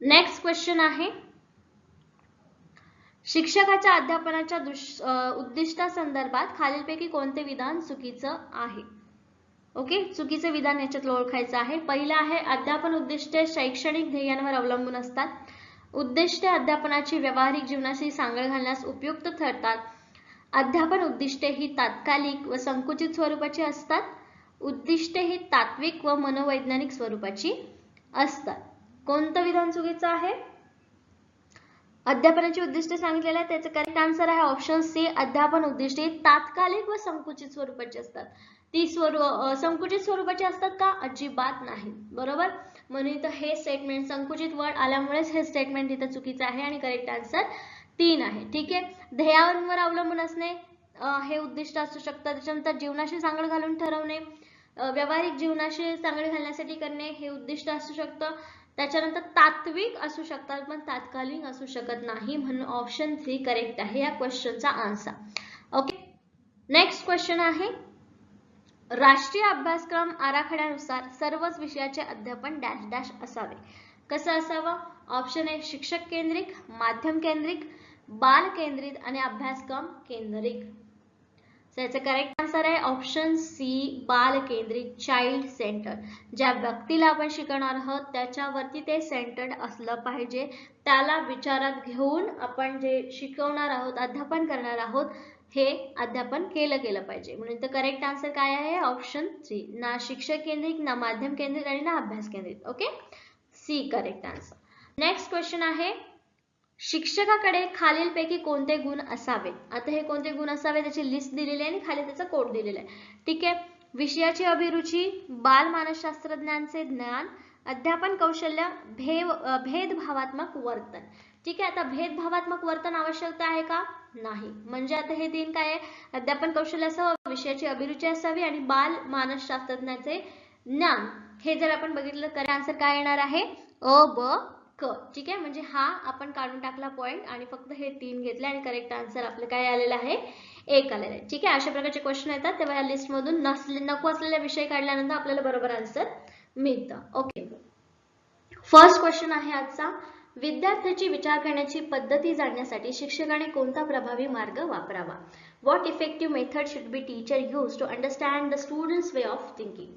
नेक्स्ट क्वेश्चन आहे, शिक्षकाच्या अध्यापनाच्या उद्दिष्टासंदर्भात खालीलपैकी कोणते विधान चुकीचं आहे? ओके, चुकीचे विधान याच्यात ओळखायचं आहे. पहिलं आहे, अध्यापन उद्दिष्टे शैक्षणिक ध्येयांवर अवलंबून असतात. उद्दिष्टे अध्यापनाची व्यावहारिक जीवनाशी सांगड घालण्यास उपयुक्त ठरतात. अध्यापन उद्दिष्टे ही तात्कालिक व संकुचित स्वरूपाची असतात. उद्दिष्टे ही तात्विक व मनोवैज्ञानिक स्वरूपाची असतात. कोणतं विधान चुकीचं आहे? अध्यापनाची उद्दिष्टे सांगितलेलं आहे, त्याचं करेक्ट आन्सर आहे ऑप्शन सी. अध्यापन उद्दिष्टे तात्कालिक व संकुचित स्वरूपाची असतात. ती संकुचित स्वरूपाची असतात का? अजिबात नाही. बरोबर, म्हणून इथं हे स्टेटमेंट संकुचित वर्ड आल्यामुळेच हे स्टेटमेंट इथं चुकीचं आहे आणि करेक्ट आन्सर 3 आहे. ठीक आहे, ध्येयांवर अवलंबून असणे हे उद्दिष्ट असू शकतं. त्याच्यानंतर जीवनाशी सांगड घालून ठरवणे, व्यावहारिक जीवनाशी सांगड घालण्यासाठी करणे हे उद्दिष्ट असू शकतं. त्याच्यानंतर तात्विक असू शकतात पण तात्कालिक असू शकत नाही, म्हणून ऑप्शन 3 करेक्ट आहे या क्वेश्चनचा आन्सर. ओके, नेक्स्ट क्वेश्चन आहे, राष्ट्रीय अभ्यासक्रम आराखड्यानुसार सर्वच विषयाचे अध्यापन डॅश डॅश असावे. कसं असावं? ऑप्शन ए शिक्षक केंद्रित, माध्यम केंद्रित, बाल केंद्रित आणि अभ्यासक्रम केंद्रित. याचं करेक्ट आन्सर आहे ऑप्शन सी, बाल केंद्रित, चाइल्ड सेंटर. ज्या व्यक्तीला आपण शिकवणार आहोत त्याच्यावरती ते सेंटर्ड असलं पाहिजे. त्याला विचारात घेऊन आपण जे शिकवणार आहोत, अध्यापन करणार आहोत, हे अध्यापन केलं पाहिजे. म्हणून तर करेक्ट आन्सर काय आहे? Option C. ना शिक्षक केंद्रित, ना माध्यम केंद्रित आणि ना अभ्यास केंद्रित. Okay, C correct answer. Next question आहे, शिक्षकाकडे खालीलपैकी कोणते गुण असावे. आता हे कोणते गुण असावे त्याची लिस्ट दिलेली आहे आणि खाली त्याचा कोड दिलेला आहे. ठीक आहे, विषयाची अभिरुची, बाल मानसशास्त्रज्ञांचे ज्ञान, अध्यापन कौशल्य, भेदभावात्मक वर्तन. ठीक आहे, आता भेदभावात्मक वर्तन आवश्यकता आहे का? नाही. म्हणजे आता हे 3 काय आहे? अध्यापन कौशल्य असावं, विषयाची अभिरुची असावी आणि बाल मानसशास्त्रज्ञाचे ज्ञान. हे जर आपण बघितलं तर आन्सर काय येणार आहे? अ, ब, क. ठीक आहे, म्हणजे हा आपण काढून टाकला पॉइंट आणि फक्त हे 3 घेतले आणि करेक्ट आन्सर आपलं काय आलेलं आहे? 1 आलेलं आहे. ठीक आहे, अशा प्रकारचे क्वेश्चन येतात तेव्हा या लिस्ट मधून नको असलेले विषय काढल्यानंतर आपल्याला बरोबर आन्सर मिळतं. ओके, फर्स्ट क्वेश्चन आहे आजचा, विद्यार्थ्याची विचार करण्याची पद्धती जाणण्यासाठी शिक्षकाने कोणता प्रभावी मार्ग वापरावा. What effective method should be teacher use to understand the students way of thinking.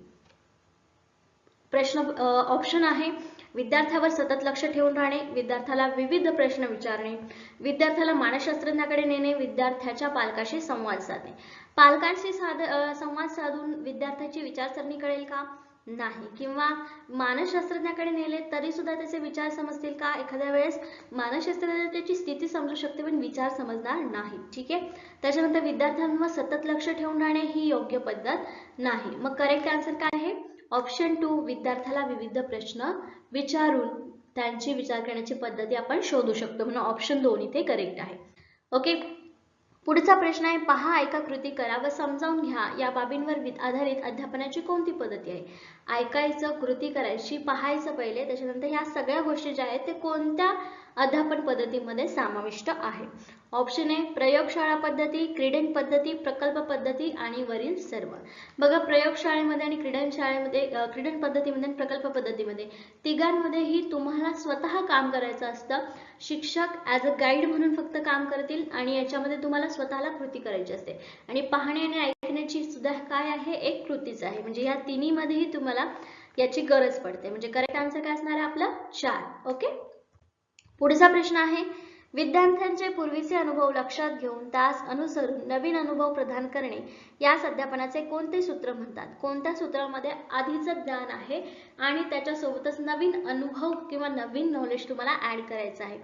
प्रश्न ऑप्शन आहे, विद्यार्थ्यावर सतत लक्ष ठेवून राहणे, विद्यार्थ्याला विविध प्रश्न विचारणे, विद्यार्थ्याला मानसशास्त्रज्ञाकडे नेणे, विद्यार्थ्याच्या पालकाशी संवाद साधणे. पालकांशी संवाद साधून विद्यार्थ्याची विचारसरणी कळेल का? नाही. किंवा मानसशास्त्रज्ञाकडे नेले तरी सुद्धा त्याचे विचार समजतील का? एखाद्या वेळेस मानसशास्त्रज्ञाची स्थिती समजू शकते पण विचार समजणार नाही. ठीक आहे, त्याच्यानंतर विद्यार्थ्यांवर सतत लक्ष ठेवून राहणे ही योग्य पद्धत नाही. मग करेक्ट आन्सर काय आहे? ऑप्शन 2, विद्यार्थ्याला विविध प्रश्न विचारून त्यांची विचार करण्याची पद्धती आपण शोधू शकतो, म्हणून ऑप्शन 2 इथे करेक्ट आहे. ओके, पुढचा प्रश्न आहे, पहा, ऐका, कृती करा व समजावून घ्या या बाबींवर आधारित अध्यापनाची कोणती पद्धती आहे. ऐकायचं, कृती करायची, पाहायचं पहिले, त्याच्यानंतर ह्या सगळ्या गोष्टी ज्या आहेत ते कोणत्या अध्यापन पद्धतीमध्ये समाविष्ट आहे. ऑप्शन ए प्रयोगशाळा पद्धती, क्रीडन पद्धती, प्रकल्प पद्धती आणि वरील सर्व. बघा, प्रयोगशाळेमध्ये आणि क्रीडन पद्धतीमध्ये आणि प्रकल्प पद्धतीमध्ये तिघांमध्येही तुम्हाला स्वतः काम करायचं असतं. शिक्षक ॲज अ गाईड म्हणून फक्त काम करतील आणि याच्यामध्ये तुम्हाला स्वतःला कृती करायची असते आणि पाहणे आणि ऐकण्याची सुद्धा काय आहे? एक कृतीच आहे. म्हणजे या तिन्हीमध्येही तुम्हाला याची गरज पडते. म्हणजे करेक्ट आन्सर काय असणार आहे आपलं? 4. ओके, पुढचा प्रश्न आहे, विद्यार्थ्यांचे पूर्वीचे अनुभव लक्षात घेऊन त्यास अनुसरून नवीन अनुभव प्रदान करणे यास अध्यापनाचे कोणते सूत्र म्हणतात. कोणत्या सूत्रामध्ये आधीचं ज्ञान आहे आणि त्याच्यासोबतच नवीन अनुभव किंवा नवीन नॉलेज तुम्हाला ऍड करायचं आहे.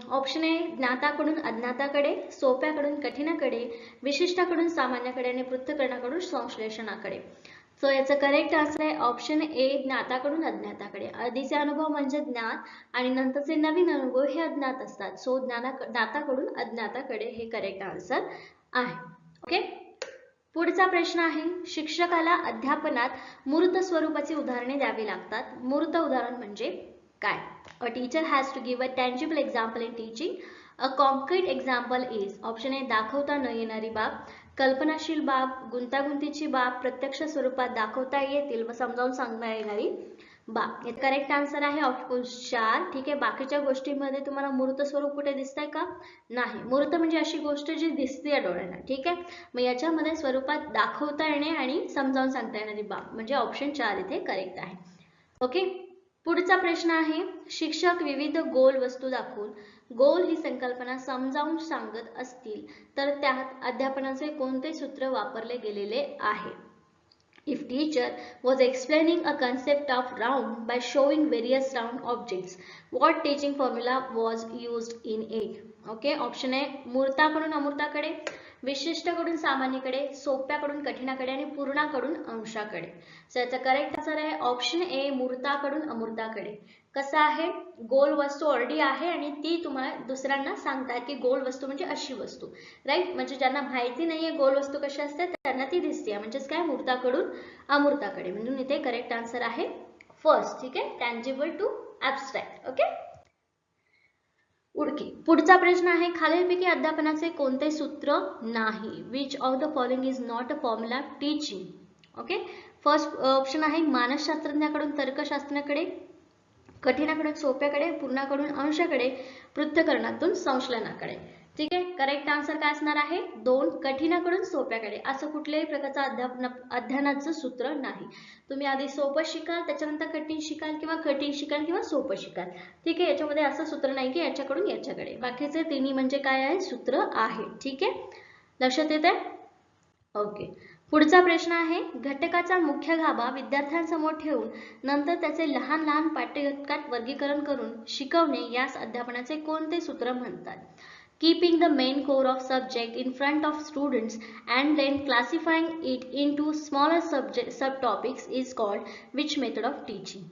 ऑप्शन ए ज्ञाताकडून अज्ञाताकडे, सोप्याकडून कठीणाकडे, विशिष्टाकडून सामान्याकडे आणि पृथक्करणाकडून संश्लेषणाकडे. सो याचं करेक्ट आन्सर आहे ऑप्शन ए ज्ञाताकडून अज्ञाताकडे. आधीचे अनुभव म्हणजे ज्ञान आणि नंतरचे नवीन अनुभव हे अज्ञात असतात. सो ज्ञाताकडून अज्ञाताकडे हे करेक्ट आन्सर आहे. ओके, पुढचा प्रश्न आहे, शिक्षकाला अध्यापनात मूर्त स्वरूपाची उदाहरणे द्यावी लागतात. मूर्त उदाहरण म्हणजे काय? A teacher has to give a tangible example in teaching. A concrete example is option A दाखवता न येणारी बाब, कल्पनाशील बाब, गुंतागुंतीची बाब, प्रत्यक्ष स्वरूपात दाखवता येतील व समजावून सांगता येणारी बा. करेक्ट आन्सर आहे ऑफकोर्स 4. ठीक आहे. बाकीच्या गोष्टींमध्ये तुम्हाला मूर्त स्वरूप कुठे दिसतंय का? नाही. मूर्त म्हणजे अशी गोष्ट जी दिसते डोळ्यांना. ठीक आहे. मग याच्यामध्ये स्वरूपात दाखवता येणे आणि समजावून सांगता येणारी बाब म्हणजे ऑप्शन 4 इथे करेक्ट आहे. ओके. पुढचा प्रश्न आहे, शिक्षक विविध गोल वस्तू दाखवून गोल ही संकल्पना समजावून सांगत असतील तर त्यात अध्यापनाचे कोणते सूत्र वापरले गेलेले आहे? If teacher was explaining a concept of round by showing various round objects, what teaching formula was used in it? Okay. Option आहे मूर्ताकडून अमूर्ताकडे, विशिष्टकडून सामान्यकडे, सोप्याकडून कठीणाकडे आणि पूर्णाकडून अंशाकडे. सो याचा करेक्ट आन्सर आहे ऑप्शन ए मूर्ताकडून अमूर्ताकडे. कसं आहे, गोल वस्तू ऑलरेडी आहे आणि ती तुम्हाला दुसऱ्यांना सांगतात की गोल वस्तू म्हणजे अशी वस्तू, राईट. म्हणजे ज्यांना माहिती नाहीये गोल वस्तू कशी असते त्यांना ती दिसते, म्हणजेच काय मूर्ताकडून अमूर्ताकडे. म्हणून इथे करेक्ट आन्सर आहे फर्स्ट. ठीक आहे. Tangible to abstract. ओके. उडकी. पुढचा प्रश्न आहे, खालीलपैकी अध्यापनाचे कोणते सूत्र नाही? Which of the following is not a formula teaching? Okay. First option आहे मानसशास्त्रज्ञाकडून तर्कशास्त्राकडे, कठीणाकडून सोप्याकडे, पूर्णाकडून अंशाकडे, पृथक्करणातून संश्लेषणाकडे. ठीक आहे. करेक्ट आन्सर काय असणार आहे? 2. कठीणाकडून सोप्याकडे. असं कुठल्याही प्रकारचं अध्ययनाचं सूत्र नाही. तुम्ही आधी सोपं शिकाल, त्याच्यानंतर कठीण शिकाल किंवा कठीण शिकाल किंवा सोपं शिकाल. ठीक आहे. याच्यामध्ये असं सूत्र नाही की याच्याकडून याच्याकडे. बाकीचे तिन्ही म्हणजे काय आहे? सूत्र आहे. ठीक आहे. लक्षात येत आहे? ओके. पुढचा प्रश्न आहे, घटकाचा मुख्य गाभा विद्यार्थ्यांसमोर ठेवून नंतर त्याचे लहान लहान पाठ्यघटकात वर्गीकरण करून शिकवणे यास अध्यापनाचे कोणते सूत्र म्हणतात? Keeping the main core of subject in front of students and then classifying it into smaller subtopics is called which method of teaching?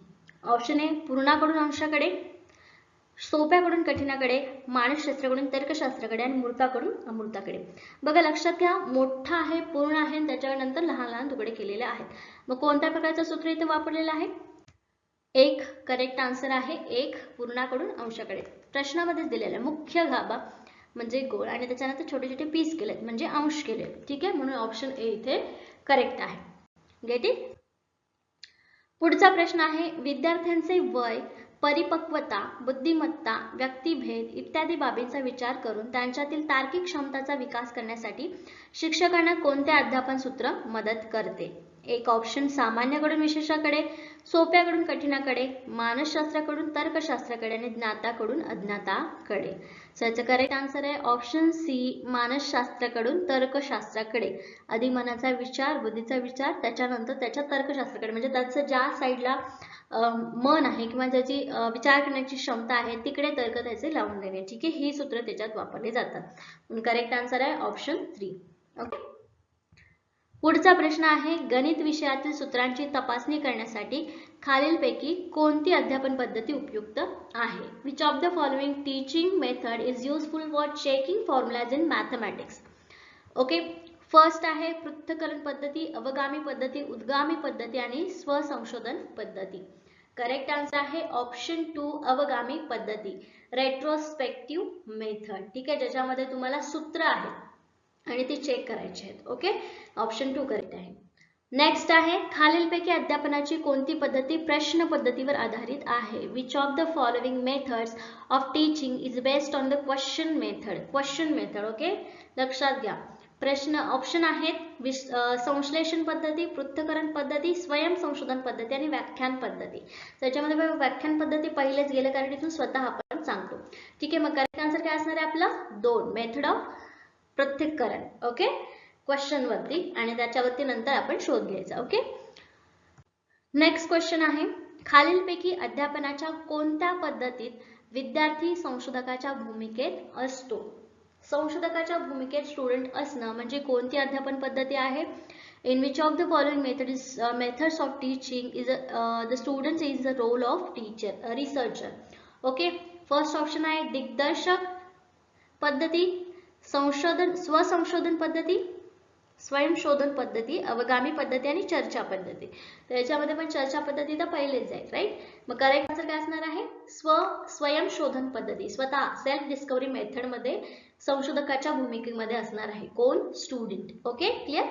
Option A पूर्णाकडून अंशाकडे, सोप्याकडून कठीणाकडे, मानसशास्त्राकडून तर्कशास्त्राकडे आणि मूर्ताकडून अमूर्ताकडे. बघा लक्षात घ्या, मोठा आहे, पूर्ण आहे आणि त्याच्यानंतर लहान लहान तुकडे केलेले आहेत. मग कोणत्या प्रकारचं सूत्र इथे वापरलेलं आहे? 1. करेक्ट आन्सर आहे 1. पूर्णाकडून अंशाकडे. प्रश्नामध्ये दिलेला मुख्य गाभा म्हणजे गोल आणि त्याच्यानंतर छोटे छोटे पीस केलेत म्हणजे अंश केले. ठीक आहे. म्हणून ऑप्शन ए इथे करेक्ट आहे. Get it. पुढचा प्रश्न आहे, विद्यार्थ्यांचे वय, परिपक्वता, बुद्धिमत्ता, व्यक्तिभेद इत्यादी बाबींचा विचार करून त्यांच्यातील तार्किक क्षमताचा विकास करण्यासाठी शिक्षकांना कोणते अध्यापन सूत्र मदत करते? एक ऑप्शन सामान्यकडून विशेषाकडे, सोप्याकडून कठीणाकडे, मानसशास्त्राकडून तर्कशास्त्राकडे आणि ज्ञाताकडून अज्ञाताकडे. सो याचं करेक्ट आन्सर आहे ऑप्शन सी मानसशास्त्राकडून तर्कशास्त्राकडे. आधी मनाचा विचार, बुद्धीचा विचार, त्याच्यानंतर त्याच्या तर्कशास्त्राकडे म्हणजे त्याचं ज्या साईडला मन आहे किंवा ज्याची विचार करण्याची क्षमता आहे तिकडे तर्क त्याचे लावून देणे. ठीक आहे. ही सूत्र त्याच्यात वापरली जातात. म्हणून करेक्ट आन्सर आहे ऑप्शन 3. ओके. पुढचा प्रश्न आहे, गणित विषयातील सूत्रांची तपासणी करण्यासाठी खालीलपैकी कोणती अध्यापन पद्धती उपयुक्त आहे? Which of the following teaching method is useful for checking formulas in mathematics? Okay. First आहे पृथक्करण पद्धती, अवगामी पद्धती, उद्गामी पद्धती आणि स्वसंशोधन पद्धती. करेक्ट आन्सर आहे ऑप्शन 2 अवगामी पद्धती, रेट्रोस्पेक्टिव्ह मेथड. ठीक आहे. ज्याच्यामध्ये तुम्हाला सूत्र आहेत आणि ते चेक करायचे आहेत. ओके. ऑप्शन 2 करेक्ट आहे. नेक्स्ट आहे, खालीलपैकी अध्यापनाची कोणती पद्धती प्रश्न पद्धतीवर आधारित आहे? Which of the following methods of teaching is based on the question method? Question method. Okay. लक्षात घ्या. प्रश्न ऑप्शन आहेत संश्लेषण पद्धती, पृथक्करण पद्धती, स्वयं संशोधन पद्धती आणि व्याख्यान पद्धती. त्याच्यामध्ये व्याख्यान पद्धती पहिलेच गेले कारण इथून स्वतः आपण सांगतो. ठीक आहे. मग करेक्ट आन्सर काय असणार आहे आपला? 2 मेथड ऑफ पृथक्करण. ओके. क्वेश्चन वरती आणि त्याच्यावरती नंतर आपण शोध घ्यायचा. ओके. नेक्स्ट क्वेश्चन आहे, खालीलपैकी अध्यापनाच्या कोणत्या पद्धतीत विद्यार्थी संशोधकाच्या भूमिकेत असतो? संशोधकाच्या भूमिकेत स्टुडंट असणं म्हणजे कोणती अध्यापन पद्धती आहे? In which of the following methods of teaching is the student is the role of teacher, a researcher? Okay. First option आहे दिग्दर्शक पद्धती, संशोधन, स्वसंशोधन पद्धती, स्वयंशोधन पद्धती, अवगामी पद्धती आणि चर्चा पद्धती. तर याच्यामध्ये पण चर्चा पद्धती तर पहिलेच जाईल, राईट. मग करेक्ट आन्सर काय असणार आहे? स्वयंशोधन पद्धती, स्वतः सेल्फ डिस्कवरी मेथड मध्ये संशोधकाच्या भूमिकेमध्ये असणार आहे कोण? Student. Okay. Clear?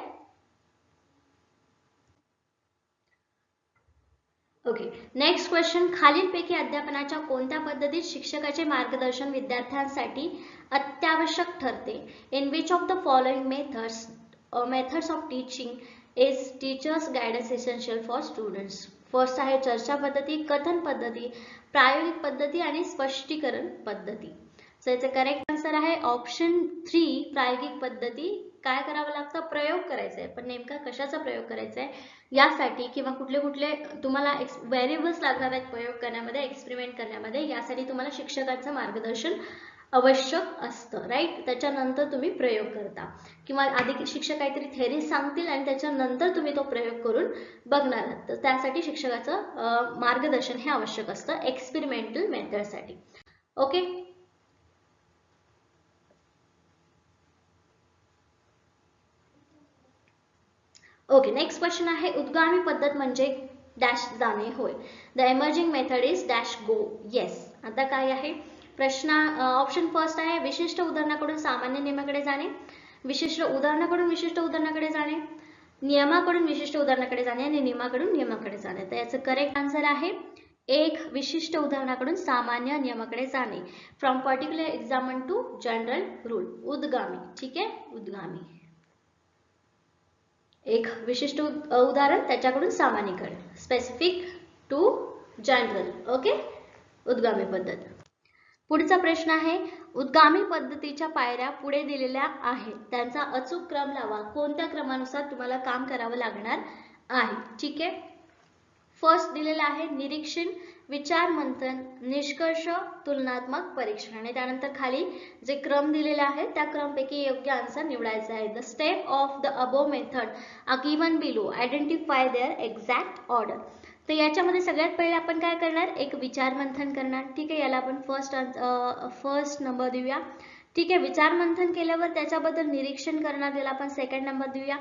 Okay, next question. खालीलपैकी अध्यापनाच्या कोणत्या पद्धतीत शिक्षकाचे मार्गदर्शन विद्यार्थ्यांसाठी अत्यावश्यक ठरते? In which of the following methods of teaching is teachers guidance essential for students? First आहे चर्चा पद्धती, कथन पद्धती, प्रायोगिक पद्धती आणि स्पष्टीकरण पद्धती. सो याचं करेक्ट आन्सर आहे ऑप्शन 3, प्रायोगिक पद्धती. काय करावं लागतं? प्रयोग करायचा आहे. पण नेमका कशाचा प्रयोग करायचा आहे यासाठी किंवा कुठले कुठले तुम्हाला व्हेरिएबल्स लागणार आहेत प्रयोग करण्यामध्ये, एक्सपेरिमेंट करण्यामध्ये, यासाठी तुम्हाला शिक्षकांचं मार्गदर्शन आवश्यक असतं, राईट. त्याच्यानंतर तुम्ही प्रयोग करता किंवा आधी शिक्षक काहीतरी थेअरी सांगतील आणि त्याच्यानंतर तुम्ही तो प्रयोग करून बघणार आहात. तर त्यासाठी शिक्षकाचं मार्गदर्शन हे आवश्यक असतं एक्सपेरिमेंटल मेथडसाठी. ओके. ओके, नेक्स्ट क्वेश्चन आहे उद्गामी पद्धत म्हणजे डॅश जाणे. होय. The emerging method is dash go. Yes. आता काय आहे प्रश्न? ऑप्शन फर्स्ट आहे विशिष्ट उदाहरणाकडून सामान्य नियमाकडे जाणे, विशिष्ट उदाहरणाकडून विशिष्ट उदाहरणाकडे जाणे, नियमाकडून विशिष्ट उदाहरणाकडे जाणे आणि नियमाकडून नियमाकडे जाणे. तर याचं करेक्ट आन्सर आहे एक, विशिष्ट उदाहरणाकडून सामान्य नियमाकडे जाणे. From particular example to general rule. उद्गामी. ठीक आहे, उद्गामी. एक विशिष्ट उदाहरण त्याच्याकडून सामान्यकडे, स्पेसिफिक टू जनरल. ओके, उद्गामी पद्धत. पुढचा प्रश्न आहे उद्गामी पद्धतीच्या पायऱ्या पुढे दिलेल्या आहेत, त्यांचा अचूक क्रम लावा. कोणत्या क्रमानुसार तुम्हाला काम करावं लागणार आहे? ठीक आहे. फर्स्ट दिलेला आहे निरीक्षण, विचार मंथन, निष्कर्ष, तुलनात्मक परीक्षण आणि त्यानंतर खाली जे क्रम दिलेले आहे त्या क्रमपैकी योग्य आन्सर निवडायचा आहे. The step of the above method are given below. Identify their exact order. तर याच्यामध्ये सगळ्यात पहिले आपण काय करणार? एक विचार मंथन करणार. ठीक आहे, याला आपण फर्स्ट नंबर देऊया. ठीक आहे, विचार मंथन केल्यावर त्याच्याबद्दल निरीक्षण करणार, याला आपण सेकंड नंबर देऊया.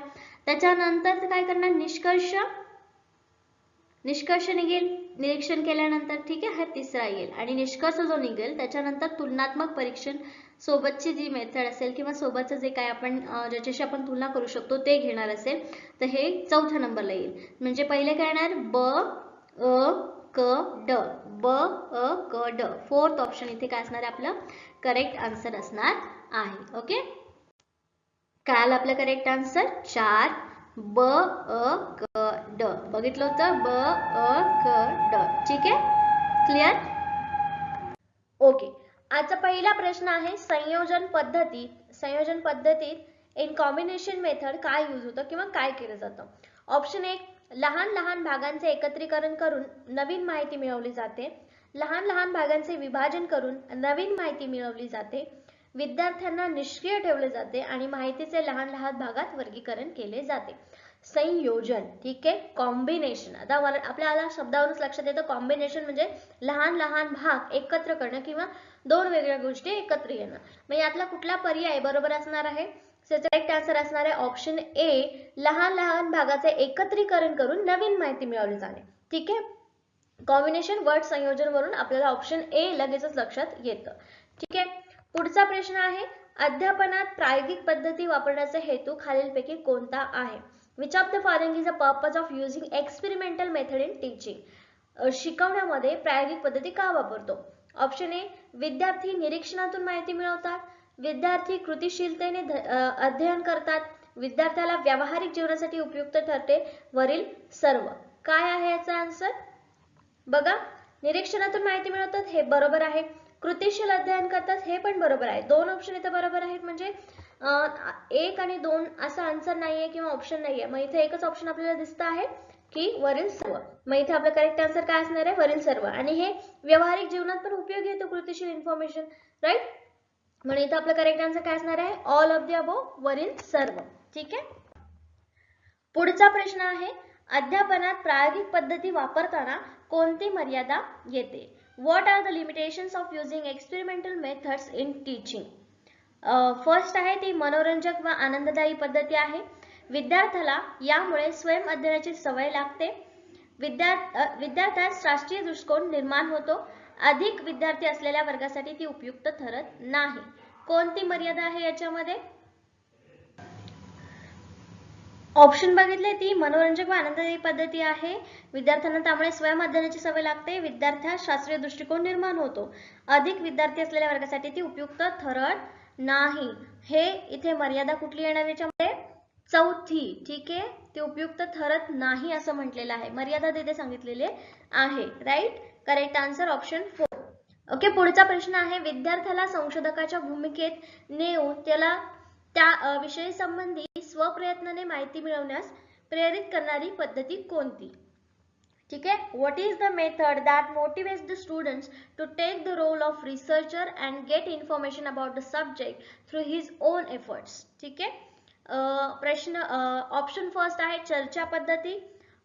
त्याच्यानंतर काय करणार? निष्कर्ष निघेल निरीक्षण केल्यानंतर. ठीक आहे, हा तिसरा येईल आणि निष्कर्ष जो निघेल त्याच्यानंतर तुलनात्मक परीक्षण सोबतची जी मेथड असेल किंवा सोबतचं जे काय आपण ज्याच्याशी आपण तुलना करू शकतो ते घेणार असेल तर हे चौथ्या नंबरला येईल. म्हणजे पहिले काय येणार? ब अ क ड. ब अ क ड. फोर्थ ऑप्शन इथे काय असणार आहे? आपलं करेक्ट आन्सर असणार आहे. ओके, काय आलं आपलं करेक्ट आन्सर? 4 ब अ क ड. बघितलं होतं? ब अ क ड. ठीक आहे, क्लिअर? ओके, आजचा पहिला प्रश्न आहे संयोजन पद्धतीत इन कॉम्बिनेशन मेथड काय यूज होतं किंवा काय केलं जातं? ऑप्शन 1, लहान लहान भागांचे एकत्रीकरण करून नवीन माहिती मिळवली जाते. लहान लहान भागांचे विभाजन करून नवीन माहिती मिळवली जाते. विद्यार्थ्यांना निष्क्रिय ठेवले जाते आणि माहितीचे लहान लहान भागात वर्गीकरण केले जाते. संयोजन. ठीक आहे, कॉम्बिनेशन. आता आपल्याला शब्दावरूनच लक्षात येतं कॉम्बिनेशन म्हणजे लहान लहान भाग एकत्र करणं किंवा दोन वेगळ्या गोष्टी एकत्र येणं. मग यातला कुठला पर्याय बरोबर असणार आहे? करेक्ट आन्सर असणार आहे ऑप्शन ए, लहान लहान भागाचे एकत्रीकरण करून नवीन माहिती मिळवली जाणे. ठीक आहे, कॉम्बिनेशन वर्ड संयोजन वरून आपल्याला ऑप्शन ए लगेचच लक्षात येतं. ठीक आहे, पुढचा प्रश्न आहे अध्यापनात प्रायोगिक पद्धती वापरण्याचा हेतू खालीलपैकी कोणता आहे? Which of the following is a purpose of using experimental method in teaching? शिकवण्यामध्ये प्रायोगिक पद्धती का वापरतो? ऑप्शन ए, विद्यार्थी निरीक्षणातून माहिती मिळवतात. विद्यार्थी कृतीशीलतेने अध्ययन करतात. विद्यार्थ्याला व्यावहारिक जीवनासाठी उपयुक्त ठरते. वरील सर्व. काय आहे याचा आन्सर? बघा, निरीक्षणातून माहिती मिळवतात हे बरोबर आहे. कृतीशील अध्ययन करतात हे पण बरोबर आहे. दोन ऑप्शन इथे बरोबर आहेत. म्हणजे 1 आणि 2 असा आन्सर नाहीये किंवा ऑप्शन नाहीये. मग इथे एकच ऑप्शन आपल्याला दिसत आहे की वरील सर्व. मग इथे आपलं करेक्ट आन्सर काय असणार आहे? वरील सर्व. आणि हे व्यावहारिक जीवनात पण उपयोगी येतो कृतीशील इन्फॉर्मेशन, राईट. म्हणून इथे आपलं करेक्ट आन्सर काय असणार आहे? ऑल ऑफ द अबोव, वरील सर्व. ठीक आहे, पुढचा प्रश्न आहे अध्यापनात प्रायोगिक पद्धती वापरताना कोणती मर्यादा येते? What are the limitations of using experimental methods in teaching? First आहे ती मनोरंजक व आनंददायी पद्धती आहे. विद्यार्थ्याला यामुळे स्वयं अध्ययनाची सवय लागते. विद्यार्थ्यास राष्ट्रीय दृष्टिकोन निर्माण होतो. अधिक विद्यार्थी असलेल्या वर्गासाठी ती उपयुक्त ठरत नाही. कोणती मर्यादा आहे याच्यामध्ये? ऑप्शन बघितले ती मनोरंजक व आनंददायी पद्धती आहे. विद्यार्थ्यांना त्यामुळे स्वयं अध्ययनाची सवय लागते. विद्यार्थ्यास शास्त्रीय दृष्टिकोन निर्माण होतो. अधिक विद्यार्थी असलेल्या वर्गासाठी ती उपयुक्त ठरत नाही. हे इथे मर्यादा कुठली येणार याच्यामध्ये? चौथी. ठीक आहे, ती उपयुक्त ठरत नाही असं म्हटलेलं आहे. मर्यादा तिथे सांगितलेली आहे. Right, correct answer option 4. Okay, पुढचा प्रश्न आहे, विद्यार्थ्याला संशोधकाच्या भूमिकेत नेऊन त्याला त्या विषयी संबंधी स्वप्रयत्नाने माहिती मिळवण्यास प्रेरित करणारी पद्धती कोणती? ठीक आहे, what is the method that motivates the students to take the role of researcher and get information about the subject through his own efforts? ठीक आहे, प्रश्न ऑप्शन फर्स्ट आहे चर्चा पद्धती,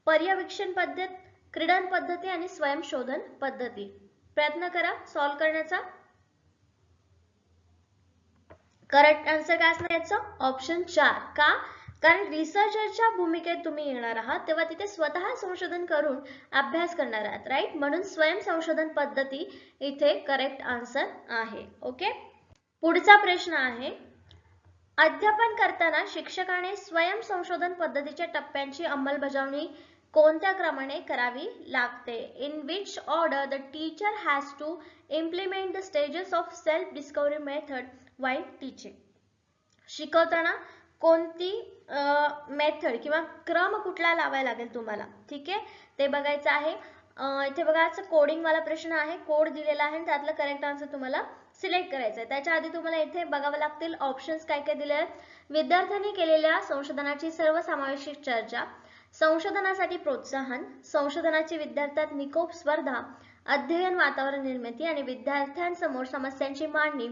पर्यवेक्षण पद्धत, क्रीडन पद्धती आणि स्वयंशोधन पद्धती. प्रयत्न करा सॉल्व्ह करण्याचा. करेक्ट आन्सर काय असणार याचं? ऑप्शन 4. का? कारण रिसर्चरच्या भूमिकेत तुम्ही येणार आहात तेव्हा तिथे स्वतः संशोधन करून अभ्यास करणार आहात. राईट, म्हणून स्वयं संशोधन पद्धती इथे करेक्ट आन्सर आहे. ओके, पुढचा प्रश्न आहे, अध्यापन करताना शिक्षकाने स्वयं संशोधन पद्धतीच्या टप्प्यांची अंमलबजावणी कोणत्या क्रमाने करावी लागते? In which order the teacher has to implement the stages of self discovery method while teaching? शिकवताना कोणती मेथड किंवा क्रम कुठला लावायला लागेल तुम्हाला? ठीक आहे, ते बघायचं आहे. इथे बघा कोडिंग वाला प्रश्न आहे, कोड दिलेला आहे, त्यातलं करेक्ट आन्सर तुम्हाला सिलेक्ट करायचं आहे. त्याच्या आधी तुम्हाला इथे बघावं लागतील ऑप्शन्स काय काय दिले आहेत. विद्यार्थ्यांनी केलेल्या संशोधनाची सर्वसमावेशक चर्चा, संशोधनासाठी प्रोत्साहन, संशोधनाची विद्यार्थ्यात निकोप स्पर्धा, अध्ययन वातावरण निर्मिती आणि विद्यार्थ्यांसमोर समस्यांची मांडणी,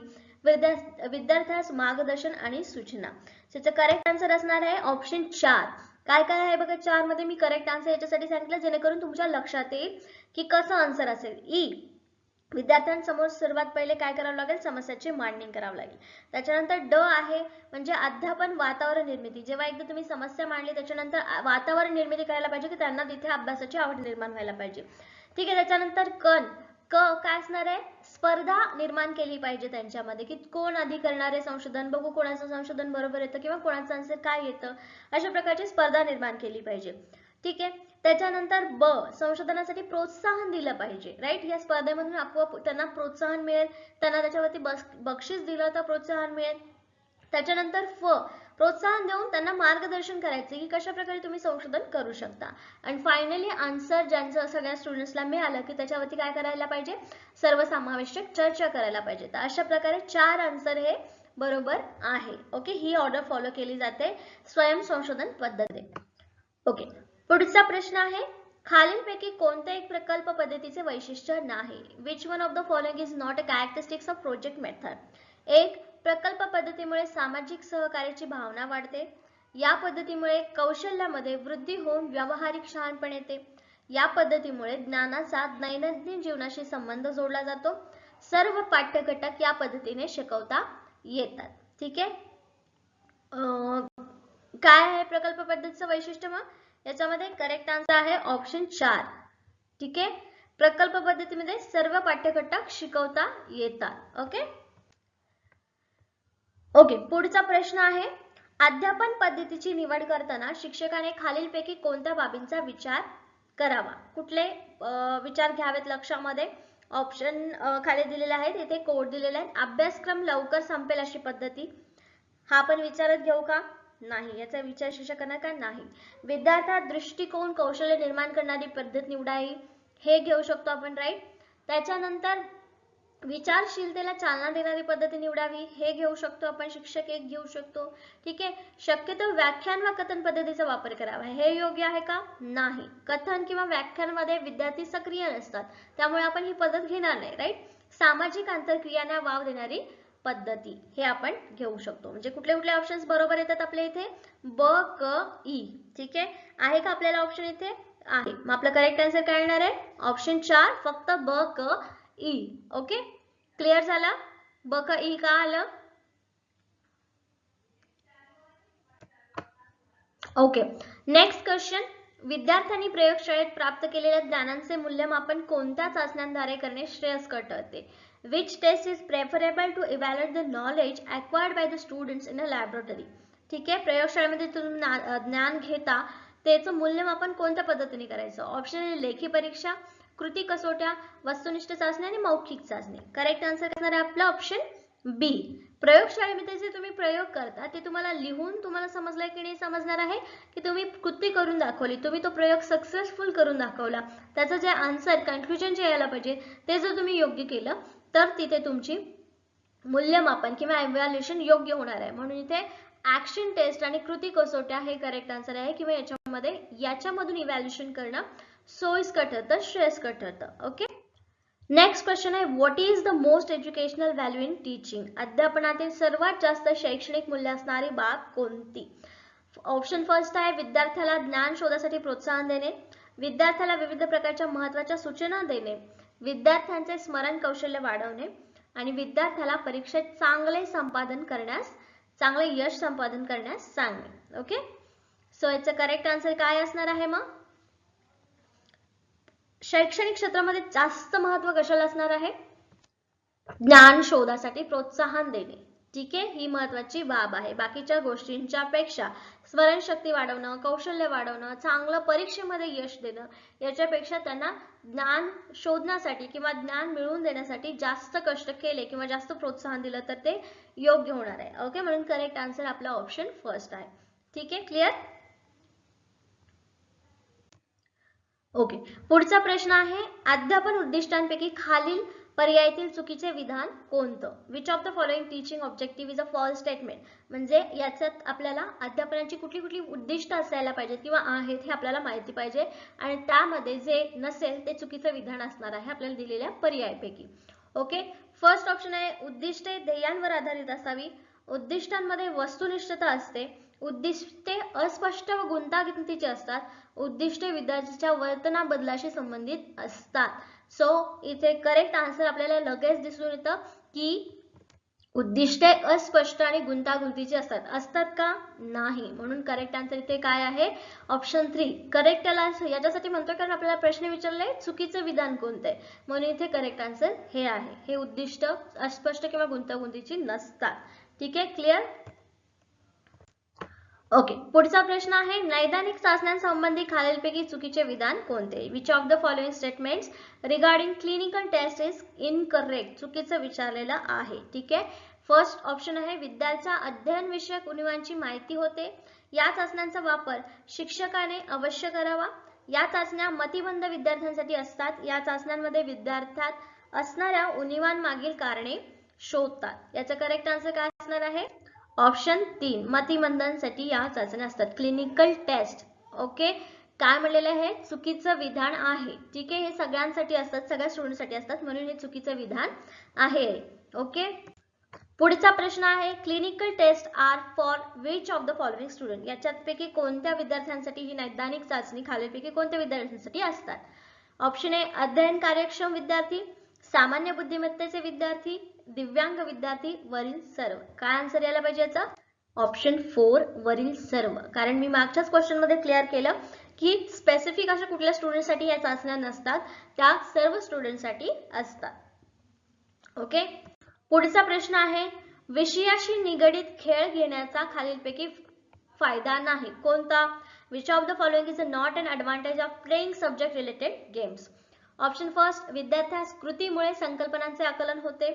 विद्यार्थ्यास मार्गदर्शन आणि सूचना. त्याचं करेक्ट आन्सर असणार आहे ऑप्शन 4. काय काय आहे बघा 4 मध्ये मी करेक्ट आन्सर याच्यासाठी सांगितलं जेणेकरून तुमच्या लक्षात येईल की कसं आन्सर असेल. ई, विद्यार्थ्यांसमोर सर्वात पहिले काय करावं लागेल? समस्याची मांडणी करावी लागेल. त्याच्यानंतर ड आहे म्हणजे अध्यापन वातावरण निर्मिती. जेव्हा एकदा तुम्ही समस्या मांडली त्याच्यानंतर वातावरण निर्मिती करायला पाहिजे की त्यांना तिथे अभ्यासाची आवड निर्माण व्हायला पाहिजे. ठीक आहे, त्याच्यानंतर काय असणार आहे? स्पर्धा निर्माण केली पाहिजे त्यांच्यामध्ये की कोण आधी करणारे संशोधन, बघू कोणाचं संशोधन बरोबर येतं किंवा कोणाचं आन्सर काय येतं, अशा प्रकारची स्पर्धा निर्माण केली पाहिजे. ठीक आहे, त्याच्यानंतर ब, संशोधनासाठी प्रोत्साहन दिलं पाहिजे. राईट, या स्पर्धेमधून आपोआप त्यांना प्रोत्साहन मिळेल, त्यांना त्याच्यावरती बक्षीस दिलं तर प्रोत्साहन मिळेल. त्याच्यानंतर फ, प्रोत्साहन देऊन त्यांना मार्गदर्शन करायचे की कशा प्रकारे तुम्ही संशोधन करू शकता. आणि फायनली आन्सर ज्यांचं सगळ्या स्टुडंट्सला मिळालं की त्याच्यावरती काय करायला पाहिजे? सर्वसमावेशक चर्चा करायला पाहिजे. तर अशा प्रकारे 4 आन्सर हे बरोबर आहे. ओके, ही ऑर्डर फॉलो केली जाते स्वयं संशोधन पद्धतीने. ओके, पुढचा प्रश्न आहे, खालीलपैकी कोणत्या एक प्रकल्प पद्धतीचे वैशिष्ट्य नाही? Which one of the following is not a characteristics of project method? एक, प्रकल्प पद्धतीमुळे सामाजिक सहकार्याची भावना वाढते. या पद्धतीमुळे कौशल्यामध्ये वृद्धी होऊन व्यावहारिक शहाणपण येते. या पद्धतीमुळे ज्ञानाचा दैनंदिन जीवनाशी संबंध जोडला जातो. सर्व पाठ्यघटक या पद्धतीने शिकवता येतात. ठीक आहे, काय आहे प्रकल्प पद्धतीचं वैशिष्ट्य? मग याच्यामध्ये करेक्ट आन्सर आहे ऑप्शन 4. ठीक आहे, प्रकल्प पद्धतीमध्ये सर्व पाठ्यघटक शिकवता येतात. ओके ओके, पुढचा प्रश्न आहे, अध्यापन पद्धतीची निवड करताना शिक्षकाने खालीलपैकी कोणत्या बाबींचा विचार करावा? कुठले विचार घ्यावेत लक्षामध्ये? ऑप्शन खाली दिलेले आहेत, इथे कोड दिलेला आहे. अभ्यासक्रम लवकर संपेल अशी पद्धती, हा पण विचारात घेऊ का? नाही, याचा विचार शिक्षकांना का नाही. विद्यार्थ्यात दृष्टिकोन कौशल्य निर्माण करणारी पद्धत निवडावी, हे घेऊ शकतो आपण. राईट, त्याच्यानंतर विचारशीलतेला चालना देणारी पद्धती निवडावी, हे घेऊ शकतो आपण. शिक्षक एक घेऊ शकतो. ठीक आहे, शक्यतो व्याख्यान व कथन पद्धतीचा वापर करावा, हे योग्य आहे का? नाही, कथन किंवा व्याख्यानमध्ये विद्यार्थी सक्रिय नसतात त्यामुळे आपण ही पद्धत घेणार नाही. राईट, सामाजिक आंतरक्रियांना वाव देणारी पद्धती हे आपण घेऊ शकतो. म्हणजे कुठले कुठले ऑप्शन्स बरोबर येतात आपल्या इथे? ब, क, ई. ठीक आहे का आपल्याला ऑप्शन इथे? आहे. मग आपलं करेक्ट आन्सर काय येणार आहे? ऑप्शन 4, फक्त ब, क, ई. ओके, क्लिअर झाला? ब, क, ई का आलं? ओके, नेक्स्ट क्वेश्चन, विद्यार्थ्यांनी प्रयोगशाळेत प्राप्त केलेल्या ज्ञानांचे मूल्यमापन कोणत्या चाचण्यांद्वारे करणे श्रेयस्कर ठरते? Which test is preferable to evaluate the knowledge acquired by the students in a laboratory? ठीक आहे. प्रयोगशाळेमध्ये तुम्ही ज्ञान घेता त्याचं मूल्यमापन कोणत्या पद्धतीने करायचं? ऑप्शन लेखी परीक्षा, कृती कसोट्या, वस्तुनिष्ठ चाचणी आणि मौखिक चाचणी. करेक्ट आन्सर असणार आहे आपला ऑप्शन बी. प्रयोगशाळेमध्ये जे तुम्ही प्रयोग करता ते तुम्हाला लिहून तुम्हाला समजलाय की नाही समजणार आहे, की तुम्ही कृती करून दाखवली, तुम्ही तो प्रयोग सक्सेसफुल करून दाखवला, त्याचं जे आन्सर कन्क्लुजन जे यायला पाहिजे ते जर तुम्ही योग्य केलं तर तिथे तुमची मूल्यमापन किंवा इव्हॅल्युएशन योग्य होणार आहे. म्हणून इथे ऍक्शन टेस्ट आणि कृती कसोट्या हे करेक्ट आन्सर आहे, किंवा याच्यामधून इव्हॅल्युएशन करणं सोयीस्कर ठरतं, श्रेयस्कर ठरतं. ओके. नेक्स्ट क्वेश्चन आहे, what is the most educational value in teaching? अध्यापनातील सर्वात जास्त शैक्षणिक मूल्य असणारी बाब कोणती? ऑप्शन फर्स्ट आहे विद्यार्थ्याला ज्ञान शोधासाठी प्रोत्साहन देणे, विद्यार्थ्याला विविध प्रकारच्या महत्त्वाच्या सूचना देणे, विद्यार्थ्यांचे स्मरण कौशल्य वाढवणे आणि विद्यार्थ्याला परीक्षेत चांगले यश संपादन करण्यास सांगणे. ओके. सो याचं करेक्ट आन्सर काय असणार आहे? मग शैक्षणिक क्षेत्रामध्ये जास्त महत्त्व कशाला असणार आहे? ज्ञान शोधासाठी प्रोत्साहन देणे. ठीक आहे, ही महत्वाची बाब आहे. बाकीच्या गोष्टींच्या पेक्षा स्मरणशक्ती वाढवणं, कौशल्य वाढवणं, चांगलं परीक्षेमध्ये यश देणं याच्यापेक्षा त्यांना ज्ञान शोधण्यासाठी किंवा ज्ञान मिळवून देण्यासाठी जास्त कष्ट केले किंवा जास्त प्रोत्साहन दिलं तर ते योग्य होणार आहे. ओके, म्हणून करेक्ट आन्सर आपला ऑप्शन फर्स्ट आहे. ठीक आहे, क्लिअर? ओके. पुढचा प्रश्न आहे, अध्यापन उद्दिष्टांपैकी खालील पर्यायातील चुकीचे विधान कोणतं? Which of the following teaching objective is a false statement? म्हणजे याच्यात आपल्याला अध्यापनाची कुठली कुठली उद्दिष्ट असायला पाहिजेत किंवा आहेत हे आपल्याला माहिती पाहिजे, आणि त्यामध्ये जे नसेल ते चुकीचं विधान असणार आहे आपल्याला दिलेल्या पर्यायापैकी. ओके. फर्स्ट ऑप्शन आहे, उद्दिष्टे ध्येयांवर आधारित असावी, उद्दिष्टांमध्ये वस्तुनिष्ठता असते, उद्दिष्टे अस्पष्ट व गुंतागुंतीची असतात, उद्दिष्टे विद्यार्थ्याच्या वर्तना बदलाशी संबंधित असतात. सो इथे करेक्ट आन्सर आपल्याला लगेच दिसून येतं की उद्दिष्टे अस्पष्ट आणि गुंतागुंतीची असतात का? नाही. म्हणून करेक्ट आन्सर इथे काय आहे? ऑप्शन 3. करेक्ट याच्यासाठी म्हणतोय कारण आपल्याला प्रश्न विचारले चुकीचं विधान कोणतं आहे, म्हणून इथे करेक्ट आन्सर हे आहे. हे उद्दिष्ट अस्पष्ट किंवा गुंतागुंतीची नसतात. ठीक आहे, क्लिअर? ओके. पुढचा प्रश्न आहे, नैदानिक चाचण्यांसंबंधी खालीलपैकी चुकीचे विधान कोणते? Which of the following statements regarding clinical test is incorrect? चुकीचं विचारलेलं आहे. ठीक आहे. फर्स्ट ऑप्शन आहे, विद्यार्थ्याच्या अध्ययन विषयक उणीवांची माहिती होते, या चाचण्यांचा वापर शिक्षकाने अवश्य करावा, या चाचण्या मतिमंद विद्यार्थ्यांसाठी असतात, या चाचण्यांमध्ये विद्यार्थ्यात असणाऱ्या उणीवांमागील कारणे शोधतात. याचा करेक्ट आन्सर काय असणार आहे? ऑप्शन 3. मतिमंदांसाठी या चाचण्या असतात, क्लिनिकल टेस्ट. ओके. काय म्हणलेलं आहे? चुकीचं विधान आहे. ठीक आहे, हे सगळ्यांसाठी असतात, सगळ्या स्टुडंटसाठी असतात, म्हणून हे चुकीचं विधान आहे. ओके. पुढचा प्रश्न आहे, clinical test are for which of the following student? याच्यापैकी कोणत्या विद्यार्थ्यांसाठी ही नैदानिक चाचणी खालीलपैकी कोणत्या विद्यार्थ्यांसाठी असतात? ऑप्शन ए, अध्ययन कार्यक्षम विद्यार्थी, सामान्य बुद्धिमत्तेचे विद्यार्थी, दिव्यांग विद्यार्थी, वरील सर्व. काय आन्सर यायला पाहिजे याचा? ऑप्शन 4, वरील सर्व. कारण मी मागच्याच क्वेश्चन मध्ये क्लिअर केलं की स्पेसिफिक अशा कुठल्या स्टुडंटसाठी या चाचण्या नसतात, त्या सर्व स्टुडंटसाठी असतात. ओके. पुढचा प्रश्न आहे, विषयाशी निगडित खेळ घेण्याचा खालीलपैकी फायदा नाही कोणता? Which of the following is not an advantage of playing subject related games? Option first, विद्यार्थ्यास कृतीमुळे संकल्पनांचे आकलन होते,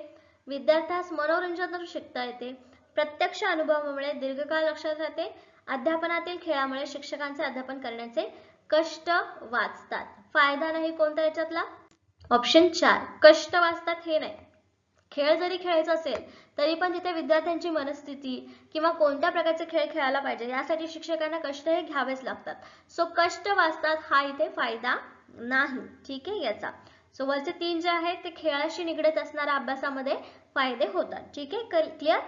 विद्यार्थ्यास मनोरंजनातून शिकता येते, प्रत्यक्ष अनुभवामुळे दीर्घकाळ लक्षात राहते, अध्यापनातील खेळामुळे शिक्षकांचे अध्यापन करण्याचे कष्ट वाचतात. फायदा नाही कोणता याच्यातला? ऑप्शन 4, कष्ट वाचतात हे नाही. खेळ जरी खेळायचा असेल तरी पण तिथे विद्यार्थ्यांची मनस्थिती किंवा कोणत्या प्रकारचे खेळ खेळायला पाहिजे यासाठी शिक्षकांना कष्ट हे घ्यावेच लागतात. सो कष्ट वाचतात हा इथे फायदा नाही. ठीक आहे याचा. सो वरचे 3 जे आहेत ते खेळाशी निगडीत असणाऱ्या अभ्यासामध्ये फायदे होतात. ठीक आहे, क्लिअर?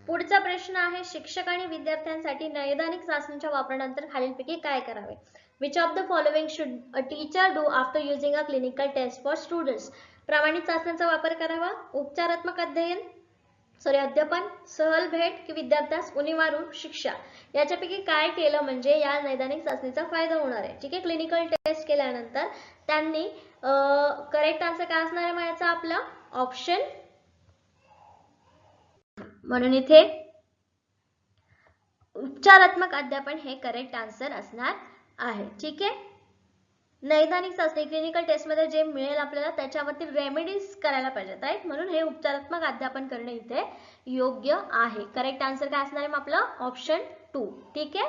पुढचा प्रश्न आहे, शिक्षक आणि विद्यार्थ्यांसाठी नैदानिक चाचणीच्या वापरानंतर खालीलपैकी काय करावे? Which of the following should a teacher do after using a clinical test for students? प्रमाणित चाचण्यांचा वापर करावा, उपचारात्मक अध्ययन, सहल भेट की विद्यार्थ्यास उणीवारून शिक्षा? याच्यापैकी काय केलं म्हणजे या नैदानिक चाचणीचा फायदा होणार आहे? ठीक आहे, क्लिनिकल टेस्ट केल्यानंतर त्यांनी करेक्ट आन्सर काय असणार आहे याचा? आपला ऑप्शन, म्हणून इथे उपचारात्मक अध्यापन हे करेक्ट आन्सर असणार आहे. ठीक आहे. नैदानिक चाचणी क्लिनिकल टेस्टमध्ये जे मिळेल आपल्याला त्याच्यावरती रेमेडीज करायला पाहिजेत, राईट. म्हणून हे उपचारात्मक अध्यापन करणे इथे योग्य आहे. करेक्ट आन्सर काय असणार आहे आपलं? ऑप्शन 2. ठीक आहे.